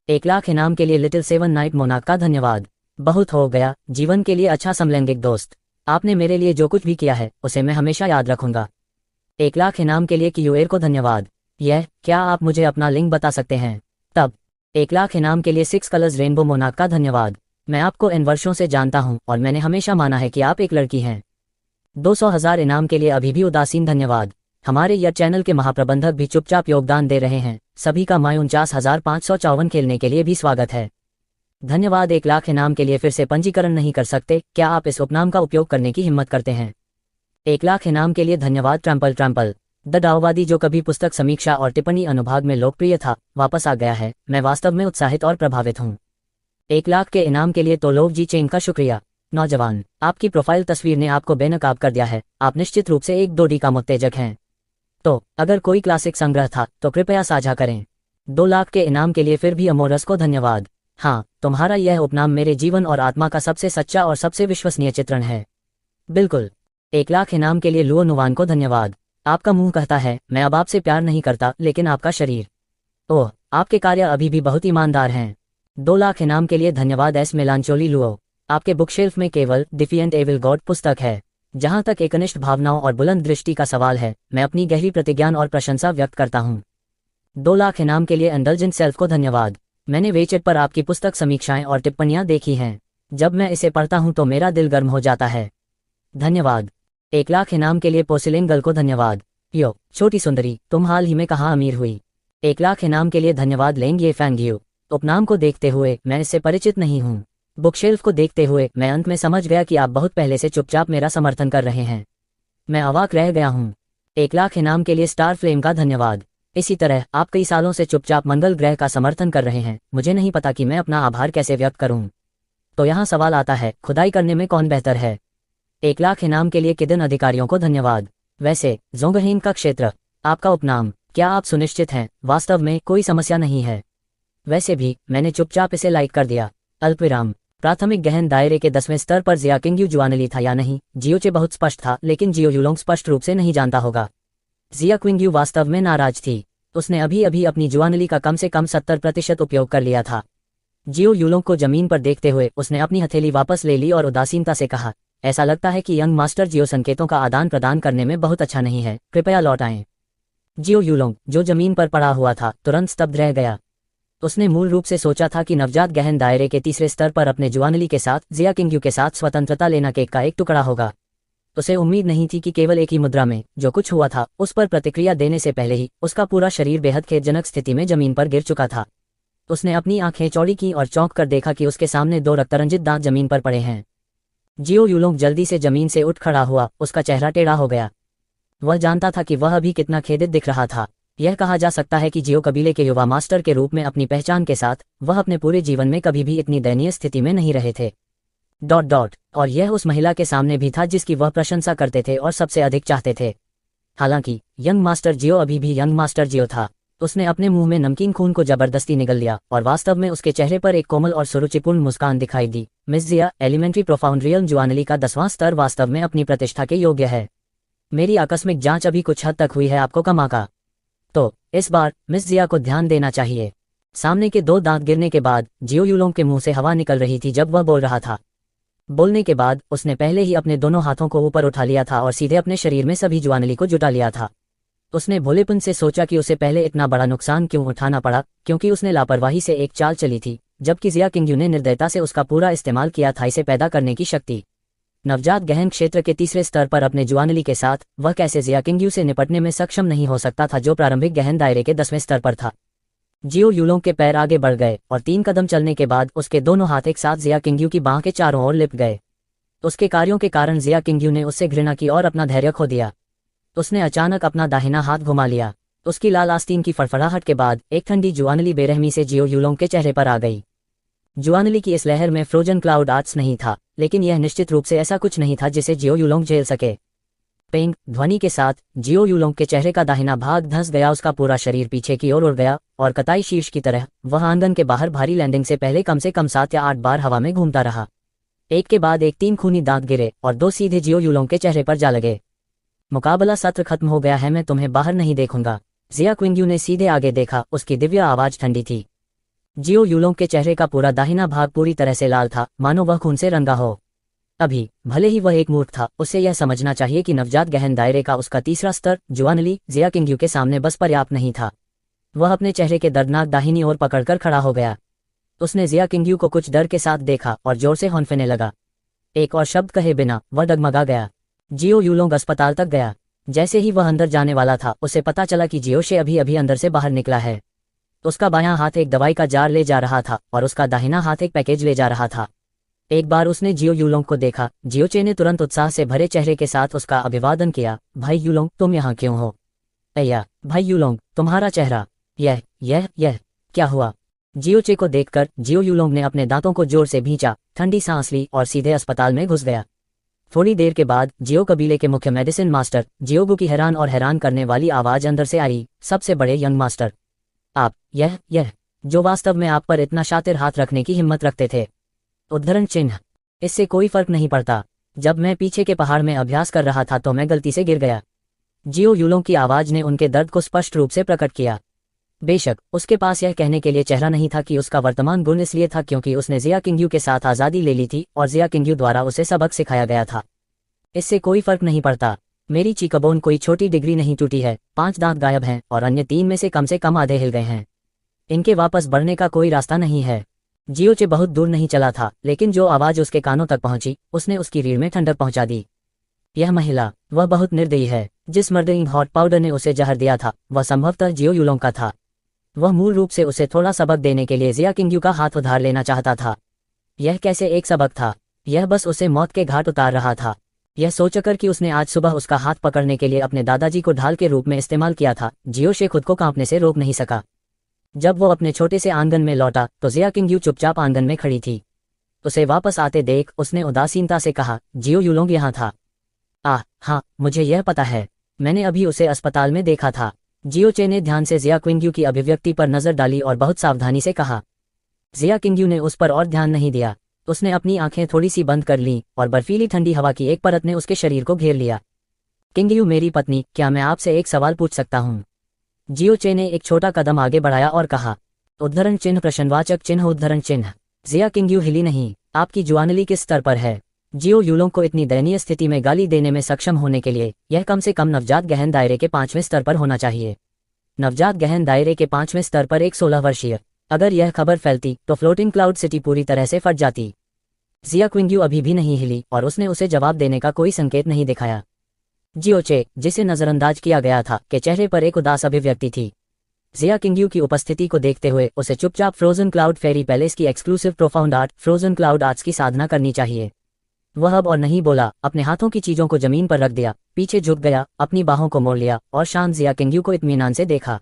1,00,000 इनाम के लिए लिटिल 7 नाइट मोनाक का धन्यवाद। बहुत हो गया, जीवन के लिए अच्छा समलैंगिक दोस्त। आपने मेरे लिए जो कुछ भी किया है उसे मैं हमेशा याद रखूंगा। 1,00,000 इनाम के लिए कियूएर को धन्यवाद। क्या आप मुझे अपना लिंक बता सकते हैं? तब 1,00,000 इनाम के लिए 6 कलर्स रेनबो मोनाक का धन्यवाद। मैं आपको इन वर्षों से जानता हूं और मैंने हमेशा माना है कि आप एक लड़की हैं। 200,000 इनाम के लिए अभी भी उदासीन धन्यवाद। हमारे यह चैनल के महाप्रबंधक भी चुपचाप योगदान दे रहे हैं। सभी का 49,554 खेलने के लिए भी स्वागत है। धन्यवाद। 1,00,000 इनाम के लिए फिर से पंजीकरण नहीं कर सकते, क्या आप इस उपनाम का उपयोग करने की हिम्मत करते हैं? 1,00,000 इनाम के लिए धन्यवाद। ट्रैम्पल द डाओवादी, जो कभी पुस्तक समीक्षा और टिप्पणी अनुभाग में लोकप्रिय था, वापस आ गया है। मैं वास्तव में उत्साहित और प्रभावित हूँ। 1,00,000 के इनाम के लिए तोलोव जी चेंग का शुक्रिया। नौजवान, आपकी प्रोफाइल तस्वीर ने आपको बेनकाब कर दिया है। आप निश्चित रूप से एक 2D का उत्तेजक हैं। तो अगर कोई क्लासिक संग्रह था तो कृपया साझा करें। 2,00,000 के इनाम के लिए फिर भी अमोरस को धन्यवाद। हाँ, तुम्हारा यह उपनाम मेरे जीवन और आत्मा का सबसे सच्चा और सबसे विश्वसनीय चित्रण है। बिल्कुल। 1,00,000 इनाम के लिए लुओ नुवान को धन्यवाद। आपका मुंह कहता है मैं अब आपसे प्यार नहीं करता, लेकिन आपका शरीर, ओह, आपके कार्य अभी भी बहुत ईमानदार हैं। 2,00,000 इनाम के लिए धन्यवाद। S melancholy Luo. आपके बुकशेल्फ में केवल डिफिएंट एविल गॉड पुस्तक है। जहां तक एकनिष्ठ भावनाओं और बुलंद दृष्टि का सवाल है, मैं अपनी गहरी प्रतिज्ञान और प्रशंसा व्यक्त करता हूं। 2,00,000 इनाम के लिए इंडल्जेंट सेल्फ को धन्यवाद। मैंने वेचेट पर आपकी पुस्तक समीक्षाएं और टिप्पणियां देखी हैं। जब मैं इसे पढ़ता हूं तो मेरा दिल गर्म हो जाता है। धन्यवाद। 1,00,000 इनाम के लिए पोसिलिन गर्ल को धन्यवाद। यो छोटी सुंदरी, तुम हाल ही में कहाँ अमीर हुई? 1,00,000 इनाम के लिए धन्यवाद। लेंग ये फैंग्यू। उपनाम को देखते हुए मैं इससे परिचित नहीं हूँ। बुकशेल्फ को देखते हुए मैं अंत में समझ गया कि आप बहुत पहले से चुपचाप मेरा समर्थन कर रहे हैं। मैं अवाक रह गया हूँ। 1,00,000 इनाम के लिए स्टार फ्लेम का धन्यवाद। इसी तरह आप कई सालों से चुपचाप मंगल ग्रह का समर्थन कर रहे हैं। मुझे नहीं पता कि मैं अपना आभार कैसे व्यक्त करूं। तो यहाँ सवाल आता है, खुदाई करने में कौन बेहतर है? 1,00,000 इनाम के लिए किदन अधिकारियों को धन्यवाद। वैसे जोंगहीन का क्षेत्र, आपका उपनाम, क्या आप सुनिश्चित हैं? वास्तव में कोई समस्या नहीं है। वैसे भी मैंने चुपचाप इसे लाइक कर दिया। अल्पविराम। प्राथमिक गहन दायरे के 10वें स्तर पर जिया किंगयू जुआनली था या नहीं? जियोचे बहुत स्पष्ट था, लेकिन जियो यूलोंग स्पष्ट रूप से नहीं जानता होगा। जिया क्विंगयू वास्तव में नाराज थी। उसने अभी अभी अपनी जुआनली का कम से कम 70% उपयोग कर लिया था। जियो यूलोंग को जमीन पर देखते हुए उसने अपनी हथेली वापस ले ली और उदासीनता से कहा, ऐसा लगता है कि यंग मास्टर जियो संकेतों का आदान प्रदान करने में बहुत अच्छा नहीं है, कृपया लौट आएं। जियो यूलोंग, जो जमीन पर पड़ा हुआ था, तुरंत स्तब्ध रह गया। उसने मूल रूप से सोचा था कि नवजात गहन दायरे के तीसरे स्तर पर अपने जुआनली के साथ जिया किंगयू के साथ स्वतंत्रता लेना केक का एक टुकड़ा होगा। उसे उम्मीद नहीं थी कि केवल एक ही मुद्रा में जो कुछ हुआ था उस पर प्रतिक्रिया देने से पहले ही उसका पूरा शरीर बेहद खेदजनक स्थिति में जमीन पर गिर चुका था। उसने अपनी आंखें चौड़ी की और चौंक कर देखा कि उसके सामने 2 रक्तरंजित दांत जमीन पर पड़े हैं। जियो यूलोंग जल्दी से जमीन से उठ खड़ा हुआ, उसका चेहरा टेढ़ा हो गया। वह जानता था कि वह अभी कितना खेदित दिख रहा था। यह कहा जा सकता है कि जियो कबीले के युवा मास्टर के रूप में अपनी पहचान के साथ वह अपने पूरे जीवन में कभी भी इतनी दयनीय स्थिति में नहीं रहे थे। ... और यह उस महिला के सामने भी था जिसकी वह प्रशंसा करते थे और सबसे अधिक चाहते थे। हालांकि यंग मास्टर जियो अभी भी यंग मास्टर जियो था। उसने अपने मुंह में नमकीन खून को जबरदस्ती निगल लिया और वास्तव में उसके चेहरे पर एक कोमल और सुरुचिपूर्ण मुस्कान दिखाई दी। मिस जिया, एलिमेंट्री प्रोफाउंड रियल जुआनली का 10वां स्तर वास्तव में अपनी प्रतिष्ठा के योग्य है। मेरी आकस्मिक जांच अभी कुछ हद तक हुई है, आपको कम आका। तो इस बार मिस जिया को ध्यान देना चाहिए। सामने के 2 दांत गिरने के बाद जियो यूलोंग के मुंह से हवा निकल रही थी जब वह बोल रहा था। बोलने के बाद उसने पहले ही अपने दोनों हाथों को ऊपर उठा लिया था और सीधे अपने शरीर में सभी जुआनली को जुटा लिया था। उसने भोलेपन से सोचा कि उसे पहले इतना बड़ा नुकसान क्यों उठाना पड़ा, क्योंकि उसने लापरवाही से एक चाल चली थी, जबकि जिया किंगयू ने निर्दयता से उसका पूरा इस्तेमाल किया था इसे पैदा करने की शक्ति। नवजात गहन क्षेत्र के तीसरे स्तर पर अपने जुआनली के साथ वह कैसे जिया किंगयू से निपटने में सक्षम नहीं हो सकता था जो प्रारंभिक गहन दायरे के 10वें स्तर पर था। जियो यूलोंग के पैर आगे बढ़ गए और 3 कदम चलने के बाद उसके दोनों हाथ एक साथ जिया किंगयू की बाह के चारों ओर लिपट गए। उसके कार्यों के कारण जिया किंगयू ने उससे घृणा की और अपना धैर्य खो दिया। उसने अचानक अपना दाहिना हाथ घुमा लिया। उसकी लाल आस्तीन की फड़फड़ाहट के बाद एक ठंडी जुआनली बेरहमी से जियो यूलोंग के चेहरे पर आ गई। जुआनली की इस लहर में फ्रोजन क्लाउड आर्ट्स नहीं था, लेकिन यह निश्चित रूप से ऐसा कुछ नहीं था जिसे जियो यूलोंग झेल सके। पेंग ध्वनि के साथ जियो यूलोंग के चेहरे का दाहिना भाग धंस गया, उसका पूरा शरीर पीछे की ओर उड़ गया और कताई शीर्ष की तरह वह आंगन के बाहर भारी लैंडिंग से पहले कम से कम 7 या 8 बार हवा में घूमता रहा। एक के बाद एक 3 खूनी दांत गिरे और 2 सीधे जियो यूलोंग के चेहरे पर जा लगे। मुकाबला सत्र खत्म हो गया है, मैं तुम्हें बाहर नहीं देखूंगा। जिया किंगयू ने सीधे आगे देखा, उसकी दिव्य आवाज ठंडी थी। जियो यूलोंग के चेहरे का पूरा दाहिना भाग पूरी तरह से लाल था, मानो वह खून से रंगा हो। अभी भले ही वह एक मूर्ख था, उसे यह समझना चाहिए कि नवजात गहन दायरे का उसका तीसरा स्तर जुआनली जिया किंगयू के सामने बस पर्याप्त नहीं था। वह अपने चेहरे के दर्दनाक दाहिनी ओर पकड़कर खड़ा हो गया। उसने जिया किंगयू को कुछ डर के साथ देखा और जोर से हौंफने लगा। एक और शब्द कहे बिना वह डगमगा गया। जियो यूलोंग अस्पताल तक गया। जैसे ही वह अंदर जाने वाला था उसे पता चला कि जियोशे अभी अभी अंदर से बाहर निकला है। उसका बायां हाथ एक दवाई का जार ले जा रहा था और उसका दाहिना हाथ एक पैकेज ले जा रहा था। एक बार उसने जियो यूलोंग को देखा। जियोचे ने तुरंत उत्साह से भरे चेहरे के साथ उसका अभिवादन किया। भाई यूलोंग, तुम यहाँ क्यों हो? अय्या भाई यूलोंग, तुम्हारा चेहरा, यह क्या हुआ? जियोचे को देखकर जियो यूलोंग ने अपने दांतों को जोर से भींचा, ठंडी सांस ली और सीधे अस्पताल में घुस गया। थोड़ी देर के बाद जियो कबीले के मुख्य मेडिसिन मास्टर जियोगु की हैरान करने वाली आवाज अंदर से आई। सबसे बड़े यंग मास्टर, आप यह जो वास्तव में आप पर इतना शातिर हाथ रखने की हिम्मत रखते थे। उद्धरण चिन्ह, इससे कोई फर्क नहीं पड़ता। जब मैं पीछे के पहाड़ में अभ्यास कर रहा था तो मैं गलती से गिर गया। जियो यूलोंग की आवाज ने उनके दर्द को स्पष्ट रूप से प्रकट किया। बेशक उसके पास यह कहने के लिए चेहरा नहीं था कि उसका वर्तमान गुण इसलिए था क्योंकि उसने जिया किंगयू के साथ आज़ादी ले ली थी और जिया किंगयू द्वारा उसे सबक सिखाया गया था। इससे कोई फर्क नहीं पड़ता। मेरी चीकबोन कोई छोटी डिग्री नहीं टूटी है। 5 दांत गायब हैं और अन्य 3 में से कम आधे हिल गए हैं। इनके वापस बढ़ने का कोई रास्ता नहीं है। जियोचे बहुत दूर नहीं चला था, लेकिन जो आवाज उसके कानों तक पहुंची उसने उसकी रीढ़ में ठंडक पहुंचा दी। यह महिला, वह बहुत निर्दयी है। जिस मर्डरिंग हॉट पाउडर ने उसे जहर दिया था वह संभवतः जियो यूलोंग का था। वह मूल रूप से उसे थोड़ा सबक देने के लिए जिया किंगयू का हाथ उधार लेना चाहता था। यह कैसे एक सबक था? यह बस उसे मौत के घाट उतार रहा था। यह सोचकर कि उसने आज सुबह उसका हाथ पकड़ने के लिए अपने दादाजी को ढाल के रूप में इस्तेमाल किया था, जियोशे खुद को कांपने से रोक नहीं सका। जब वो अपने छोटे से आंगन में लौटा तो जिया किंगयू चुपचाप आंगन में खड़ी थी। उसे वापस आते देख उसने उदासीनता से कहा, जियो यूलोंग यहाँ था। हाँ, मुझे यह पता है। मैंने अभी उसे अस्पताल में देखा था। जियोचे ने ध्यान से जिया किंगयू की अभिव्यक्ति पर नजर डाली और बहुत सावधानी से कहा। जिया किंगयू ने उस पर और ध्यान नहीं दिया। उसने अपनी आंखें थोड़ी सी बंद कर लीं और बर्फीली ठंडी हवा की एक परत ने उसके शरीर को घेर लिया। किंगयू मेरी पत्नी, क्या मैं आपसे एक सवाल पूछ सकता हूँ? जियोचे ने एक छोटा कदम आगे बढ़ाया और कहा। उद्धरण चिन्ह प्रश्नवाचक चिन्ह उद्धरण चिन्ह। जिया किंगयू हिली नहीं। आपकी जुआनली किस स्तर पर है? जियो यूलोंग को इतनी दयनीय स्थिति में गाली देने में सक्षम होने के लिए यह कम से कम नवजात गहन दायरे के 5वें स्तर पर होना चाहिए। नवजात गहन दायरे के 5वें स्तर पर एक 16 वर्षीय। अगर यह खबर फैलती तो फ्लोटिंग क्लाउड सिटी पूरी तरह से फट जाती। जिया किंगयू अभी भी नहीं हिली और उसने उसे जवाब देने का कोई संकेत नहीं दिखाया। जियोचे, जिसे नजरअंदाज किया गया था, के चेहरे पर एक उदास अभिव्यक्ति थी। जिया किंगयू की उपस्थिति को देखते हुए उसे चुपचाप फ्रोजन क्लाउड फेरी पैलेस की exclusive profound art frozen cloud arts की साधना करनी चाहिए। वह अब और नहीं बोला, अपने हाथों की चीजों को जमीन पर रख दिया, पीछे झुक गया, अपनी बाहों को मोड़ लिया और शांत जिया किंगयू को इत्मीनान से देखा।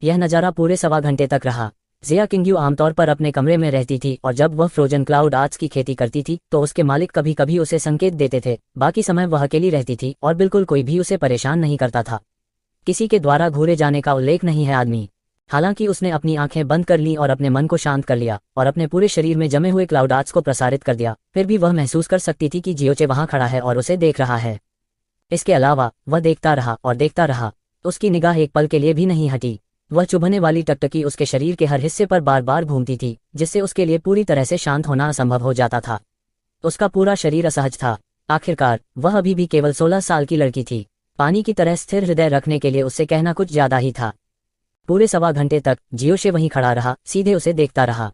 यह नजारा पूरे 1.25 घंटे तक रहा। जिया किंगयू आमतौर पर अपने कमरे में रहती थी और जब वह फ्रोजन क्लाउड आर्ट्स की खेती करती थी तो उसके मालिक कभी कभी उसे संकेत देते थे। बाकी समय वह अकेली रहती थी और बिल्कुल कोई भी उसे परेशान नहीं करता था। किसी के द्वारा घूरे जाने का उल्लेख नहीं है आदमी। हालांकि उसने अपनी आंखें बंद कर ली और अपने मन को शांत कर लिया और अपने पूरे शरीर में जमे हुए क्लाउड आर्ट्स को प्रसारित कर दिया। फिर भी वह महसूस कर सकती थी कि जियोचे वहां खड़ा है और उसे देख रहा है। इसके अलावा वह देखता रहा और देखता रहा। उसकी निगाह एक पल के लिए भी नहीं हटी। वह चुभने वाली टकटकी उसके शरीर के हर हिस्से पर बार बार घूमती थी, जिससे उसके लिए पूरी तरह से शांत होना असंभव हो जाता था। उसका पूरा शरीर असहज था। आखिरकार वह अभी भी केवल 16 साल की लड़की थी। पानी की तरह स्थिर हृदय रखने के लिए उससे कहना कुछ ज्यादा ही था। पूरे 1.25 घंटे तक जियोशे वहीं खड़ा रहा, सीधे उसे देखता रहा।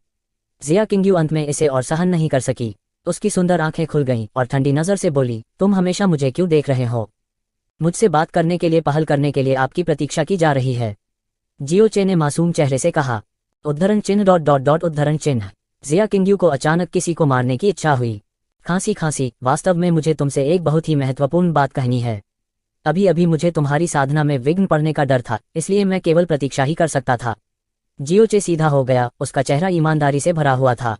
जिया किंग्यू अंत में इसे और सहन नहीं कर सकी। उसकी सुंदर आंखें खुल गईं और ठंडी नजर से बोली, तुम हमेशा मुझे क्यों देख रहे हो? मुझसे बात करने के लिए, पहल करने के लिए आपकी प्रतीक्षा की जा रही है। जियोचे ने मासूम चेहरे से कहा। उद्धरण चिन्ह ... उद्धरण चिन्ह। जिया किंग्यू को अचानक किसी को मारने की इच्छा हुई। खांसी, वास्तव में मुझे तुमसे एक बहुत ही महत्वपूर्ण बात कहनी है। अभी अभी मुझे तुम्हारी साधना में विघ्न पड़ने का डर था, इसलिए मैं केवल प्रतीक्षा ही कर सकता था। जियोचे सीधा हो गया, उसका चेहरा ईमानदारी से भरा हुआ था।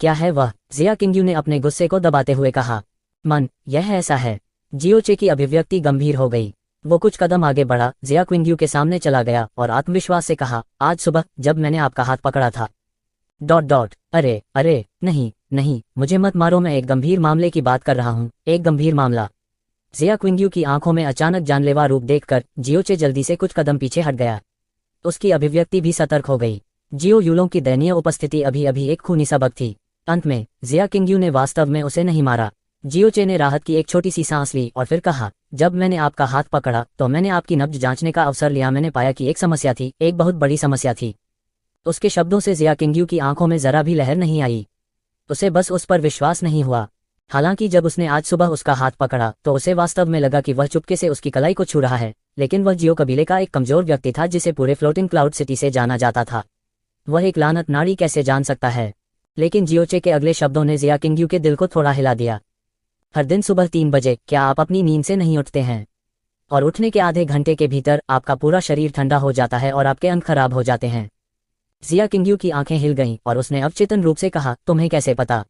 क्या है वह? जिया किंग्यू ने अपने गुस्से को दबाते हुए कहा। मन, यह ऐसा है। जियोचे की अभिव्यक्ति गंभीर हो गई। वो कुछ कदम आगे बढ़ा, जिया किंग्यू के सामने चला गया और आत्मविश्वास से कहा, आज सुबह जब मैंने आपका हाथ पकड़ा था... अरे नहीं, मुझे मत मारो, मैं एक गंभीर मामले की बात कर रहा हूँ, एक गंभीर मामला। जिया किंग्यू की आंखों में अचानक जानलेवा रूप देखकर जियोचे जल्दी से कुछ कदम पीछे हट गया। उसकी अभिव्यक्ति भी सतर्क हो गई। जियो यूलों की दयनीय उपस्थिति अभी अभी एक खूनी सबक थी। अंत में जिया किंग्यू ने वास्तव में उसे नहीं मारा। जियोचे ने राहत की एक छोटी सी सांस ली और फिर कहा, जब मैंने आपका हाथ पकड़ा तो मैंने आपकी नब्ज जांचने का अवसर लिया। मैंने पाया कि एक समस्या थी, एक बहुत बड़ी समस्या थी। उसके शब्दों से जिया किंग्यू की आंखों में जरा भी लहर नहीं आई। उसे बस उस पर विश्वास नहीं हुआ। हालांकि जब उसने आज सुबह उसका हाथ पकड़ा तो उसे वास्तव में लगा कि वह चुपके से उसकी कलाई को छू रहा है, लेकिन वह जियो कबीले का एक कमजोर व्यक्ति था जिसे पूरे फ्लोटिंग क्लाउड सिटी से जाना जाता था। वह एक लानत नाड़ी कैसे जान सकता है? लेकिन जियोचे के अगले शब्दों ने जिया किंग्यू के दिल को थोड़ा हिला दिया। हर दिन सुबह 3 बजे क्या आप अपनी नींद से नहीं उठते हैं? और उठने के आधे घंटे के भीतर आपका पूरा शरीर ठंडा हो जाता है और आपके अंग खराब हो जाते हैं। जिया किंग्यू की आंखें हिल गईं और उसने अवचेतन रूप से कहा, तुम्हें कैसे पता?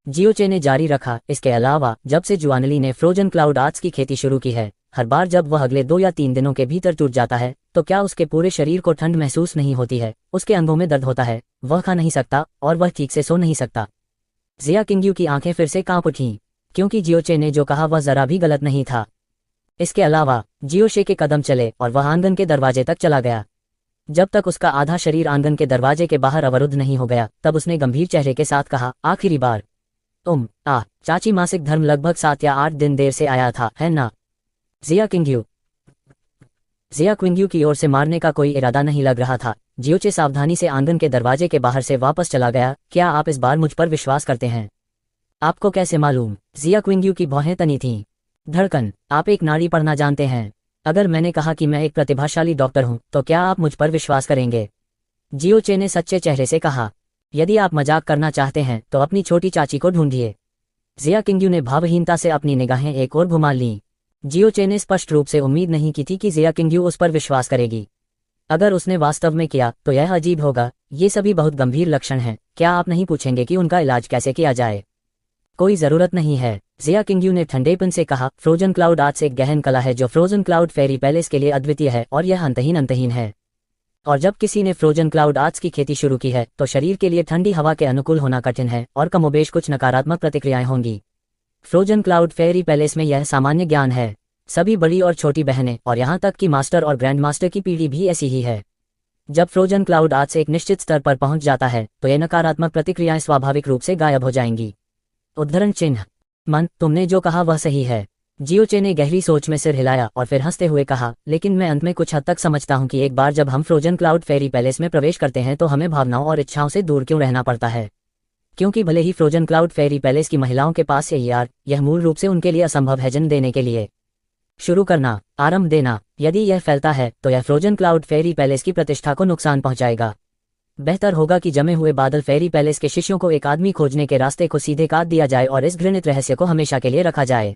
जियोचे ने जारी रखा, इसके अलावा जब से जुआनली ने फ्रोजन क्लाउड आर्ट्स की खेती शुरू की है, हर बार जब वह अगले 2 या 3 दिनों के भीतर टूट जाता है तो क्या उसके पूरे शरीर को ठंड महसूस नहीं होती है? उसके अंगों में दर्द होता है, वह खा नहीं सकता और वह ठीक से सो नहीं सकता। जिया किंग्यू की आंखें फिर से कांप उठीं, क्योंकि जियोचे ने जो कहा वह जरा भी गलत नहीं था। इसके अलावा जियोशे के कदम चले और वह आंगन के दरवाजे तक चला गया। जब तक उसका आधा शरीर आंगन के दरवाजे के बाहर अवरुद्ध नहीं हो गया, तब उसने गंभीर चेहरे के साथ कहा, आखिरी बार। चाची, मासिक धर्म लगभग 7 या 8 दिन देर से आया था, है ना? जिया किंग्यू की ओर से मारने का कोई इरादा नहीं लग रहा था। जियोचे सावधानी से आंगन के दरवाजे के बाहर से वापस चला गया। क्या आप इस बार मुझ पर विश्वास करते हैं? आपको कैसे मालूम? जिया किंग्यू की भौहें तनी थीं। धड़कन, आप एक नाड़ी पढ़ना जानते हैं। अगर मैंने कहा कि मैं एक प्रतिभाशाली डॉक्टर हूं तो क्या आप मुझ पर विश्वास करेंगे? जियोचे ने सच्चे चेहरे से कहा। यदि आप मजाक करना चाहते हैं तो अपनी छोटी चाची को ढूंढिए। जिया किंग्यू ने भावहीनता से अपनी निगाहें एक और घुमा लीं। जियोचे ने स्पष्ट रूप से उम्मीद नहीं की थी कि जिया किंग्यू उस पर विश्वास करेगी। अगर उसने वास्तव में किया तो यह अजीब होगा। ये सभी बहुत गंभीर लक्षण हैं। क्या आप नहीं पूछेंगे कि उनका इलाज कैसे किया जाए? कोई जरूरत नहीं है, जिया किंग्यू ने ठंडेपन से कहा। फ्रोजन क्लाउड आर्ट्स एक गहन कला है जो फ्रोजन क्लाउड फेरी पैलेस के लिए अद्वितीय है और यह अंतहीन है। और जब किसी ने फ्रोजन क्लाउड आर्ट्स की खेती शुरू की है तो शरीर के लिए ठंडी हवा के अनुकूल होना कठिन है और कमोबेश कुछ नकारात्मक प्रतिक्रियाएं होंगी। फ्रोजन क्लाउड फेरी पैलेस में यह सामान्य ज्ञान है। सभी बड़ी और छोटी बहनें और यहाँ तक कि मास्टर और ग्रैंड मास्टर की पीढ़ी भी ऐसी ही है। जब फ्रोजन क्लाउड आर्ट्स एक निश्चित स्तर पर पहुंच जाता है तो ये नकारात्मक प्रतिक्रियाएं स्वाभाविक रूप से गायब हो जाएंगी। उद्धरण चिन्ह। मन, तुमने जो कहा वह सही है। जियोचे ने गहरी सोच में सिर हिलाया और फिर हंसते हुए कहा, लेकिन मैं अंत में कुछ हद तक समझता हूं कि एक बार जब हम फ्रोजन क्लाउड फेरी पैलेस में प्रवेश करते हैं तो हमें भावनाओं और इच्छाओं से दूर क्यों रहना पड़ता है? क्योंकि भले ही फ्रोजन क्लाउड फेरी पैलेस की महिलाओं के पास यह मूल रूप से उनके लिए असंभव है जन्म देने के लिए। शुरू करना, आरंभ देना। यदि यह फैलता है तो यह फ्रोजन क्लाउड फेरी पैलेस की प्रतिष्ठा को नुकसान पहुंचाएगा। बेहतर होगा कि जमे हुए बादल फेरी पैलेस के शिष्यों को एक आदमी खोजने के रास्ते को सीधे काट दिया जाए और इस घृणित रहस्य को हमेशा के लिए रखा जाए।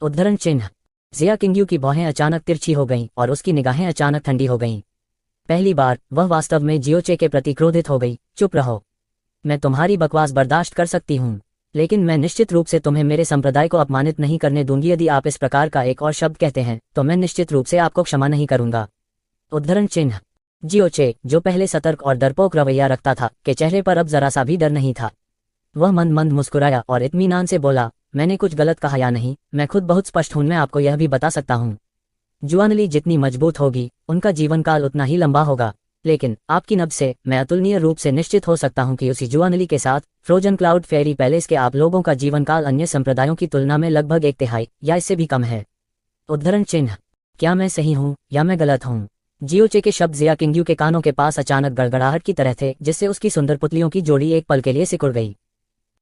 उद्धरण चिन्ह। जिया किंग्यू की भौहें अचानक तिरछी हो गईं और उसकी निगाहें अचानक ठंडी हो गईं। पहली बार वह वास्तव में जियोचे के प्रति क्रोधित हो गई। चुप रहो, मैं तुम्हारी बकवास बर्दाश्त कर सकती हूँ, लेकिन मैं निश्चित रूप से तुम्हें मेरे संप्रदाय को अपमानित नहीं करने दूंगी। यदि आप इस प्रकार का एक और शब्द कहते हैं तो मैं निश्चित रूप से आपको क्षमा नहीं करूंगा। उद्धरण चिन्ह। जियोचे, जो पहले सतर्क और डरपोक रवैया रखता था, के चेहरे पर अब जरा सा भी डर नहीं था। वह मंद मंद मुस्कुराया और इत्मीनान से बोला, मैंने कुछ गलत कहा या नहीं, मैं खुद बहुत स्पष्ट हूं। मैं आपको यह भी बता सकता हूं, जुआनली जितनी मजबूत होगी उनका जीवन काल उतना ही लंबा होगा। लेकिन आपकी नब्ज से मैं अतुलनीय रूप से निश्चित हो सकता हूं कि उसी जुआनली के साथ फ्रोजन क्लाउड फेरी पैलेस के आप लोगों का जीवन काल अन्य संप्रदायों की तुलना में लगभग 1/3 या इससे भी कम है। उद्धरण चिन्ह। क्या मैं सही हूं या मैं गलत हूं? जियोचे के शब्द जिया किंग्यू के कानों के पास अचानक गड़गड़ाहट की तरह थे, जिससे उसकी सुंदर पुतलियों की जोड़ी एक पल के लिए सिकुड़ गई।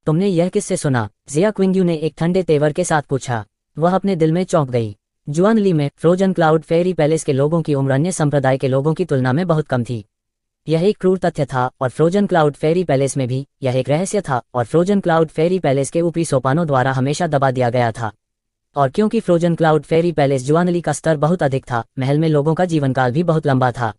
तुमने यह किससे सुना? जिया क्विंग्यू ने एक ठंडे तेवर के साथ पूछा। वह अपने दिल में चौंक गई। जुआनली में फ्रोजन क्लाउड फेरी पैलेस के लोगों की उम्र अन्य संप्रदाय के लोगों की तुलना में बहुत कम थी। यह एक क्रूर तथ्य था और फ्रोजन क्लाउड फेरी पैलेस में भी यह एक रहस्य था, और फ्रोजन क्लाउड फेरी पैलेस के ऊपरी सोपानों द्वारा हमेशा दबा दिया गया था। और क्योंकि फ्रोजन क्लाउड फेरी पैलेस जुआनली का स्तर बहुत अधिक था, महल में लोगों का जीवनकाल भी बहुत लंबा था,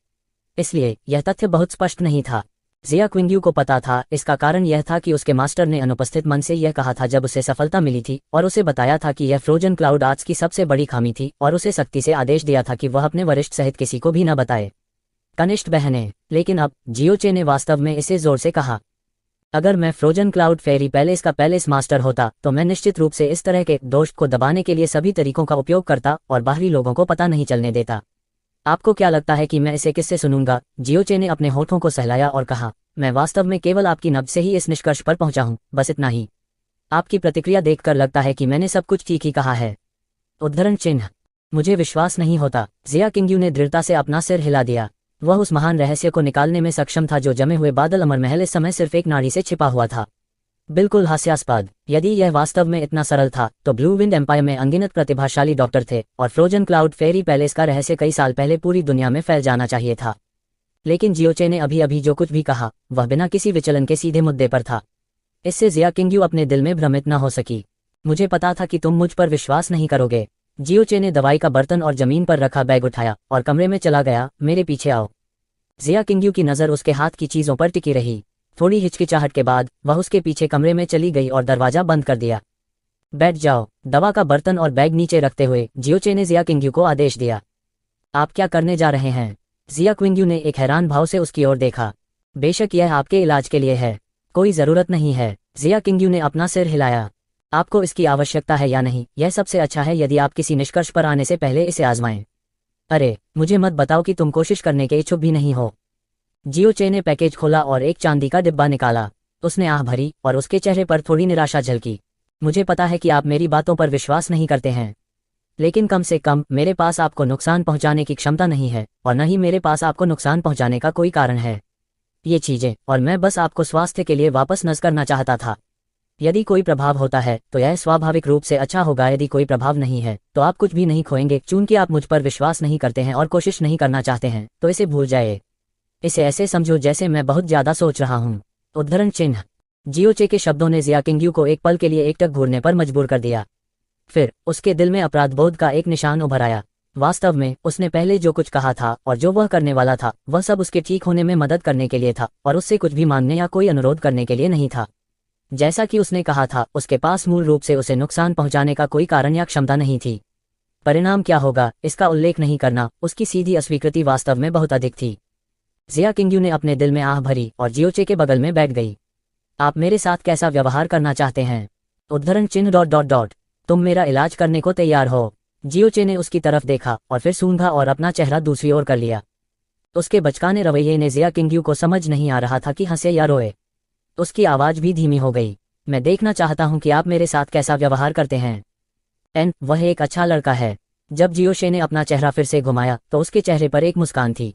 इसलिए यह तथ्य बहुत स्पष्ट नहीं था। जिया क्विंग्यू को पता था। इसका कारण यह था कि उसके मास्टर ने अनुपस्थित मन से यह कहा था जब उसे सफलता मिली थी, और उसे बताया था कि यह फ्रोजन क्लाउड आर्ट्स की सबसे बड़ी खामी थी, और उसे सख्ती से आदेश दिया था कि वह अपने वरिष्ठ सहित किसी को भी न बताए। कनिष्ठ बहनें। लेकिन अब जियोचे ने वास्तव में इसे जोर से कहा, अगर मैं फ्रोजन क्लाउड फेरी पैलेस का पैलेस मास्टर होता तो मैं निश्चित रूप से इस तरह के दोष को दबाने के लिए सभी तरीकों का उपयोग करता और बाहरी लोगों को पता नहीं चलने देता। आपको क्या लगता है कि मैं इसे किससे सुनूंगा? जियोचे ने अपने होठों को सहलाया और कहा, मैं वास्तव में केवल आपकी नब्ज से ही इस निष्कर्ष पर पहुंचा हूं, बस इतना ही। आपकी प्रतिक्रिया देखकर लगता है कि मैंने सब कुछ ठीक ही कहा है। उद्धरण चिन्ह। मुझे विश्वास नहीं होता। जिया किंग्यू ने दृढ़ता से अपना सिर हिला दिया। वह उस महान रहस्य को निकालने में सक्षम था जो जमे हुए बादल अमर महल इस समय सिर्फ एक नाड़ी से छिपा हुआ था। बिल्कुल हास्यास्पद। यदि यह वास्तव में इतना सरल था तो ब्लू विंड एम्पायर में अनगिनत प्रतिभाशाली डॉक्टर थे, और फ्रोजन क्लाउड फेरी पैलेस का रहस्य कई साल पहले पूरी दुनिया में फैल जाना चाहिए था। लेकिन जियोचे ने अभी अभी जो कुछ भी कहा वह बिना किसी विचलन के सीधे मुद्दे पर था। इससे जिया किंग्यू अपने दिल में भ्रमित न हो सकी। मुझे पता था कि तुम मुझ पर विश्वास नहीं करोगे। जियोचे ने दवाई का बर्तन और जमीन पर रखा बैग उठाया और कमरे में चला गया। मेरे पीछे आओ। जिया किंग्यू की नज़र उसके हाथ की चीज़ों पर टिकी रही। थोड़ी हिचकिचाहट के बाद वह उसके पीछे कमरे में चली गई और दरवाजा बंद कर दिया। बैठ जाओ। दवा का बर्तन और बैग नीचे रखते हुए जियोचे ने जिया किंग्यू को आदेश दिया। आप क्या करने जा रहे हैं? जिया किंग्यू ने एक हैरान भाव से उसकी ओर देखा। बेशक यह आपके इलाज के लिए है, कोई ज़रूरत नहीं है। जिया किंग्यू ने अपना सिर हिलाया। आपको इसकी आवश्यकता है या नहीं, यह सबसे अच्छा है यदि आप किसी निष्कर्ष पर आने से पहले इसे आजमाएं। अरे मुझे मत बताओ कि तुम कोशिश करने के इच्छुक भी नहीं हो। जियोचे ने पैकेज खोला और एक चांदी का डिब्बा निकाला। उसने आह भरी और उसके चेहरे पर थोड़ी निराशा झलकी। मुझे पता है कि आप मेरी बातों पर विश्वास नहीं करते हैं, लेकिन कम से कम मेरे पास आपको नुकसान पहुंचाने की क्षमता नहीं है, और न ही मेरे पास आपको नुकसान पहुंचाने का कोई कारण है। ये चीजें, और मैं बस आपको स्वास्थ्य के लिए वापस नज़र करना चाहता था। यदि कोई प्रभाव होता है तो यह स्वाभाविक रूप से अच्छा होगा, यदि कोई प्रभाव नहीं है तो आप कुछ भी नहीं खोएंगे। चूंकि आप मुझ पर विश्वास नहीं करते हैं और कोशिश नहीं करना चाहते हैं तो इसे भूल जाए। इसे ऐसे समझो जैसे मैं बहुत ज्यादा सोच रहा हूँ। उद्धरण चिन्ह। जियोचे के शब्दों ने जिया किंग्यू को एक पल के लिए एकटक घूरने पर मजबूर कर दिया। फिर उसके दिल में अपराधबोध का एक निशान उभर आया। वास्तव में उसने पहले जो कुछ कहा था और जो वह करने वाला था वह सब उसके ठीक होने में मदद करने के लिए था, और उससे कुछ भी मांगने या कोई अनुरोध करने के लिए नहीं था। जैसा कि उसने कहा था, उसके पास मूल रूप से उसे नुकसान पहुंचाने का कोई कारण या क्षमता नहीं थी। परिणाम क्या होगा इसका उल्लेख नहीं करना उसकी सीधी अस्वीकृति वास्तव में बहुत अधिक थी। जिया किंग्यू ने अपने दिल में आह भरी और जियोचे के बगल में बैठ गई। आप मेरे साथ कैसा व्यवहार करना चाहते हैं? उद्धरण चिन्ह ... तुम मेरा इलाज करने को तैयार हो? जियोचे ने उसकी तरफ देखा और फिर सूंघा और अपना चेहरा दूसरी ओर कर लिया। उसके बचकाने रवैये ने जिया किंग्यू को समझ नहीं आ रहा था कि हंसे या रोए। उसकी आवाज भी धीमी हो गई। मैं देखना चाहता हूं कि आप मेरे साथ कैसा व्यवहार करते हैं। वह एक अच्छा लड़का है। जब जियोशे ने अपना चेहरा फिर से घुमाया तो उसके चेहरे पर एक मुस्कान थी।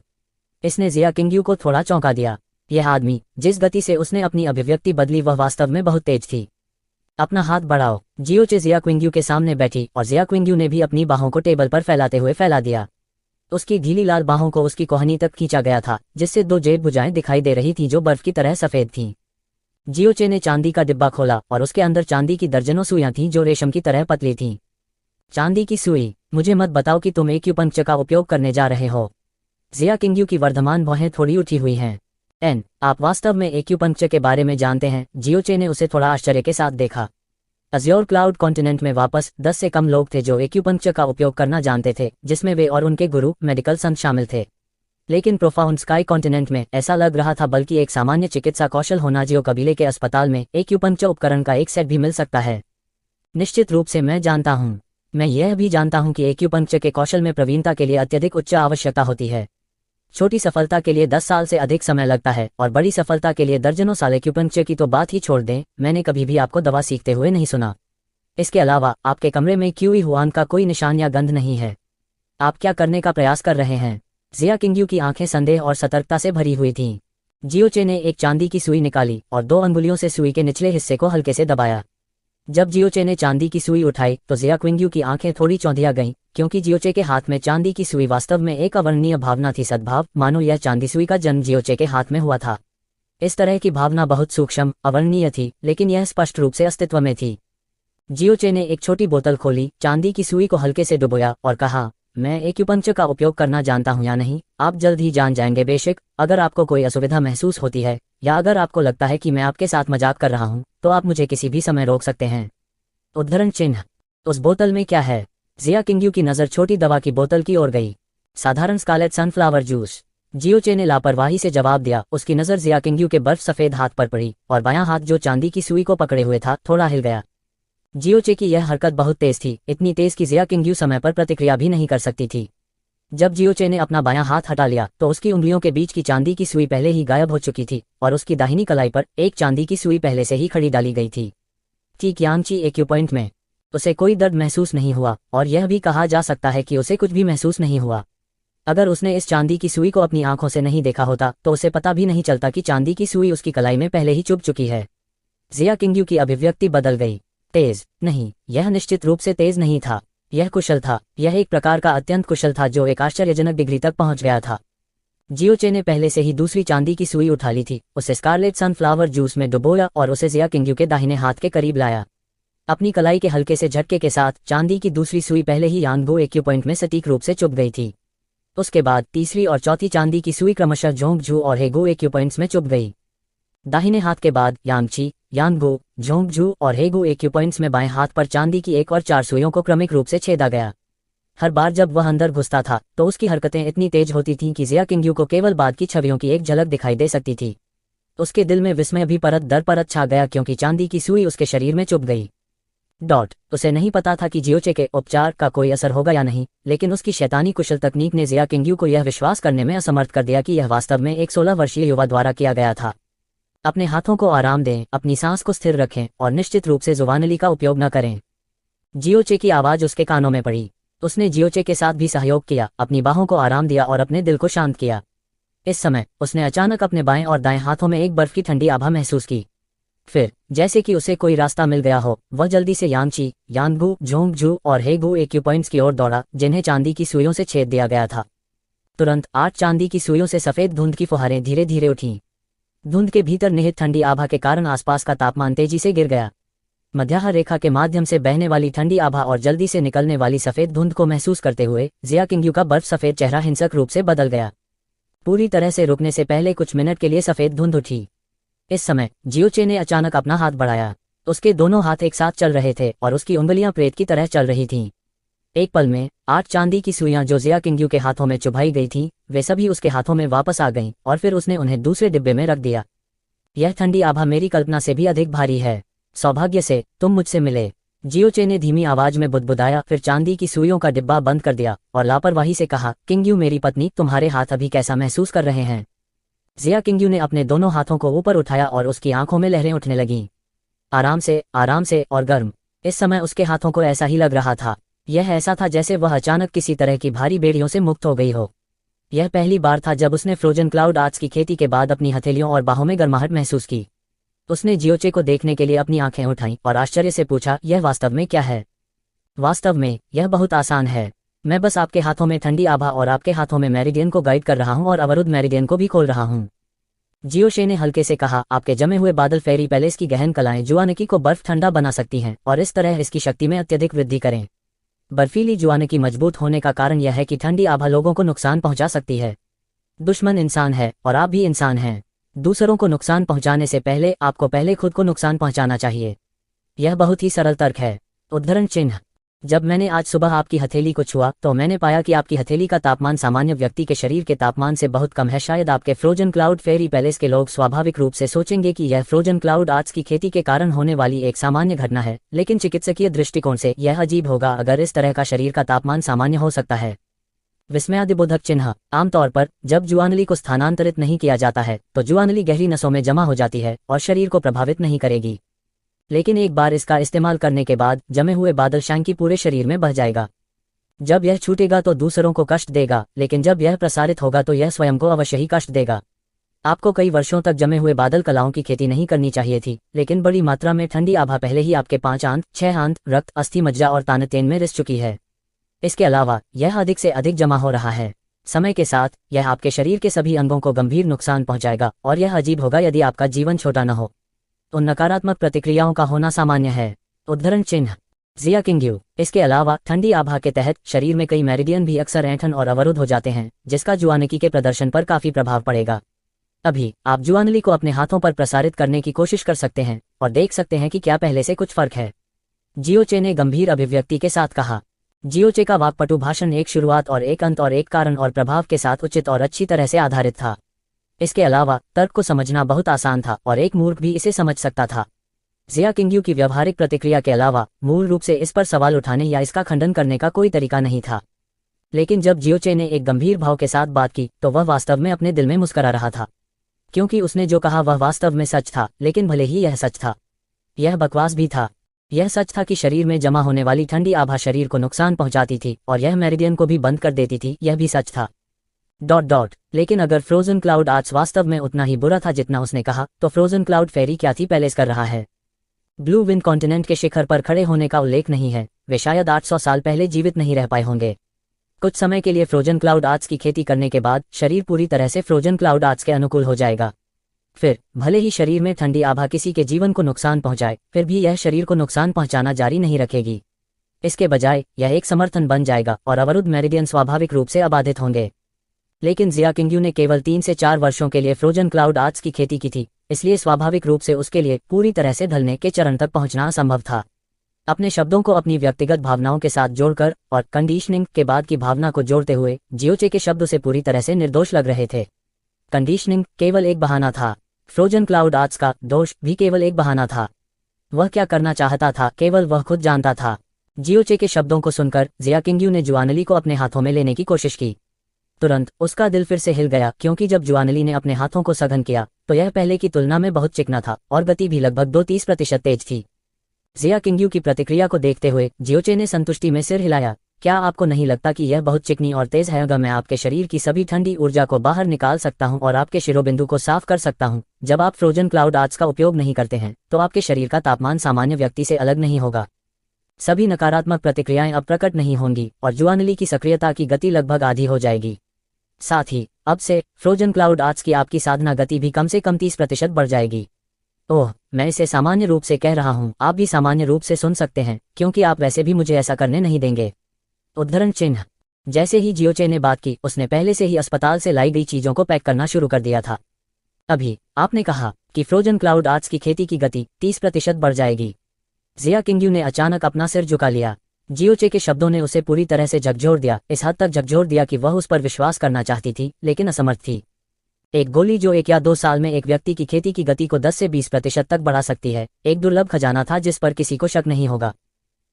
इसने जिया किंग्यू को थोड़ा चौंका दिया। यह आदमी, जिस गति से उसने अपनी अभिव्यक्ति बदली वह वास्तव में बहुत तेज थी। अपना हाथ बढ़ाओ। जियोचे जिया किंग्यू के सामने बैठी और जिया किंग्यू ने भी अपनी बाहों को टेबल पर फैलाते हुए फैला दिया। उसकी ढीली लाल बाहों को उसकी कोहनी तक खींचा गया था, जिससे दो जेब भुजाएं दिखाई दे रही थीं जो बर्फ की तरह सफेद थीं। जियोचे ने चांदी का डिब्बा खोला और उसके अंदर चांदी की दर्जनों सुइयां थीं जो रेशम की तरह पतली थीं। चांदी की सुई? मुझे मत बताओ कि तुम एक्यूपंक्चर का उपयोग करने जा रहे हो। जिया किंग्यू की वर्धमान भौहें थोड़ी उठी हुई हैं। आप वास्तव में एक्यूपंक्चर के बारे में जानते हैं? जियोचे ने उसे थोड़ा आश्चर्य के साथ देखा। अज्योर क्लाउड कॉन्टिनेंट में वापस 10 से कम लोग थे जो एक्यूपंक्चर का उपयोग करना जानते थे, जिसमें वे और उनके गुरु मेडिकल संत शामिल थे। लेकिन प्रोफाउंड स्काई कॉन्टिनेंट में ऐसा लग रहा था बल्कि एक सामान्य चिकित्सा कौशल होना। जियो कबीले के अस्पताल में एक्यूपंक्चर उपकरण का एक सेट भी मिल सकता है। निश्चित रूप से मैं जानता हूँ। मैं यह भी जानता हूँ कि एक्यूपंक्चर के कौशल में प्रवीणता के लिए अत्यधिक उच्च आवश्यकता होती है। छोटी सफलता के लिए 10 साल से अधिक समय लगता है और बड़ी सफलता के लिए दर्जनों साल। एक्यूपंक्चर की तो बात ही छोड़ दें, मैंने कभी भी आपको दवा सीखते हुए नहीं सुना। इसके अलावा आपके कमरे में क्यूई हुआन का कोई निशान या गंध नहीं है। आप क्या करने का प्रयास कर रहे हैं? जिया किंगयू की आंखें संदेह और सतर्कता से भरी हुई थीं। जियोचे ने एक चांदी की सुई निकाली और 2 अंगुलियों से सुई के निचले हिस्से को हल्के से दबाया। जब जियोचे ने चांदी की सुई उठाई तो जिया किंगयू की आंखें थोड़ी चौंधिया गईं, क्योंकि जियोचे के हाथ में चांदी की सुई वास्तव में एक अवर्णनीय भावना थी। सद्भाव, मानो यह चांदी सुई का जन्म जियोचे के हाथ में हुआ था। इस तरह की भावना बहुत सूक्ष्म, अवर्णनीय थी, लेकिन यह स्पष्ट रूप से अस्तित्व में थी। जियोचे ने एक छोटी बोतल खोली, चांदी की सुई को हल्के से डुबोया और कहा, मैं एक्यूपंक्चर का उपयोग करना जानता हूं या नहीं, आप जल्द ही जान जाएंगे। बेशक, अगर आपको कोई असुविधा महसूस होती है या अगर आपको लगता है कि मैं आपके साथ मजाक कर रहा हूं, तो आप मुझे किसी भी समय रोक सकते हैं। उद्धरण चिन्ह। उस बोतल में क्या है? जिया किंगयू की नज़र छोटी दवा की बोतल की ओर गई। साधारण स्कारलेट सनफ्लावर जूस। जियोचे ने लापरवाही से जवाब दिया। उसकी नज़र जिया किंगयू के बर्फ सफ़ेद हाथ पर पड़ी और बायां हाथ जो चांदी की सुई को पकड़े हुए था थोड़ा हिल गया। जियोचे की यह हरकत बहुत तेज थी, इतनी तेज कि जिया किंगयू समय पर प्रतिक्रिया भी नहीं कर सकती थी। जब जियोचे ने अपना बायां हाथ हटा लिया तो उसकी उंगलियों के बीच की चांदी की सुई पहले ही गायब हो चुकी थी और उसकी दाहिनी कलाई पर एक चांदी की सुई पहले से ही खड़ी डाली गई थी। ठीक यांगची एक्यूपॉइंट में उसे कोई दर्द महसूस नहीं हुआ और यह भी कहा जा सकता है कि उसे कुछ भी महसूस नहीं हुआ। अगर उसने इस चांदी की सुई को अपनी आंखों से नहीं देखा होता तो उसे पता भी नहीं चलता कि चांदी की सुई उसकी कलाई में पहले ही चुभ चुकी है। जिया किंगयू की अभिव्यक्ति बदल गई। तेज नहीं, यह निश्चित रूप से तेज नहीं था, यह कुशल था। यह एक प्रकार का अत्यंत कुशल था जो एक आश्चर्यजनक डिग्री तक पहुंच गया था। जियोचे ने पहले से ही दूसरी चांदी की सुई उठा ली थी, उसे स्कारलेट सनफ्लावर जूस में डुबोया और उसे जिया किंगयू के दाहिने हाथ के करीब लाया। अपनी कलाई के हल्के से झटके के साथ चांदी की दूसरी सुई पहले ही यांगबो एक्यूपॉइंट में सटीक रूप से चुभ गई थी। उसके बाद तीसरी और चौथी चांदी की सुई क्रमशः जोंगझू और हेगो एक्यूपॉइंट्स में चुभ गई। दाहिने हाथ के बाद यांगची, यांगबो, जोंगझू और हेगो एक्यूपॉइंट्स में बाएं हाथ पर चांदी की 1 और 4 सुइयों को क्रमिक रूप से छेदा गया। हर बार जब वह अंदर घुसता था तो उसकी हरकतें इतनी तेज होती थीं कि जिया किंगयू को केवल बाद की छवियों की एक झलक दिखाई दे सकती थी। उसके दिल में विस्मय भी परत दर परत छा गया, क्योंकि चांदी की सुई उसके शरीर में चुभ गई। उसे नहीं पता था कि जियोचे के उपचार का कोई असर होगा या नहीं, लेकिन उसकी शैतानी कुशल तकनीक ने जिया किंगयू को यह विश्वास करने में असमर्थ कर दिया कि यह वास्तव में एक 16 वर्षीय युवा द्वारा किया गया था। अपने हाथों को आराम दें, अपनी सांस को स्थिर रखें और निश्चित रूप से जुबानली का उपयोग न करें। जियोचे की आवाज उसके कानों में पड़ी। उसने जियोचे के साथ भी सहयोग किया, अपनी बाहों को आराम दिया और अपने दिल को शांत किया। इस समय उसने अचानक अपने बाएं और दाएं हाथों में एक बर्फ की ठंडी आभा महसूस की। फिर जैसे कि उसे कोई रास्ता मिल गया हो, वह जल्दी से यांगची, यांगबू, जोंगझू और हेगू एक्यूपॉइंट्स की ओर दौड़ा, जिन्हें चांदी की सुइयों से छेद दिया गया था। तुरंत 8 चांदी की सुइयों से सफेद धुंध की फुहारें धीरे धीरे उठीं। धुंध के भीतर निहित ठंडी आभा के कारण आसपास का तापमान तेजी से गिर गया। मध्याह्न रेखा के माध्यम से बहने वाली ठंडी आभा और जल्दी से निकलने वाली सफेद धुंध को महसूस करते हुए जिया किंगयू का बर्फ सफेद चेहरा हिंसक रूप से बदल गया। पूरी तरह से रुकने से पहले कुछ मिनट के लिए सफेद धुंध उठी। इस समय जियोचे ने अचानक अपना हाथ बढ़ाया। उसके दोनों हाथ एक साथ चल रहे थे और उसकी उंगलियां प्रेत की तरह चल रही थीं। एक पल में 8 चांदी की सुइयां जो जिया किंगयू के हाथों में चुभाई गई थीं, वे सभी उसके हाथों में वापस आ गईं और फिर उसने उन्हें दूसरे डिब्बे में रख दिया। यह ठंडी आभा मेरी कल्पना से भी अधिक भारी है। सौभाग्य से तुम मुझसे मिले, जियोचे ने धीमी आवाज में बुदबुदाया, फिर चांदी की सुइयों का डिब्बा बंद कर दिया और लापरवाही से कहा, किंगयू मेरी पत्नी, तुम्हारे हाथ अभी कैसा महसूस कर रहे हैं? जिया किंगयू ने अपने दोनों हाथों को ऊपर उठाया और उसकी आंखों में लहरें उठने लगीं। आराम से और गर्म। इस समय उसके हाथों को ऐसा ही लग रहा था। यह ऐसा था जैसे वह अचानक किसी तरह की भारी बेड़ियों से मुक्त हो गई हो। यह पहली बार था जब उसने फ्रोजन क्लाउड आर्ट्स की खेती के बाद अपनी हथेलियों और बाहों में गर्माहट महसूस की। उसने जियोचे को देखने के लिए अपनी आंखें उठाईं और आश्चर्य से पूछा, यह वास्तव में क्या है? वास्तव में यह बहुत आसान है। मैं बस आपके हाथों में ठंडी आभा और आपके हाथों में मेरिडियन को गाइड कर रहा हूं और अवरुद्ध मेरिडियन को भी खोल रहा हूं। जियोचे ने हल्के से कहा, आपके जमे हुए बादल फेरी पैलेस की गहन कलाएं जुआनकी को बर्फ ठंडा बना सकती हैं और इस तरह इसकी शक्ति में अत्यधिक वृद्धि करें। बर्फीली जुआनकी मजबूत होने का कारण यह है कि ठंडी आभा लोगों को नुकसान पहुंचा सकती है। दुश्मन इंसान है और आप भी इंसान हैं। दूसरों को नुकसान पहुंचाने से पहले आपको पहले खुद को नुकसान पहुंचाना चाहिए। यह बहुत ही सरल तर्क है। उद्धरण चिन्ह। जब मैंने आज सुबह आपकी हथेली को छुआ तो मैंने पाया कि आपकी हथेली का तापमान सामान्य व्यक्ति के शरीर के तापमान से बहुत कम है। शायद आपके फ्रोजन क्लाउड फेरी पैलेस के लोग स्वाभाविक रूप से सोचेंगे कि यह फ्रोजन क्लाउड आर्ट्स की खेती के कारण होने वाली एक सामान्य घटना है, लेकिन चिकित्सकीय दृष्टिकोण से यह अजीब होगा अगर इस तरह का शरीर का तापमान सामान्य हो सकता है। विस्मयादिबोधक चिन्ह। आमतौर पर जब जुआनली को स्थानांतरित नहीं किया जाता है तो जुआनली गहरी नसों में जमा हो जाती है और शरीर को प्रभावित नहीं करेगी, लेकिन एक बार इसका इस्तेमाल करने के बाद जमे हुए बादल शैंकी पूरे शरीर में बह जाएगा। जब यह छूटेगा तो दूसरों को कष्ट देगा, लेकिन जब यह प्रसारित होगा तो यह स्वयं को अवश्य ही कष्ट देगा। आपको कई वर्षों तक जमे हुए बादल कलाओं की खेती नहीं करनी चाहिए थी, लेकिन बड़ी मात्रा में ठंडी आभा पहले ही आपके 5 आंत, 6 आंत, रक्त, अस्थि मज्जा और तानतेन में रिस चुकी है। इसके अलावा यह अधिक से अधिक जमा हो रहा है। समय के साथ यह आपके शरीर के सभी अंगों को गंभीर नुकसान पहुंचाएगा और यह अजीब होगा यदि आपका जीवन छोटा न हो। उन नकारात्मक प्रतिक्रियाओं का होना सामान्य है। उद्धरण चिन्ह। जिया किंग्यू। इसके अलावा ठंडी आभा के तहत शरीर में कई मेरिडियन भी अक्सर ऐंठन और अवरुद्ध हो जाते हैं, जिसका जुआनकी के प्रदर्शन पर काफी प्रभाव पड़ेगा। अभी आप जुआनली को अपने हाथों पर प्रसारित करने की कोशिश कर सकते हैं और देख सकते हैं कि क्या पहले से कुछ फर्क है। जियोचे ने गंभीर अभिव्यक्ति के साथ कहा। जियोचे का वाक्पटु भाषण एक शुरुआत और एक अंत और एक कारण और प्रभाव के साथ उचित और अच्छी तरह से आधारित था। इसके अलावा तर्क को समझना बहुत आसान था और एक मूर्ख भी इसे समझ सकता था। जिया किंग्यू की व्यवहारिक प्रतिक्रिया के अलावा मूल रूप से इस पर सवाल उठाने या इसका खंडन करने का कोई तरीका नहीं था। लेकिन जब जियोचे ने एक गंभीर भाव के साथ बात की तो वह वास्तव में अपने दिल में मुस्करा रहा था, क्योंकि उसने जो कहा वह वास्तव में सच था। लेकिन भले ही यह सच था, यह बकवास भी था। यह सच था कि शरीर में जमा होने वाली ठंडी आभा शरीर को नुकसान पहुंचाती थी और यह मेरिडियन को भी बंद कर देती थी। यह भी सच था। ... लेकिन अगर फ्रोजन क्लाउड आर्ट्स वास्तव में उतना ही बुरा था जितना उसने कहा, तो फ्रोजन क्लाउड फेरी क्या थी पैलेस कर रहा है? ब्लू विंड कॉन्टिनेंट के शिखर पर खड़े होने का उल्लेख नहीं है। वे शायद 800 साल पहले जीवित नहीं रह पाए होंगे। कुछ समय के लिए फ्रोजन क्लाउड आर्ट्स की खेती करने के बाद शरीर पूरी तरह से फ्रोजन क्लाउड आर्ट्स के अनुकूल हो जाएगा। फिर भले ही शरीर में ठंडी आभा किसी के जीवन को नुकसान पहुंचाए, फिर भी यह शरीर को नुकसान पहुंचाना जारी नहीं रखेगी। इसके बजाय यह एक समर्थन बन जाएगा और अवरुद्ध मेरिडियन स्वाभाविक रूप से अबाधित होंगे। लेकिन जिया किंग्यू ने केवल 3 से 4 वर्षों के लिए फ्रोजन क्लाउड आर्ट्स की खेती की थी, इसलिए स्वाभाविक रूप से उसके लिए पूरी तरह से ढलने के चरण तक पहुंचना असंभव था। अपने शब्दों को अपनी व्यक्तिगत भावनाओं के साथ जोड़कर और कंडीशनिंग के बाद की भावना को जोड़ते हुए जियोचे के शब्द उसे पूरी तरह से निर्दोष लग रहे थे। कंडीशनिंग केवल एक बहाना था। फ्रोजन क्लाउड आर्ट्स का दोष भी केवल एक बहाना था। वह क्या करना चाहता था केवल वह खुद जानता था। जियोचे के शब्दों को सुनकर जिया किंग्यू ने जुआनली को अपने हाथों में लेने की कोशिश की। तुरंत उसका दिल फिर से हिल गया, क्योंकि जब जुआनली ने अपने हाथों को सघन किया तो यह पहले की तुलना में बहुत चिकना था और गति भी लगभग 2-30% तेज थी। जिया किंग्यू की प्रतिक्रिया को देखते हुए जियोचे ने संतुष्टि में सिर हिलाया। क्या आपको नहीं लगता कि यह बहुत चिकनी और तेज है? अगर मैं आपके शरीर की सभी ठंडी ऊर्जा को बाहर निकाल सकता हूं और आपके शिरोबिंदु को साफ कर सकता हूं। जब आप फ्रोजन क्लाउड आर्ट्स का उपयोग नहीं करते हैं तो आपके शरीर का तापमान सामान्य व्यक्ति से अलग नहीं होगा। सभी नकारात्मक प्रतिक्रियाएं अब प्रकट नहीं होंगी और जुआनली की सक्रियता की गति लगभग आधी हो जाएगी। साथ ही अब से फ्रोजन क्लाउड आर्ट्स की आपकी साधना गति भी कम से कम 30% बढ़ जाएगी। ओह, मैं इसे सामान्य रूप से कह रहा हूं, आप भी सामान्य रूप से सुन सकते हैं, क्योंकि आप वैसे भी मुझे ऐसा करने नहीं देंगे। उद्धरण चिन्ह। जैसे ही जियोचे ने बात की, उसने पहले से ही अस्पताल से लाई गई चीजों को पैक करना शुरू कर दिया था। अभी आपने कहा कि फ्रोजन क्लाउड आर्ट्स की खेती की गति 30% बढ़ जाएगी। जिया किंग्यू ने अचानक अपना सिर झुका लिया। जियोचे के शब्दों ने उसे पूरी तरह से झकझोर दिया, इस हद तक झकझोर दिया कि वह उस पर विश्वास करना चाहती थी लेकिन असमर्थ थी। एक गोली जो 1 या 2 साल में एक व्यक्ति की खेती की गति को 10 से 20% तक बढ़ा सकती है, एक दुर्लभ खजाना था जिस पर किसी को शक नहीं होगा।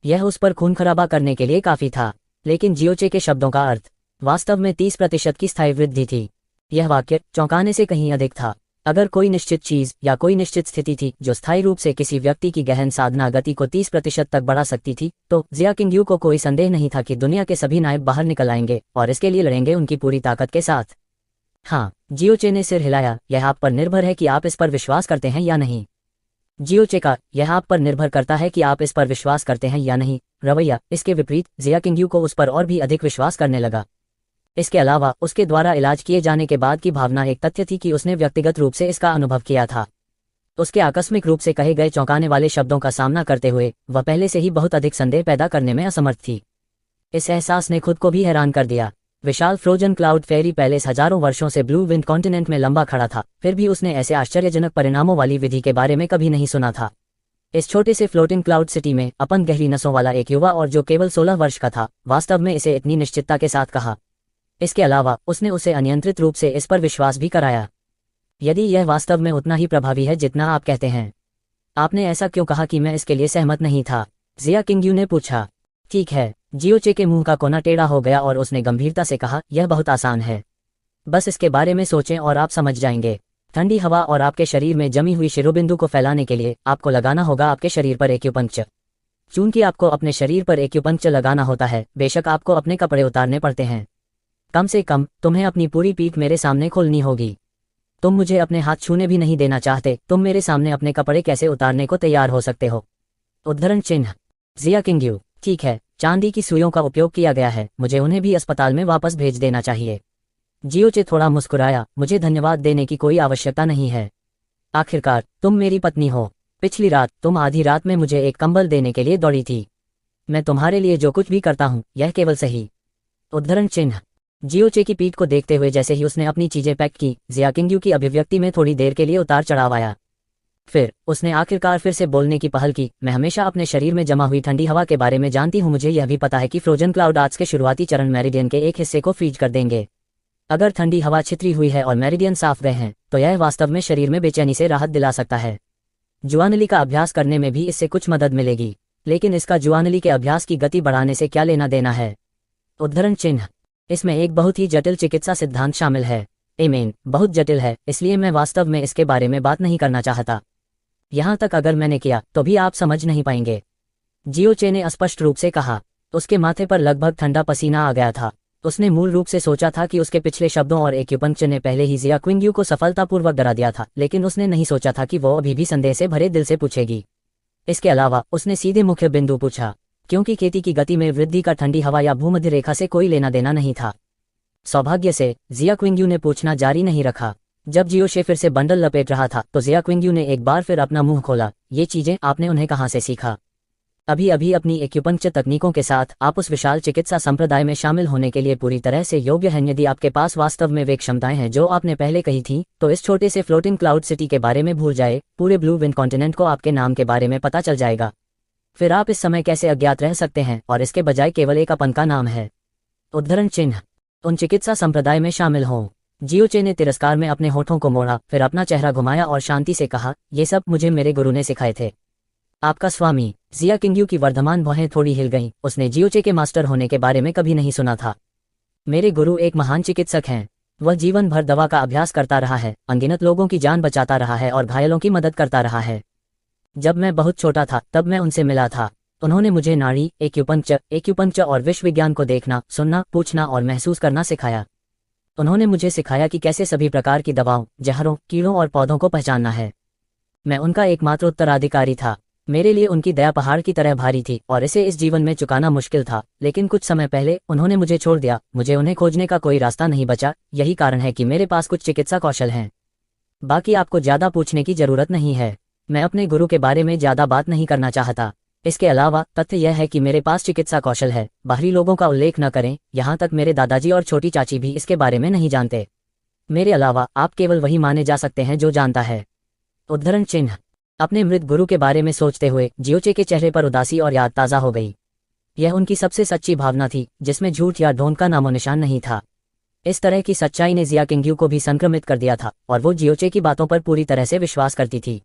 यह उस पर खून खराबा करने के लिए काफी था। लेकिन जियोचे के शब्दों का अर्थ वास्तव में 30% की स्थायी वृद्धि थी। यह वाक्य चौंकाने से कहीं अधिक था। अगर कोई निश्चित चीज या कोई निश्चित स्थिति थी जो स्थायी रूप से किसी व्यक्ति की गहन साधना गति को 30% तक बढ़ा सकती थी, तो जिया किंग्यू को कोई संदेह नहीं था कि दुनिया के सभी नायब बाहर निकल आएंगे और इसके लिए लड़ेंगे उनकी पूरी ताकत के साथ। हाँ, जियोचे ने सिर हिलाया। यह आप पर निर्भर है कि आप इस पर विश्वास करते हैं या नहीं। जियोचे का यह आप पर निर्भर करता है कि आप इस पर विश्वास करते हैं या नहीं रवैया इसके विपरीत जिया किंग्यू को उस पर और भी अधिक विश्वास करने लगा। इसके अलावा उसके द्वारा इलाज किए जाने के बाद की भावना एक तथ्य थी कि उसने व्यक्तिगत रूप से इसका अनुभव किया था। उसके आकस्मिक रूप से कहे गए चौंकाने वाले शब्दों का सामना करते हुए वह पहले से ही बहुत अधिक संदेह पैदा करने में असमर्थ थी। इस एहसास ने खुद को भी हैरान कर दिया। विशाल फ्रोजन क्लाउड फेरी पैलेस हजारों वर्षों से ब्लू विंड कॉन्टिनेंट में लंबा खड़ा था, फिर भी उसने ऐसे आश्चर्यजनक परिणामों वाली विधि के बारे में कभी नहीं सुना था। इस छोटे से फ्लोटिंग क्लाउड सिटी में अपन गहरी नसों वाला एक युवा और जो केवल 16 वर्ष का था, वास्तव में इसे इतनी निश्चितता के साथ कहा। इसके अलावा उसने उसे अनियंत्रित रूप से इस पर विश्वास भी कराया। यदि यह वास्तव में उतना ही प्रभावी है जितना आप कहते हैं, आपने ऐसा क्यों कहा कि मैं इसके लिए सहमत नहीं था? जिया किंगयू ने पूछा। ठीक है, जियोचे के मुंह का कोना टेढ़ा हो गया और उसने गंभीरता से कहा, यह बहुत आसान है। बस इसके बारे में सोचें और आप समझ जाएंगे। ठंडी हवा और आपके शरीर में जमी हुई शिरोबिंदु को फैलाने के लिए आपको लगाना होगा आपके शरीर पर एक्यूपंक्चर। चूंकि आपको अपने शरीर पर एक्यूपंक्चर लगाना होता है, बेशक आपको अपने कपड़े उतारने पड़ते हैं। कम से कम तुम्हें अपनी पूरी पीठ मेरे सामने खोलनी होगी। तुम मुझे अपने हाथ छूने भी नहीं देना चाहते, तुम मेरे सामने अपने कपड़े कैसे उतारने को तैयार हो सकते हो? उद्धरण चिन्ह। जिया किंगयू, ठीक है, चांदी की सुइयों का उपयोग किया गया है, मुझे उन्हें भी अस्पताल में वापस भेज देना चाहिए। जियोचे थोड़ा मुस्कुराया, मुझे धन्यवाद देने की कोई आवश्यकता नहीं है। आखिरकार तुम मेरी पत्नी हो। पिछली रात तुम आधी रात में मुझे एक कंबल देने के लिए दौड़ी थी। मैं तुम्हारे लिए जो कुछ भी करता हूँ यह केवल सही। उद्धरण चिन्ह। जियोचे की पीठ को देखते हुए जैसे ही उसने अपनी चीजें पैक की, जिया किंगयू की अभिव्यक्ति में थोड़ी देर के लिए उतार चढ़ाव आया। फिर उसने आखिरकार फिर से बोलने की पहल की, मैं हमेशा अपने शरीर में जमा हुई ठंडी हवा के बारे में जानती हूँ। मुझे यह भी पता है कि फ्रोजन क्लाउड आज के शुरुआती चरण मेरिडियन के एक हिस्से को फ्रीज कर देंगे। अगर ठंडी हवा छितरी हुई है और मेरिडियन साफ गए हैं, तो यह वास्तव में शरीर में बेचैनी से राहत दिला सकता है। जुआनली का अभ्यास करने में भी इससे कुछ मदद मिलेगी, लेकिन इसका जुआनली के अभ्यास की गति बढ़ाने से क्या लेना देना है? उद्धरण चिन्ह। इसमें एक बहुत ही जटिल चिकित्सा सिद्धांत शामिल है। एमेन, बहुत जटिल है, इसलिए मैं वास्तव में इसके बारे में बात नहीं करना चाहता। यहां तक अगर मैंने किया तो भी आप समझ नहीं पाएंगे। जियोचे ने स्पष्ट रूप से कहा। उसके माथे पर लगभग ठंडा पसीना आ गया था। उसने मूल रूप से सोचा था कि उसके पिछले शब्दों और एक्यूपंक्चर ने पहले ही जिया किंगयू को सफलतापूर्वक डरा दिया था, लेकिन उसने नहीं सोचा था कि वो अभी भी संदेह से भरे दिल से पूछेगी। इसके अलावा उसने सीधे मुख्य बिंदु पूछा, क्योंकि खेती की गति में वृद्धि का ठंडी हवा या भूमध्य रेखा से कोई लेना देना नहीं था। सौभाग्य से जिया किंगयू ने पूछना जारी नहीं रखा। जब जियोचे फिर से बंडल लपेट रहा था तो जिया किंगयू ने एक बार फिर अपना मुंह खोला, ये चीजें आपने उन्हें कहाँ से सीखा? अभी अभी अपनी एक्यूपंक्चर तकनीकों के साथ आप उस विशाल चिकित्सा संप्रदाय में शामिल होने के लिए पूरी तरह से योग्य हैं। यदि आपके पास वास्तव में वे क्षमताएं हैं जो आपने पहले कही थी, तो इस छोटे से फ्लोटिंग क्लाउड सिटी के बारे में भूल जाए। पूरे ब्लू विंड कॉन्टिनेंट को आपके नाम के बारे में पता चल जाएगा। फिर आप इस समय कैसे अज्ञात रह सकते हैं और इसके बजाय केवल एक अपन का नाम है। उद्धरण चिन्ह। उन चिकित्सा संप्रदाय में शामिल हों। जियोचे ने तिरस्कार में अपने होठों को मोड़ा, फिर अपना चेहरा घुमाया और शांति से कहा, ये सब मुझे मेरे गुरु ने सिखाए थे। आपका स्वामी? जिया किंगयू की वर्धमान भौहें थोड़ी हिल गईं। उसने जियोचे के मास्टर होने के बारे में कभी नहीं सुना था। मेरे गुरु एक महान चिकित्सक हैं। वह जीवन भर दवा का अभ्यास करता रहा है, अनगिनत लोगों की जान बचाता रहा है और घायलों की मदद करता रहा है। जब मैं बहुत छोटा था तब मैं उनसे मिला था। उन्होंने मुझे नाड़ी, एक्यूपंक्चर और विश्व विज्ञान को देखना, सुनना, पूछना और महसूस करना सिखाया। उन्होंने मुझे सिखाया कि कैसे सभी प्रकार की दवाओं, जहरों, कीड़ों और पौधों को पहचानना है। मैं उनका एकमात्र उत्तराधिकारी था। मेरे लिए उनकी दया पहाड़ की तरह भारी थी और इसे इस जीवन में चुकाना मुश्किल था, लेकिन कुछ समय पहले उन्होंने मुझे छोड़ दिया। मुझे उन्हें खोजने का कोई रास्ता नहीं बचा। यही कारण है कि मेरे पास कुछ चिकित्सा कौशल हैं। बाकी आपको ज्यादा पूछने की जरूरत नहीं है। मैं अपने गुरु के बारे में ज्यादा बात नहीं करना चाहता। इसके अलावा तथ्य यह है कि मेरे पास चिकित्सा कौशल है। बाहरी लोगों का उल्लेख न करें, यहाँ तक मेरे दादाजी और छोटी चाची भी इसके बारे में नहीं जानते। मेरे अलावा आप केवल वही माने जा सकते हैं जो जानता है। उद्धरण चिन्ह। अपने मृत गुरु के बारे में सोचते हुए जियोचे के चेहरे पर उदासी और याद ताज़ा हो गई। यह उनकी सबसे सच्ची भावना थी, जिसमें झूठ या ढोंग का नामो निशान नहीं था। इस तरह की सच्चाई ने जिया किंगयू को भी संक्रमित कर दिया था और वो जियोचे की बातों पर पूरी तरह से विश्वास करती थी।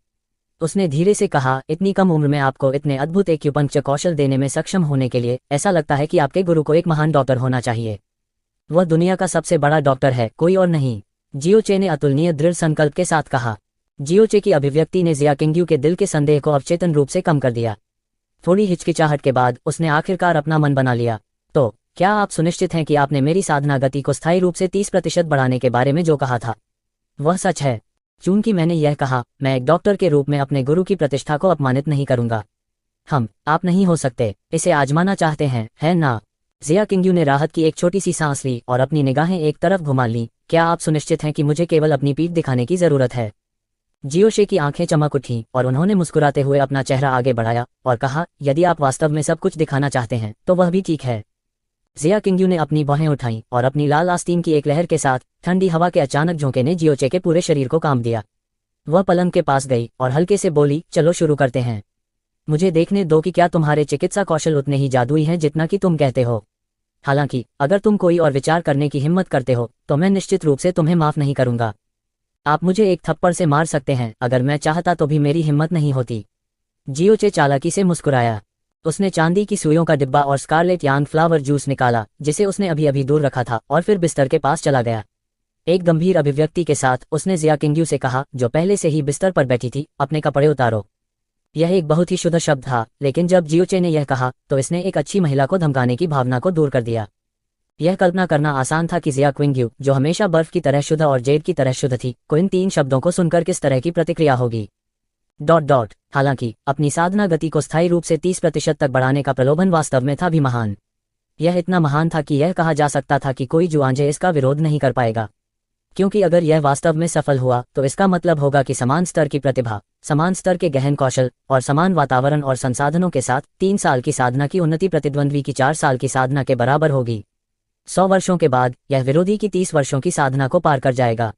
उसने धीरे से कहा, इतनी कम उम्र में आपको इतने अद्भुत एक्यूपंक्चर कौशल देने में सक्षम होने के लिए ऐसा लगता है कि आपके गुरु को एक महान डॉक्टर होना चाहिए। वह दुनिया का सबसे बड़ा डॉक्टर है, कोई और नहीं। जियोचे ने अतुलनीय दृढ़ संकल्प के साथ कहा। जियोचे की अभिव्यक्ति ने जिया किंगयू के दिल के संदेह को अवचेतन रूप से कम कर दिया। थोड़ी हिचकिचाहट के बाद उसने आखिरकार अपना मन बना लिया। तो क्या आप सुनिश्चित हैं कि आपने मेरी साधना गति को स्थायी रूप से 30% बढ़ाने के बारे में जो कहा था वह सच है? चूंकि मैंने यह कहा, मैं एक डॉक्टर के रूप में अपने गुरु की प्रतिष्ठा को अपमानित नहीं करूंगा। आप नहीं हो सकते। इसे आजमाना चाहते हैं, है ना? जिया किंगयू ने राहत की एक छोटी सी सांस ली और अपनी निगाहें एक तरफ घुमा ली। क्या आप सुनिश्चित हैं कि मुझे केवल अपनी पीठ दिखाने की जरूरत है? जियोचे की आंखें चमक उठीं और उन्होंने मुस्कुराते हुए अपना चेहरा आगे बढ़ाया और कहा, यदि आप वास्तव में सब कुछ दिखाना चाहते हैं तो वह भी ठीक है। जिया किंगयू ने अपनी बाहें उठाईं और अपनी लाल आस्तीन की एक लहर के साथ ठंडी हवा के अचानक झोंके ने जियोचे के पूरे शरीर को काम दिया। वह पलंग के पास गई और हल्के से बोली, चलो शुरू करते हैं। मुझे देखने दो कि क्या तुम्हारे चिकित्सा कौशल उतने ही जादुई हैं जितना कि तुम कहते हो। हालांकि अगर तुम कोई और विचार करने की हिम्मत करते हो तो मैं निश्चित रूप से तुम्हें माफ नहीं करूंगा। आप मुझे एक थप्पड़ से मार सकते हैं, अगर मैं चाहता तो भी मेरी हिम्मत नहीं होती। जियोचे चालाकी से मुस्कुराया। उसने चांदी की सुइयों का डिब्बा और स्कारलेट यांग फ्लावर जूस निकाला जिसे उसने अभी अभी दूर रखा था, और फिर बिस्तर के पास चला गया। एक गंभीर अभिव्यक्ति के साथ उसने जिया किंग्यू से कहा, जो पहले से ही बिस्तर पर बैठी थी, अपने कपड़े उतारो। यह एक बहुत ही शुद्ध शब्द था, लेकिन जब जियोचे ने यह कहा तो इसने एक अच्छी महिला को धमकाने की भावना को दूर कर दिया। यह कल्पना करना आसान था कि जिया क्विंग्यू, जो हमेशा बर्फ की तरह शुद्ध और जेड की तरह शुद्ध थी, को इन 3 शब्दों को सुनकर किस तरह की प्रतिक्रिया होगी। हालांकि अपनी साधना गति को स्थायी रूप से 30% तक बढ़ाने का प्रलोभन वास्तव में था भी महान। यह इतना महान था कि यह कहा जा सकता था कि कोई जुआंजे इसका विरोध नहीं कर पाएगा, क्योंकि अगर यह वास्तव में सफल हुआ तो इसका मतलब होगा कि समान स्तर की प्रतिभा, समान स्तर के गहन कौशल और समान वातावरण और संसाधनों के साथ 3 साल की साधना की उन्नति प्रतिद्वंद्वी की 4 साल की साधना के बराबर होगी। 100 वर्षों के बाद यह विरोधी की 30 वर्षों की साधना को पार कर जाएगा।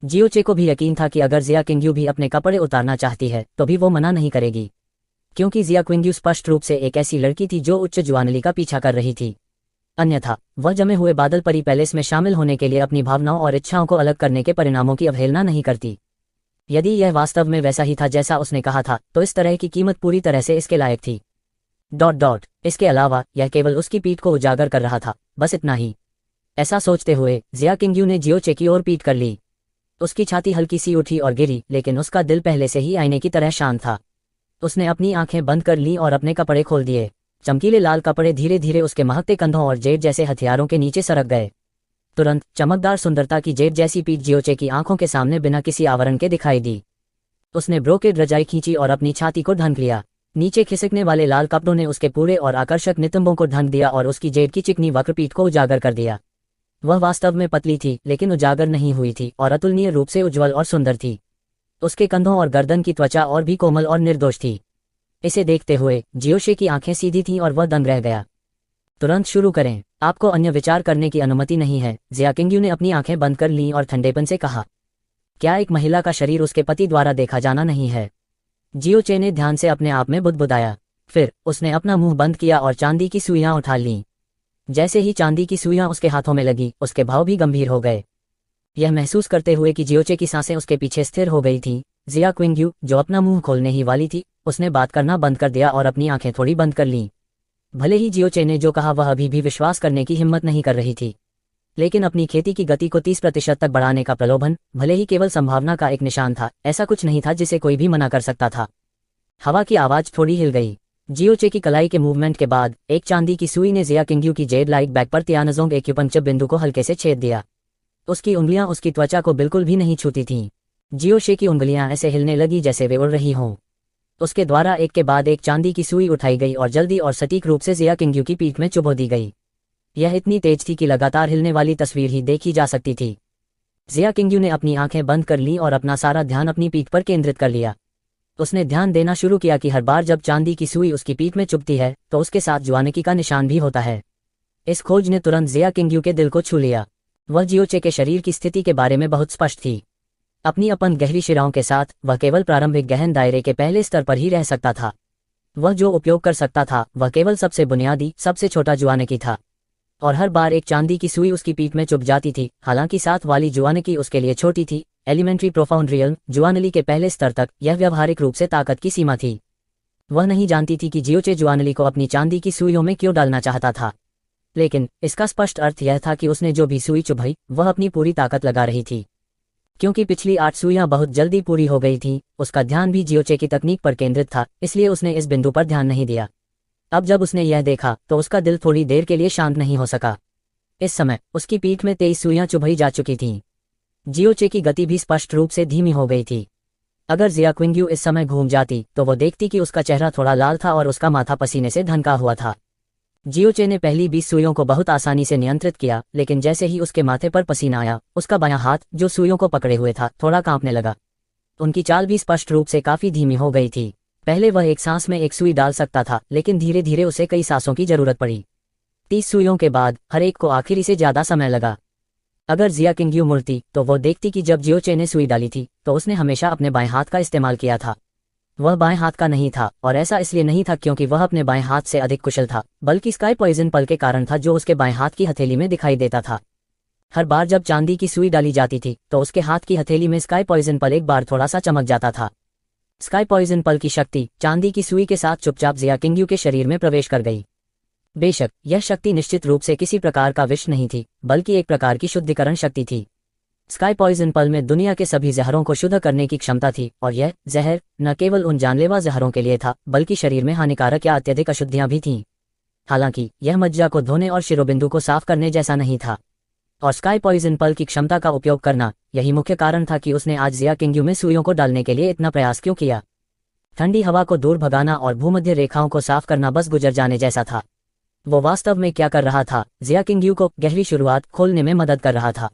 जियोचे को भी यकीन था कि अगर जिया किंग्यू भी अपने कपड़े उतारना चाहती है तो भी वो मना नहीं करेगी, क्योंकि जिया क्विंग्यू स्पष्ट रूप से एक ऐसी लड़की थी जो उच्च जुआनली का पीछा कर रही थी। अन्यथा वह जमे हुए बादल परी पैलेस में शामिल होने के लिए अपनी भावनाओं और इच्छाओं को अलग करने के परिणामों की अवहेलना नहीं करती। यदि यह वास्तव में वैसा ही था जैसा उसने कहा था, तो इस तरह की कीमत पूरी तरह से इसके लायक थी। इसके अलावा यह केवल उसकी पीठ को उजागर कर रहा था, बस इतना ही। ऐसा सोचते हुए जिया किंग्यू ने जियोचे की ओर पीठ कर ली। उसकी छाती हल्की सी उठी और गिरी, लेकिन उसका दिल पहले से ही आईने की तरह शांत था। उसने अपनी आंखें बंद कर ली और अपने कपड़े खोल दिए। चमकीले लाल कपड़े धीरे धीरे उसके महकते कंधों और जेड जैसे हथियारों के नीचे सरक गए। तुरंत चमकदार सुंदरता की जेड जैसी पीठ जियोचे की आंखों के सामने बिना किसी आवरण के दिखाई दी। उसने ब्रोकेड रजाई खींची और अपनी छाती को ढंक लिया। नीचे खिसकने वाले लाल कपड़ों ने उसके पूरे और आकर्षक नितंबों को ढंक दिया और उसकी जेड की चिकनी वक्र पीठ को उजागर कर दिया। वह वास्तव में पतली थी, लेकिन उजागर नहीं हुई थी और अतुलनीय रूप से उज्ज्वल और सुंदर थी। उसके कंधों और गर्दन की त्वचा और भी कोमल और निर्दोष थी। इसे देखते हुए जियोशे की आंखें सीधी थीं और वह दंग रह गया। तुरंत शुरू करें, आपको अन्य विचार करने की अनुमति नहीं है। जिया किंग्यू ने अपनी आंखें बंद कर लीं और ठंडेपन से कहा, क्या एक महिला का शरीर उसके पति द्वारा देखा जाना नहीं है? जियोचे ने ध्यान से अपने आप में बुदबुदाया। फिर उसने अपना मुंह बंद किया और चांदी की सुइयां उठा लीं। जैसे ही चांदी की सुइयां उसके हाथों में लगी, उसके भाव भी गंभीर हो गए। यह महसूस करते हुए कि जियोचे की सांसें उसके पीछे स्थिर हो गई थीं, जिया क्विंग्यू, जो अपना मुंह खोलने ही वाली थी, उसने बात करना बंद कर दिया और अपनी आंखें थोड़ी बंद कर लीं। भले ही जियोचे ने जो कहा वह अभी भी विश्वास करने की हिम्मत नहीं कर रही थी, लेकिन अपनी खेती की गति को 30% तक बढ़ाने का प्रलोभन, भले ही केवल संभावना का एक निशान था, ऐसा कुछ नहीं था जिसे कोई भी मना कर सकता था। हवा की आवाज थोड़ी हिल गई। जियोचे की कलाई के मूवमेंट के बाद एक चांदी की सुई ने जिया किंग्यू की जेड लाइट बैक पर तियानजोंग एक्यूपंक्चर बिंदु को हल्के से छेद दिया। उसकी उंगलियां उसकी त्वचा को बिल्कुल भी नहीं छूती थीं। जियोशे की उंगलियां ऐसे हिलने लगी जैसे वे उड़ रही हों। उसके द्वारा एक के बाद एक चांदी की सुई उठाई गई और जल्दी और सटीक रूप से जिया किंग्यू की पीठ में चुभो दी गई। यह इतनी तेज थी कि लगातार हिलने वाली तस्वीर ही देखी जा सकती थी। जिया किंग्यू ने अपनी आंखें बंद कर लीं और अपना सारा ध्यान अपनी पीठ पर केंद्रित कर लिया। उसने ध्यान देना शुरू किया कि हर बार जब चांदी की सुई उसकी पीठ में चुभती है तो उसके साथ जुआनिकी का निशान भी होता है। इस खोज ने तुरंत जिया किंग्यू के दिल को छू लिया। वह जियोचे के शरीर की स्थिति के बारे में बहुत स्पष्ट थी। अपनी अपन गहरी शिराओं के साथ वह केवल प्रारंभिक गहन दायरे के पहले स्तर पर ही रह सकता था। वह जो उपयोग कर सकता था वह केवल सबसे बुनियादी, सबसे छोटा जुआनिकी था। और हर बार एक चांदी की सुई उसकी पीठ में चुभ जाती थी। हालांकि साथ वाली जुआनिकी उसके लिए छोटी थी, एलिमेंट्री प्रोफाउंड रियल जुआनली के पहले स्तर तक यह व्यवहारिक रूप से ताकत की सीमा थी। वह नहीं जानती थी कि जियोचे जुआनली को अपनी चांदी की सुइयों में क्यों डालना चाहता था, लेकिन इसका स्पष्ट अर्थ यह था कि उसने जो भी सुई चुभाई वह अपनी पूरी ताकत लगा रही थी। क्योंकि पिछली 8 सुइयां बहुत जल्दी पूरी हो गई थीं, उसका ध्यान भी जियोचे की तकनीक पर केंद्रित था, इसलिए उसने इस बिंदु पर ध्यान नहीं दिया। अब जब उसने यह देखा तो उसका दिल थोड़ी देर के लिए शांत नहीं हो सका। इस समय उसकी पीठ में 23 सुइयां चुभाई जा चुकी थीं। जियोचे की गति भी स्पष्ट रूप से धीमी हो गई थी। अगर जिया क्विंग्यू इस समय घूम जाती तो वो देखती कि उसका चेहरा थोड़ा लाल था और उसका माथा पसीने से ढंका हुआ था। जियोचे ने पहली 20 सुइयों को बहुत आसानी से नियंत्रित किया, लेकिन जैसे ही उसके माथे पर पसीना आया, उसका बायां हाथ जो सुइयों को पकड़े हुए था थोड़ा कांपने लगा। उनकी चाल भी स्पष्ट रूप से काफी धीमी हो गई थी। पहले वह एक सांस में एक सुई डाल सकता था, लेकिन धीरे धीरे उसे कई सांसों की जरूरत पड़ी। 30 सुइयों के बाद हर एक को आखिरी से ज्यादा समय लगा। अगर जिया किंग्यू मुड़ती तो वो देखती कि जब जियोचे ने सुई डाली थी तो उसने हमेशा अपने बाएं हाथ का इस्तेमाल किया था। वह बाएं हाथ का नहीं था, और ऐसा इसलिए नहीं था क्योंकि वह अपने बाएं हाथ से अधिक कुशल था, बल्कि स्काई पॉइजन पल के कारण था जो उसके बाएं हाथ की हथेली में दिखाई देता था। हर बार जब चांदी की सुई डाली जाती थी तो उसके हाथ की हथेली में स्काई पॉइजन पल एक बार थोड़ा सा चमक जाता था। स्काई पॉइजन पल की शक्ति चांदी की सुई के साथ चुपचाप जिया किंगयू के शरीर में प्रवेश कर गई। बेशक यह शक्ति निश्चित रूप से किसी प्रकार का विष नहीं थी, बल्कि एक प्रकार की शुद्धिकरण शक्ति थी। स्काई पॉइजन पल में दुनिया के सभी जहरों को शुद्ध करने की क्षमता थी, और यह जहर न केवल उन जानलेवा जहरों के लिए था, बल्कि शरीर में हानिकारक या अत्यधिक अशुद्धियां भी थीं। हालांकि यह मज्जा को धोने और शिरोबिंदु को साफ करने जैसा नहीं था, और स्काई पॉइजन पल की क्षमता का उपयोग करना यही मुख्य कारण था कि उसने आज जिया किंगयू में सुइयों को डालने के लिए इतना प्रयास क्यों किया। ठंडी हवा को दूर भगाना और भूमध्य रेखाओं को साफ करना बस गुजर जाने जैसा था। वो वास्तव में क्या कर रहा था? जिया किंगयू को गहरी शुरुआत खोलने में मदद कर रहा था।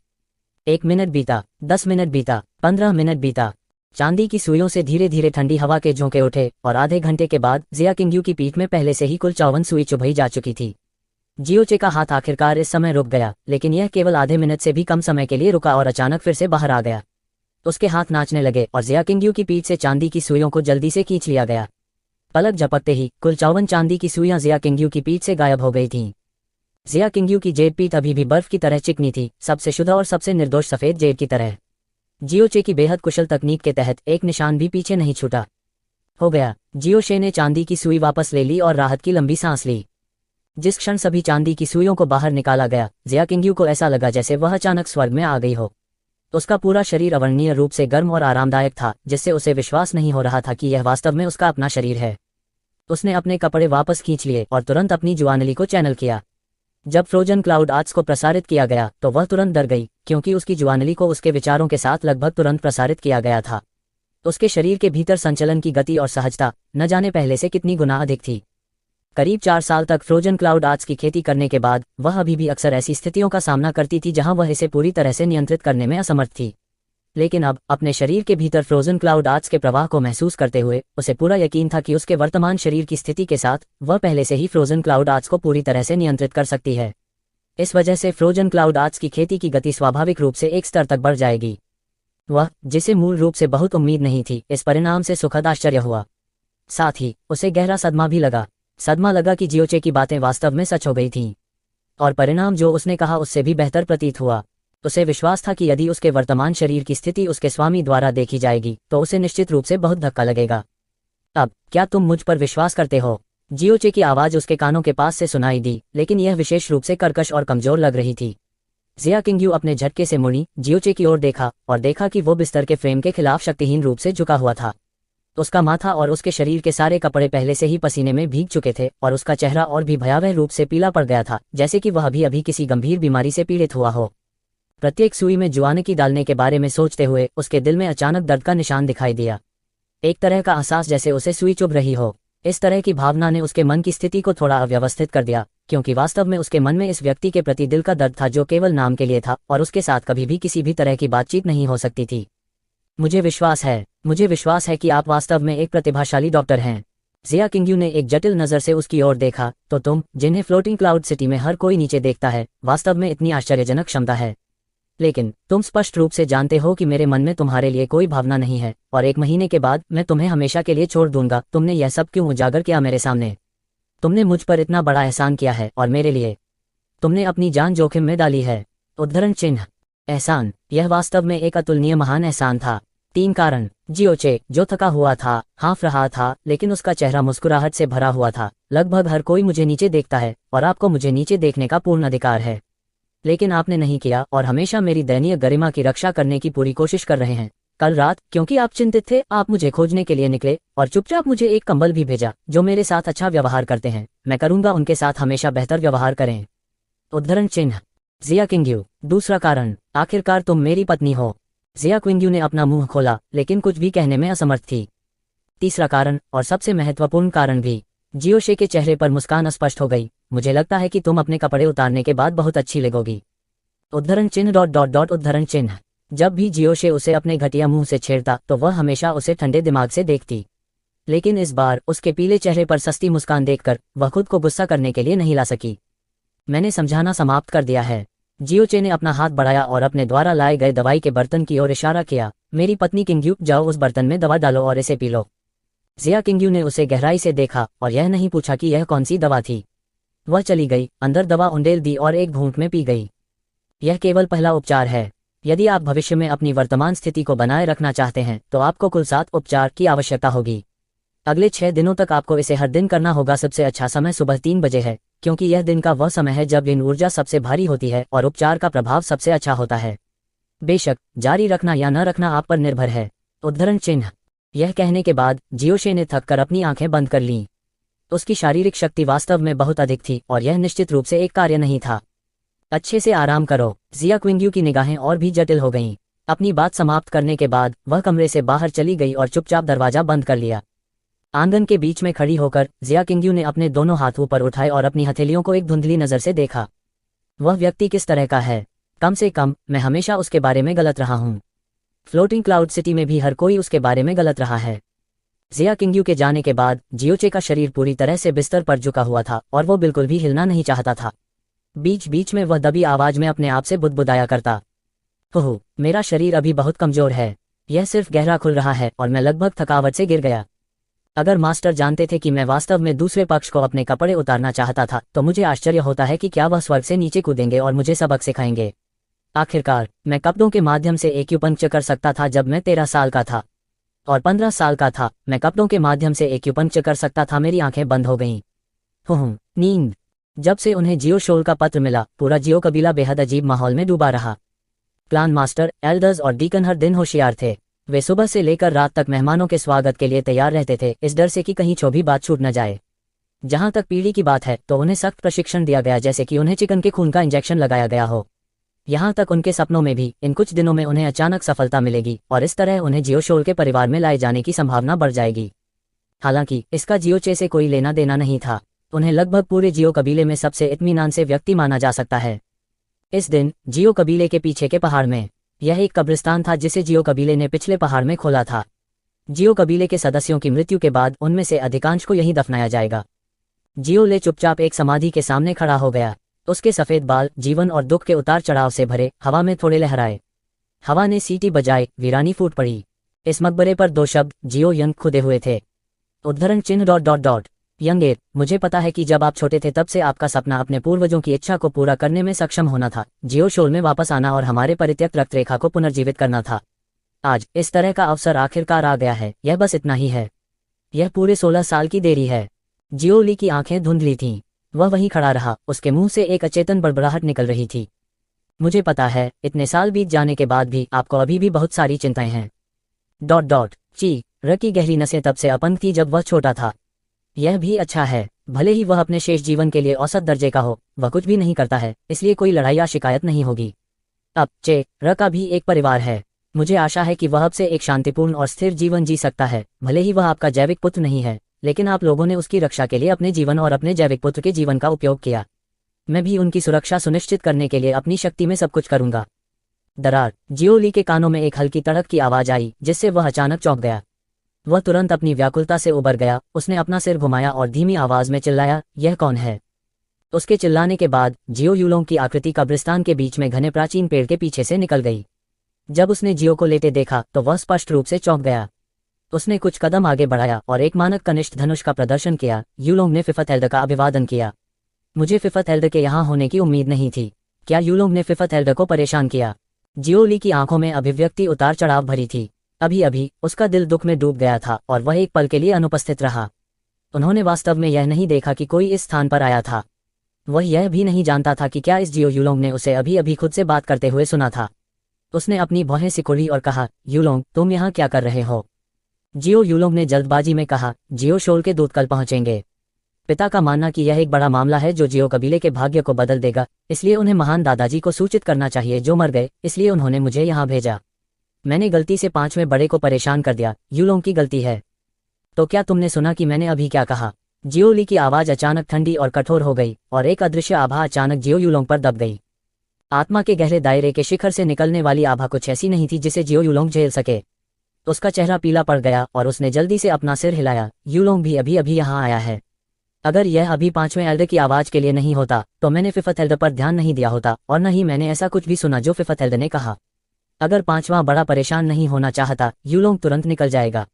1 मिनट बीता, 10 मिनट बीता, 15 मिनट बीता। चांदी की सुइयों से धीरे धीरे ठंडी हवा के झोंके उठे, और आधे घंटे के बाद जिया किंगयू की पीठ में पहले से ही कुल 54 सुई चुभई जा चुकी थी। जियोचे का हाथ आखिरकार इस समय रुक गया, लेकिन यह केवल आधे मिनट से भी कम समय के लिए रुका और अचानक फिर से बाहर आ गया। उसके हाथ नाचने लगे और जिया किंगयू की पीठ से चांदी की सुइयों को जल्दी से खींच लिया गया। पलक झपकते ही कुल 54 चांदी की सुइयां जिया किंगयू की पीठ से गायब हो गई थीं। जिया किंगयू की जेड पीठ अभी भी बर्फ की तरह चिकनी थी, सबसे शुद्ध और सबसे निर्दोष सफेद जेड की तरह। जियोचे की बेहद कुशल तकनीक के तहत एक निशान भी पीछे नहीं छूटा। हो गया। जियोशे ने चांदी की सुई वापस ले ली और राहत की लंबी सांस ली। जिस क्षण सभी चांदी की सुइयों को बाहर निकाला गया, जिया किंगयू को ऐसा लगा जैसे वह अचानक स्वर्ग में आ गई हो। उसका पूरा शरीर अवर्णनीय रूप से गर्म और आरामदायक था, जिससे उसे विश्वास नहीं हो रहा था कि यह वास्तव में उसका अपना शरीर है। उसने अपने कपड़े वापस खींच लिए और तुरंत अपनी जुआनली को चैनल किया। जब फ्रोजन क्लाउड आर्ट्स को प्रसारित किया गया तो वह तुरंत डर गई, क्योंकि उसकी जुआनली को उसके विचारों के साथ लगभग तुरंत प्रसारित किया गया था। उसके शरीर के भीतर संचलन की गति और सहजता न जाने पहले से कितनी गुना अधिक थी। करीब 4 साल तक फ्रोजन क्लाउड आर्ट्स की खेती करने के बाद वह अभी भी अक्सर ऐसी स्थितियों का सामना करती थी जहां वह इसे पूरी तरह से नियंत्रित करने में असमर्थ थी। लेकिन अब अपने शरीर के भीतर फ्रोजन क्लाउड आर्ट्स के प्रवाह को महसूस करते हुए उसे पूरा यकीन था कि उसके वर्तमान शरीर की स्थिति के साथ वह पहले से ही फ्रोजन क्लाउड आर्ट्स को पूरी तरह से नियंत्रित कर सकती है। इस वजह से फ्रोजन क्लाउड आर्ट्स की खेती की गति स्वाभाविक रूप से एक स्तर तक बढ़ जाएगी। वह, जिसे मूल रूप से बहुत उम्मीद नहीं थी, इस परिणाम से सुखद आश्चर्य हुआ। साथ ही उसे गहरा सदमा भी लगा। सदमा लगा कि जियोचे की बातें वास्तव में सच हो गई थीं, और परिणाम जो उसने कहा उससे भी बेहतर प्रतीत हुआ। उसे विश्वास था कि यदि उसके वर्तमान शरीर की स्थिति उसके स्वामी द्वारा देखी जाएगी तो उसे निश्चित रूप से बहुत धक्का लगेगा। अब क्या तुम मुझ पर विश्वास करते हो? जियोचे की आवाज उसके कानों के पास से सुनाई दी, लेकिन यह विशेष रूप से कर्कश और कमजोर लग रही थी। जिया किंगयू अपने झटके से मुड़ी, जियोचे की ओर देखा और देखा कि वो बिस्तर के फ्रेम के खिलाफ शक्तिहीन रूप से झुका हुआ था। उसका माथा और उसके शरीर के सारे कपड़े पहले से ही पसीने में भीग चुके थे, और उसका चेहरा और भी भयावह रूप से पीला पड़ गया था, जैसे कि वह अभी अभी किसी गंभीर बीमारी से पीड़ित हुआ हो। प्रत्येक सुई में जुआनकी डालने के बारे में सोचते हुए उसके दिल में अचानक दर्द का निशान दिखाई दिया। एक तरह का एहसास जैसे उसे सुई चुभ रही हो। इस तरह की भावना ने उसके मन की स्थिति को थोड़ा अव्यवस्थित कर दिया, क्योंकि वास्तव में उसके मन में इस व्यक्ति के प्रति दिल का दर्द था जो केवल नाम के लिए था, और उसके साथ कभी भी किसी भी तरह की बातचीत नहीं हो सकती थी। मुझे विश्वास है कि आप वास्तव में एक प्रतिभाशाली डॉक्टर हैं। जिया किंगयू ने एक जटिल नजर से उसकी ओर देखा। तो तुम, जिन्हें फ्लोटिंग क्लाउड सिटी में हर कोई नीचे देखता है, वास्तव में इतनी आश्चर्यजनक क्षमता है। लेकिन तुम स्पष्ट रूप से जानते हो कि मेरे मन में तुम्हारे लिए कोई भावना नहीं है, और 1 महीने के बाद मैं तुम्हें हमेशा के लिए छोड़ दूंगा। तुमने यह सब क्यों उजागर किया मेरे सामने? तुमने मुझ पर इतना बड़ा एहसान किया है, और मेरे लिए तुमने अपनी जान जोखिम में डाली है। उद्धरण चिन्ह। एहसान। यह वास्तव में एक अतुलनीय महान एहसान था। 3 कारण। जियोचे, जो थका हुआ था, हाँफ रहा था, लेकिन उसका चेहरा मुस्कुराहट से भरा हुआ था। लगभग हर कोई मुझे नीचे देखता है, और आपको मुझे नीचे देखने का पूर्ण अधिकार है। लेकिन आपने नहीं किया, और हमेशा मेरी दयनीय गरिमा की रक्षा करने की पूरी कोशिश कर रहे हैं। कल रात, क्योंकि आप चिंतित थे, आप मुझे खोजने के लिए निकले, और चुपचाप मुझे एक कंबल भी भेजा। जो मेरे साथ अच्छा व्यवहार करते हैं, मैं करूंगा उनके साथ हमेशा बेहतर व्यवहार करें। उद्धरण चिन्ह। जिया किंगयू। दूसरा कारण। आखिरकार तुम मेरी पत्नी हो। जिया किंगयू ने अपना मुंह खोला, लेकिन कुछ भी कहने में असमर्थ थी। तीसरा कारण, और सबसे महत्वपूर्ण कारण भी। जियोशे के चेहरे पर मुस्कान स्पष्ट हो गई। मुझे लगता है कि तुम अपने कपड़े उतारने के बाद बहुत अच्छी लगोगी। उद्धरण चिन्ह डॉट डॉट डॉट उद्धरण चिन्ह। जब भी जियोशे उसे अपने घटिया मुंह से छेड़ता तो वह हमेशा उसे ठंडे दिमाग से देखती, लेकिन इस बार उसके पीले चेहरे पर सस्ती मुस्कान देखकर वह खुद को गुस्सा करने के लिए नहीं ला सकी। मैंने समझाना समाप्त कर दिया है। जियोचे ने अपना हाथ बढ़ाया और अपने द्वारा लाए गए दवाई के बर्तन की ओर इशारा किया। मेरी पत्नी किंगयू, जाओ उस बर्तन में दवा डालो और इसे पी लो। जिया किंगयू ने उसे गहराई से देखा और यह नहीं पूछा कि यह कौन सी दवा थी। वह चली गई, अंदर दवा उंडेल दी और एक घूंट में पी गई। यह केवल पहला उपचार है। यदि आप भविष्य में अपनी वर्तमान स्थिति को बनाए रखना चाहते हैं तो आपको कुल 7 उपचार की आवश्यकता होगी। अगले 6 दिनों तक आपको इसे हर दिन करना होगा। सबसे अच्छा समय सुबह 3 बजे है, क्योंकि यह दिन का वह समय है जब इन ऊर्जा सबसे भारी होती है और उपचार का प्रभाव सबसे अच्छा होता है। बेशक जारी रखना या न रखना आप पर निर्भर है। उद्धरण चिन्ह। यह कहने के बाद जियोशे ने थक कर अपनी आंखें बंद कर लीं। उसकी शारीरिक शक्ति वास्तव में बहुत अधिक थी और यह निश्चित रूप से एक कार्य नहीं था। अच्छे से आराम करो। जिया क्विंगयू की निगाहें और भी जटिल हो गईं। अपनी बात समाप्त करने के बाद वह कमरे से बाहर चली गई और चुपचाप दरवाजा बंद कर लिया। आंगन के बीच में खड़ी होकर जिया किंगयू ने अपने दोनों हाथ ऊपर उठाए और अपनी हथेलियों को एक धुंधली नजर से देखा। वह व्यक्ति किस तरह का है? कम से कम मैं हमेशा उसके बारे में गलत रहा हूं। फ्लोटिंग क्लाउड सिटी में भी हर कोई उसके बारे में गलत रहा है। जिया किंगयू के जाने के बाद जियोचे का शरीर पूरी तरह से बिस्तर पर झुका हुआ था और वो बिल्कुल भी हिलना नहीं चाहता था। बीच बीच में वह दबी आवाज में अपने आप से बुदबुदाया करता, ओह, मेरा शरीर अभी बहुत कमजोर है। यह सिर्फ गहरा खुल रहा है और मैं लगभग थकावट से गिर गया। अगर मास्टर जानते थे कि मैं वास्तव में दूसरे पक्ष को अपने कपड़े उतारना चाहता था तो मुझे आश्चर्य होता है कि क्या वह स्वर्ग से नीचे कूदेंगे और मुझे सबक सिखाएंगे। आखिरकार मैं कपड़ों के माध्यम से एक्यूपंक्चर कर सकता था जब मैं 13 साल का था, और 15 साल का था मैं कपड़ों के माध्यम से एक्यूपंक्चर कर सकता था। मेरी आंखें बंद हो गईं। नींद। जब से उन्हें जियो शोल का पत्र मिला, पूरा जियो कबीला बेहद अजीब माहौल में डूबा रहा। क्लान मास्टर, एल्डर्स और डीकन हर दिन होशियार थे। वे सुबह से लेकर रात तक मेहमानों के स्वागत के लिए तैयार रहते थे, इस डर से कि कहीं छोटी बात छूट न जाए। जहां तक पीढ़ी की बात है तो उन्हें सख्त प्रशिक्षण दिया गया, जैसे कि उन्हें चिकन के खून का इंजेक्शन लगाया गया हो। यहाँ तक उनके सपनों में भी इन कुछ दिनों में उन्हें अचानक सफलता मिलेगी और इस तरह उन्हें जियो शोल के परिवार में लाए जाने की संभावना बढ़ जाएगी। हालांकि इसका जियोचे से कोई लेना देना नहीं था। उन्हें लगभग पूरे जियो कबीले में सबसे इत्मीनान से व्यक्ति माना जा सकता है। इस दिन जियो कबीले के पीछे के पहाड़ में यह एक कब्रिस्तान था जिसे जियो कबीले ने पिछले पहाड़ में खोला था। जियो कबीले के सदस्यों की मृत्यु के बाद उनमें से अधिकांश को यहीं दफनाया जाएगा। जियो ले चुपचाप एक समाधि के सामने खड़ा हो गया। उसके सफेद बाल जीवन और दुख के उतार चढ़ाव से भरे हवा में थोड़े लहराए। हवा ने सीटी बजाई, वीरानी फूट पड़ी। इस मकबरे पर 2 शब्द जियो यंग खुदे हुए थे। उद्धरण चिन्ह ... यंगेर, मुझे पता है कि जब आप छोटे थे तब से आपका सपना अपने पूर्वजों की इच्छा को पूरा करने में सक्षम होना था, जियो शोल में वापस आना और हमारे परित्यक्त रक्तरेखा को पुनर्जीवित करना था। आज इस तरह का अवसर आखिरकार आ गया है। यह बस इतना ही है। यह पूरे 16 साल की देरी है। जियो ली की आंखें धुंधली थीं। वह वहीं खड़ा रहा, उसके मुंह से एक अचेतन बड़बड़ाहट निकल रही थी। मुझे पता है, इतने साल बीत जाने के बाद भी आपको अभी भी बहुत सारी चिंताएं हैं। ... ची र की गहरी नसें तब से अपंग थी जब वह छोटा था। यह भी अच्छा है, भले ही वह अपने शेष जीवन के लिए औसत दर्जे का हो, वह कुछ भी नहीं करता है, इसलिए कोई लड़ाई या शिकायत नहीं होगी। अब चे र का भी एक परिवार है। मुझे आशा है कि वह अब से एक शांतिपूर्ण और स्थिर जीवन जी सकता है। भले ही वह आपका जैविक पुत्र नहीं है, लेकिन आप लोगों ने उसकी रक्षा के लिए अपने जीवन और अपने जैविक पुत्र के जीवन का उपयोग किया। मैं भी उनकी सुरक्षा सुनिश्चित करने के लिए अपनी शक्ति में सब कुछ करूंगा। दरार। जियो ली के कानों में एक हल्की तड़क की आवाज आई, जिससे वह अचानक चौंक गया। वह तुरंत अपनी व्याकुलता से उबर गया। उसने अपना सिर घुमाया और धीमी आवाज में चिल्लाया, यह कौन है? उसके चिल्लाने के बाद जियो यूलोंग की आकृति कब्रिस्तान के बीच में घने प्राचीन पेड़ के पीछे से निकल गई। जब उसने जियो को लेटे देखा तो वह स्पष्ट रूप से चौंक गया। उसने कुछ कदम आगे बढ़ाया और एक मानक कनिष्ठ धनुष का प्रदर्शन किया। यूलोंग ने फिफथ एल्डर का अभिवादन किया। मुझे फिफथ एल्डर के यहाँ होने की उम्मीद नहीं थी। क्या यूलोंग ने फिफथ एल्डर को परेशान किया? जियो ली की आंखों में अभिव्यक्ति उतार चढ़ाव भरी थी। अभी अभी उसका दिल दुख में डूब गया था और वह एक पल के लिए अनुपस्थित रहा। उन्होंने वास्तव में यह नहीं देखा कि कोई इस स्थान पर आया था। वह यह भी नहीं जानता था कि क्या इस जियो यूलोंग ने उसे अभी अभी खुद से बात करते हुए सुना था। उसने अपनी भौहें सिकुड़ी और कहा, यूलोंग, तुम यहाँ क्या कर रहे हो? जियो यूलोंग ने जल्दबाजी में कहा, जियो शोल के दूत कल पहुंचेंगे। पिता का मानना कि यह एक बड़ा मामला है जो जियो कबीले के भाग्य को बदल देगा, इसलिए उन्हें महान दादाजी को सूचित करना चाहिए जो मर गए, इसलिए उन्होंने मुझे यहाँ भेजा। मैंने गलती से 5वें बड़े को परेशान कर दिया। यूलोंग की गलती है। तो क्या तुमने सुना कि मैंने अभी क्या कहा? जियो ली की आवाज अचानक ठंडी और कठोर हो गई और एक अदृश्य आभा अचानक जियो यूलोंग पर दब गई। आत्मा के गहरे दायरे के शिखर से निकलने वाली आभा कुछ ऐसी नहीं थी जिसे जियो यूलोंग झेल सके। उसका चेहरा पीला पड़ गया और उसने जल्दी से अपना सिर हिलाया। यूलोंग भी अभी अभी यहाँ आया है। अगर यह अभी 5वें एल्डर की आवाज के लिए नहीं होता तो मैंने फिफथ एल्डर पर ध्यान नहीं दिया होता और न ही मैंने ऐसा कुछ भी सुना जो फिफथ एल्डर ने कहा। अगर 5वां बड़ा परेशान नहीं होना चाहता, यूलोंग तुरंत निकल जाएगा।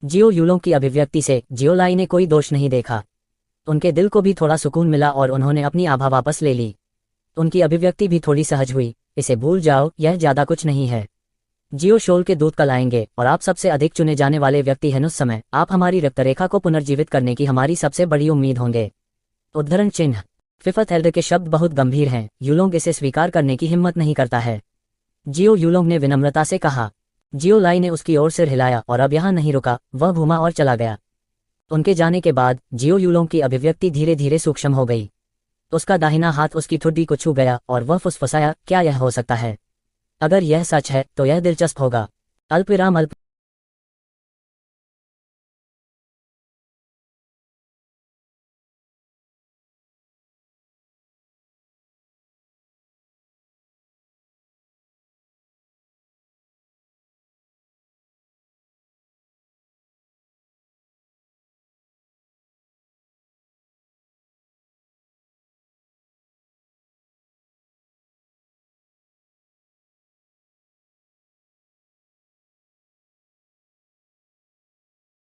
जियो यूलोंग की अभिव्यक्ति से जियोलाई ने कोई दोष नहीं देखा। उनके दिल को भी थोड़ा सुकून मिला और उन्होंने अपनी आभा वापस ले ली। उनकी अभिव्यक्ति भी थोड़ी सहज हुई। इसे भूल जाओ, यह ज्यादा कुछ नहीं है। जियो शोल के दूत कल आएंगे और आप सबसे अधिक चुने जाने वाले व्यक्ति हैं। उस समय आप हमारी रक्तरेखा को पुनर्जीवित करने की हमारी सबसे बड़ी उम्मीद होंगे। उद्धरण चिन्ह। फिफ्थ एल्डर के शब्द बहुत गंभीर हैं। यूलोंग इसे स्वीकार करने की हिम्मत नहीं करता है। जियो यूलोंग ने विनम्रता से कहा। जियो लाई ने उसकी ओर सिर हिलाया और अब यहाँ नहीं रुका, वह घूमा और चला गया। उनके जाने के बाद जियो यूलोंग की अभिव्यक्ति धीरे धीरे सूक्ष्म हो गई। उसका दाहिना हाथ उसकी ठुड्डी को छू गया और वह फुसफुसाया, क्या यह हो सकता है? अगर यह सच है तो यह दिलचस्प होगा। अल्पविराम अल्प